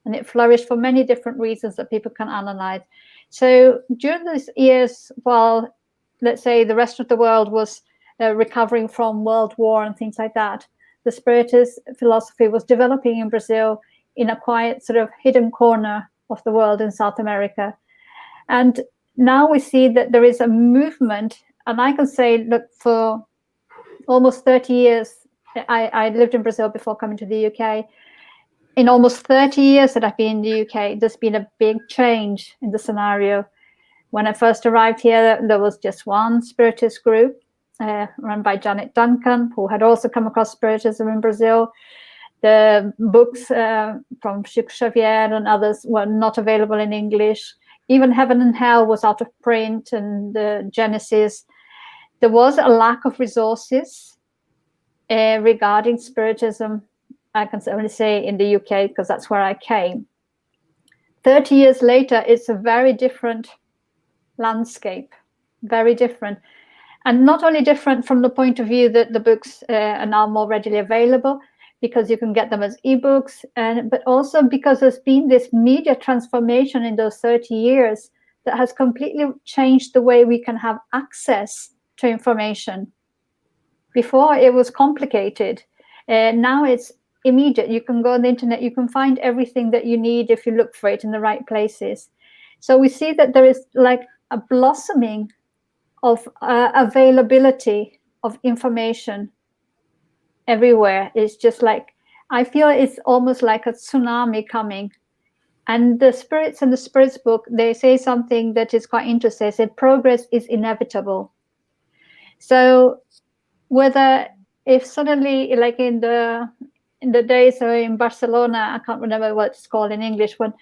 And it flourished for many different reasons that people can analyze. So during these years, while, let's say, the rest of the world was recovering from World War and things like that, the Spiritist philosophy was developing in Brazil in a quiet sort of hidden corner of the world in South America. And now we see that there is a movement, and I can say, look, for almost 30 years, I lived in Brazil before coming to the UK. In almost 30 years that I've been in the UK, there's been a big change in the scenario. When I first arrived here, there was just one Spiritist group run by Janet Duncan, who had also come across Spiritism in Brazil. The books from Chico Xavier and others were not available in English. Even Heaven and Hell was out of print, and the Genesis. There was a lack of resources regarding Spiritism, I can only say in the UK, because that's where I came. 30 years later, it's a very different landscape, very different. And not only different from the point of view that the books are now more readily available, because you can get them as ebooks, but also because there's been this media transformation in those 30 years that has completely changed the way we can have access to information. Before it was complicated, now it's immediate. You can go on the internet, you can find everything that you need if you look for it in the right places. So we see that there is like a blossoming of availability of information everywhere. It's just like, I feel it's almost like a tsunami coming. And the spirits in the spirits book, they say something that is quite interesting. They say progress is inevitable. So whether if suddenly, like in the days in Barcelona, I can't remember what it's called in English, when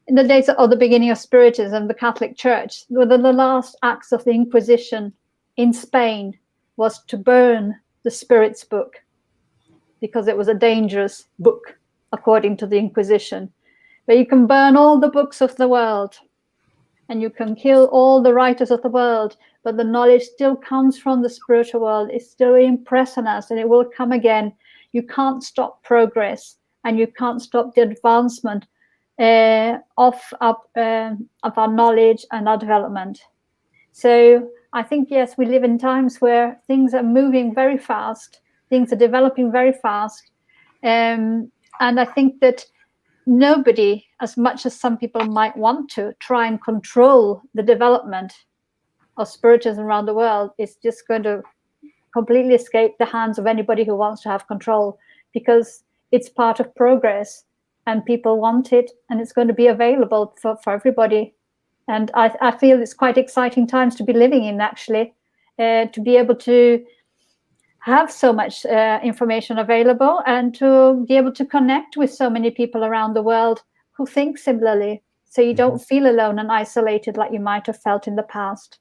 in the days of the beginning of Spiritism, the Catholic Church, the last acts of the Inquisition in Spain was to burn the spirits book, because it was a dangerous book, according to the Inquisition. But you can burn all the books of the world, and you can kill all the writers of the world, but the knowledge still comes from the spiritual world. It's still impressing us, and it will come again. You can't stop progress, and you can't stop the advancement of our knowledge and our development. So I think, yes, we live in times where things are moving very fast. Things are developing very fast. And I think that nobody, as much as some people might want to try and control the development of spiritism around the world, is just going to completely escape the hands of anybody who wants to have control, because it's part of progress and people want it, and it's going to be available for everybody. And I feel it's quite exciting times to be living in, actually, to be able to have so much information available, and to be able to connect with so many people around the world who think similarly, so you don't feel alone and isolated like you might have felt in the past.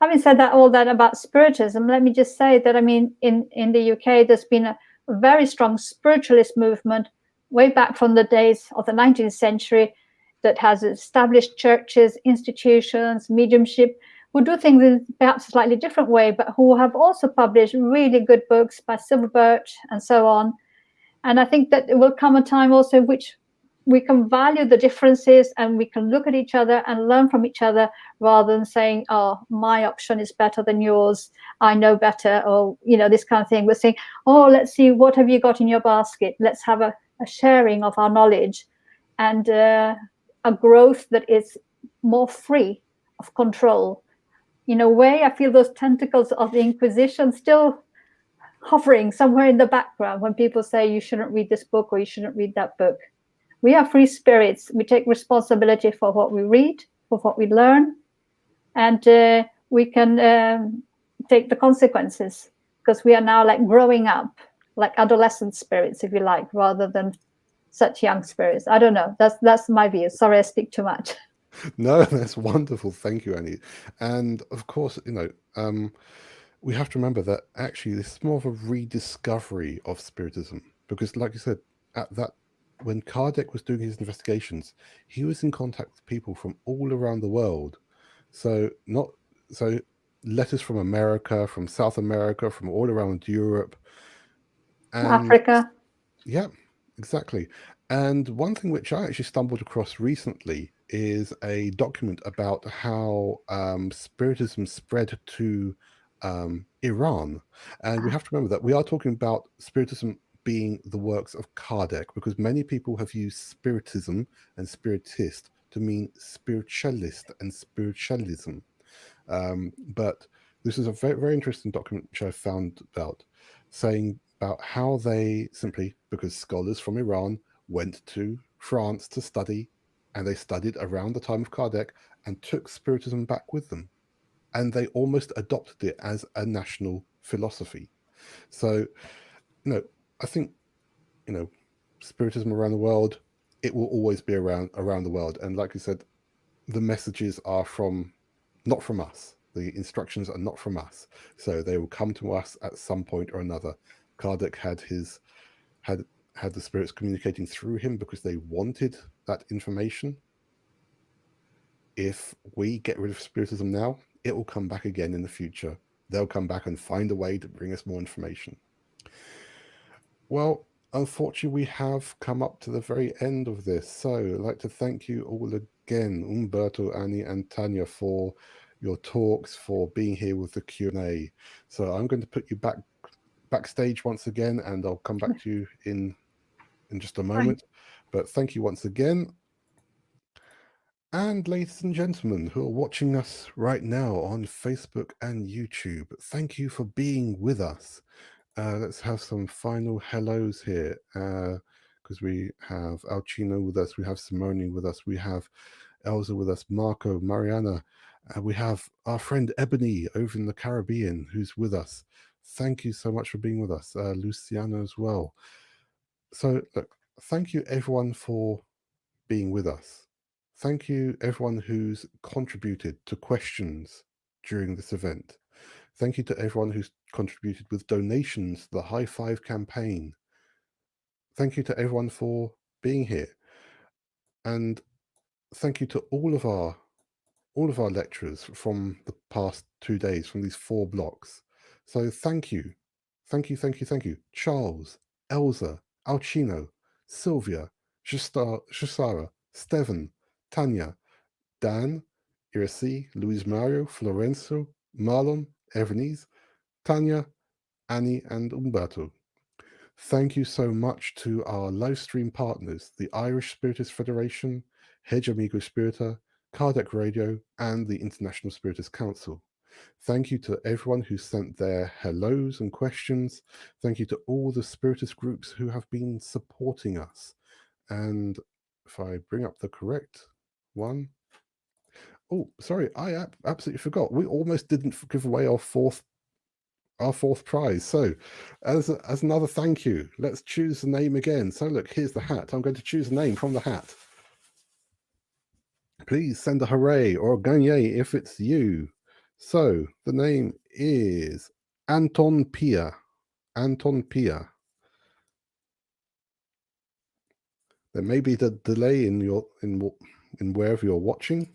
Having said that, all that about spiritism, let me just say that, I mean, in the UK, there's been a very strong spiritualist movement way back from the days of the 19th century that has established churches, institutions, mediumship, who do things in perhaps a slightly different way, but who have also published really good books by Schubert and so on. And I think that it will come a time also in which we can value the differences, and we can look at each other and learn from each other, rather than saying, oh, my option is better than yours, I know better, or, you know, this kind of thing. We're saying, oh, let's see, what have you got in your basket? Let's have a sharing of our knowledge, and a growth that is more free of control. In a way, I feel those tentacles of the Inquisition still hovering somewhere in the background when people say you shouldn't read this book or you shouldn't read that book. We are free spirits. We take responsibility for what we read, for what we learn, and we can take the consequences, because we are now like growing up, like adolescent spirits, if you like, rather than such young spirits. I don't know. That's my view. Sorry, I speak too much. No, that's wonderful. Thank you, Annie. And of course, you know, we have to remember that actually this is more of a rediscovery of Spiritism, because, like you said, when Kardec was doing his investigations, he was in contact with people from all around the world. So letters from America, from South America, from all around Europe, and Africa. Yeah, exactly. And one thing which I actually stumbled across recently is a document about how Spiritism spread to Iran. And we have to remember that we are talking about Spiritism being the works of Kardec, because many people have used Spiritism and Spiritist to mean spiritualist and spiritualism. But this is a very, very interesting document which I found about, saying about how they simply, because scholars from Iran went to France to study, and they studied around the time of Kardec and took Spiritism back with them. And they almost adopted it as a national philosophy. So, you know, I think, you know, Spiritism around the world, it will always be around the world. And like you said, the messages are not from us. The instructions are not from us. So they will come to us at some point or another. Kardec had the spirits communicating through him because they wanted that information. If we get rid of Spiritism now, it will come back again in the future. They'll come back and find a way to bring us more information. Well, unfortunately, we have come up to the very end of this. So I'd like to thank you all again, Humberto, Annie, and Tanya, for your talks, for being here with the Q&A. So I'm going to put you backstage once again, and I'll come back to you in just a moment. But thank you once again. And ladies and gentlemen who are watching us right now on Facebook and YouTube, thank you for being with us. Let's have some final hellos here, because we have Alcino with us, we have Simone with us, we have Elsa with us, Marco, Mariana, we have our friend Ebony over in the Caribbean who's with us. Thank you so much for being with us, Luciana as well. So look, thank you everyone for being with us. Thank you everyone who's contributed to questions during this event. Thank you to everyone who's contributed with donations to the High Five campaign. Thank you to everyone for being here. And thank you to all of our lecturers from the past 2 days, from these 4 blocks. So thank you. Thank you, thank you, thank you. Charles, Elsa, Alcino, Sylvia, Shasara, Steven, Tanya, Dan, Irasi, Luis Mario, Florenzo, Marlon, Evanise, Tanya, Annie, and Humberto. Thank you so much to our Livestream partners, the Irish Spiritist Federation, Hedge Amigo Spirita, Kardec Radio, and the International Spiritist Council. Thank you to everyone who sent their hellos and questions. Thank you to all the Spiritist groups who have been supporting us. And if I bring up the correct one. Oh, sorry, I absolutely forgot. We almost didn't give away our fourth prize. So as another thank you, let's choose the name again. So look, here's the hat. I'm going to choose a name from the hat. Please send a hooray or a gagne if it's you. So the name is Anton Pia. Anton Pia. There may be the delay in wherever you're watching,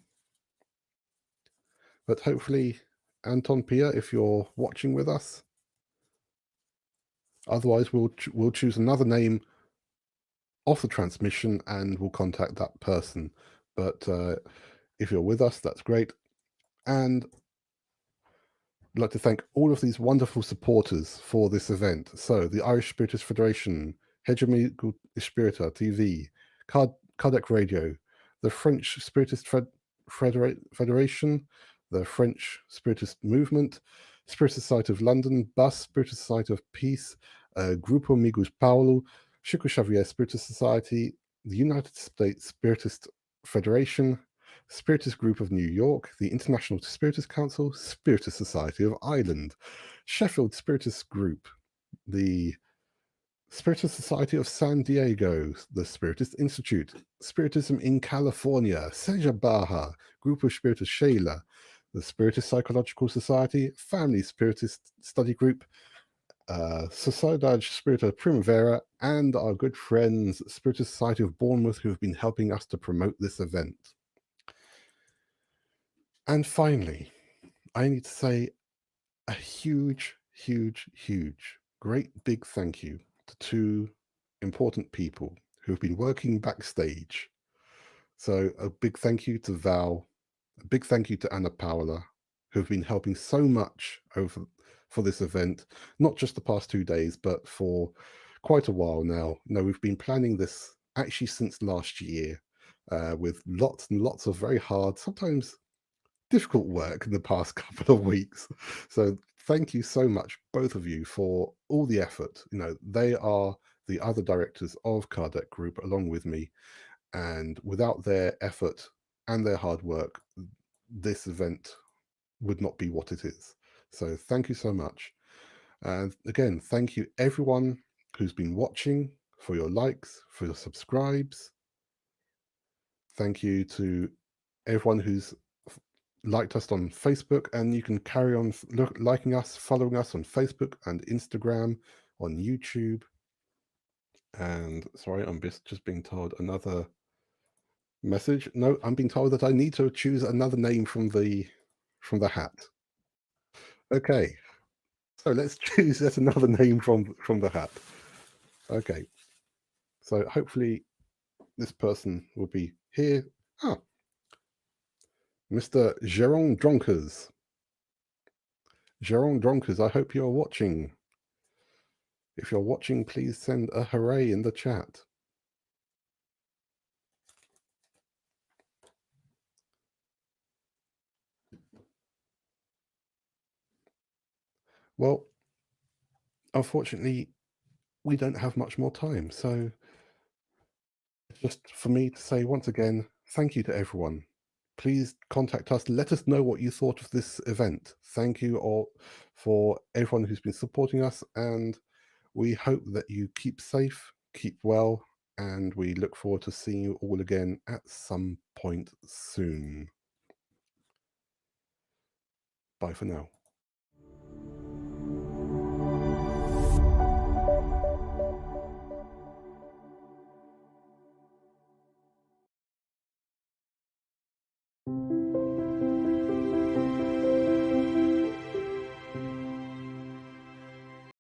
but hopefully Anton Pia, if you're watching with us. Otherwise, we'll choose another name off the transmission and we'll contact that person. But if you're with us, that's great. And I'd like to thank all of these wonderful supporters for this event. So the Irish Spiritist Federation, Hedge Amigo Spirita TV, Kardec Radio, the French Spiritist Federation, the French Spiritist Movement, Spirit Society of London, BUS, Spirit Society of Peace, Grupo Amigos Paulo, Chico Xavier Spiritist Society, the United States Spiritist Federation, Spiritist Group of New York, the International Spiritist Council, Spiritist Society of Ireland, Sheffield Spiritist Group, the Spiritist Society of San Diego, the Spiritist Institute, Spiritism in California, Seja Baja, Grupo Spiritus Sheila, the Spiritist Psychological Society, Family Spiritist Study Group, Sociedade Spirita Primavera, and our good friends, Spiritist Society of Bournemouth, who have been helping us to promote this event. And finally, I need to say a huge, huge, huge, great big thank you to 2 important people who have been working backstage. So a big thank you to Val, a big thank you to Anna Paola, who have been helping so much for this event, not just the past 2 days, but for quite a while now. We've been planning this actually since last year, with lots and lots of very hard, sometimes difficult work in the past couple of weeks. So thank you so much, both of you, for all the effort. They are the other directors of Kardec Group along with me, and without their effort and their hard work, this event would not be what it is. So thank you so much. And again, thank you everyone who's been watching, for your likes, for your subscribes. Thank you to everyone who's liked us on Facebook, and you can carry on liking us, following us on Facebook and Instagram, on YouTube. And sorry, I'm just being told another message. No, I'm being told that I need to choose another name from the hat. Okay, so let's choose yet another name from the hat. Okay, So hopefully this person will be here. Ah, Mr. Jérôme Dronkers. Jérôme Dronkers, I hope you're watching. If you're watching, please send a hooray in the chat. Well, unfortunately, we don't have much more time. So just for me to say once again, thank you to everyone. Please contact us. Let us know what you thought of this event. Thank you all for everyone who's been supporting us. And we hope that you keep safe, keep well, and we look forward to seeing you all again at some point soon. Bye for now.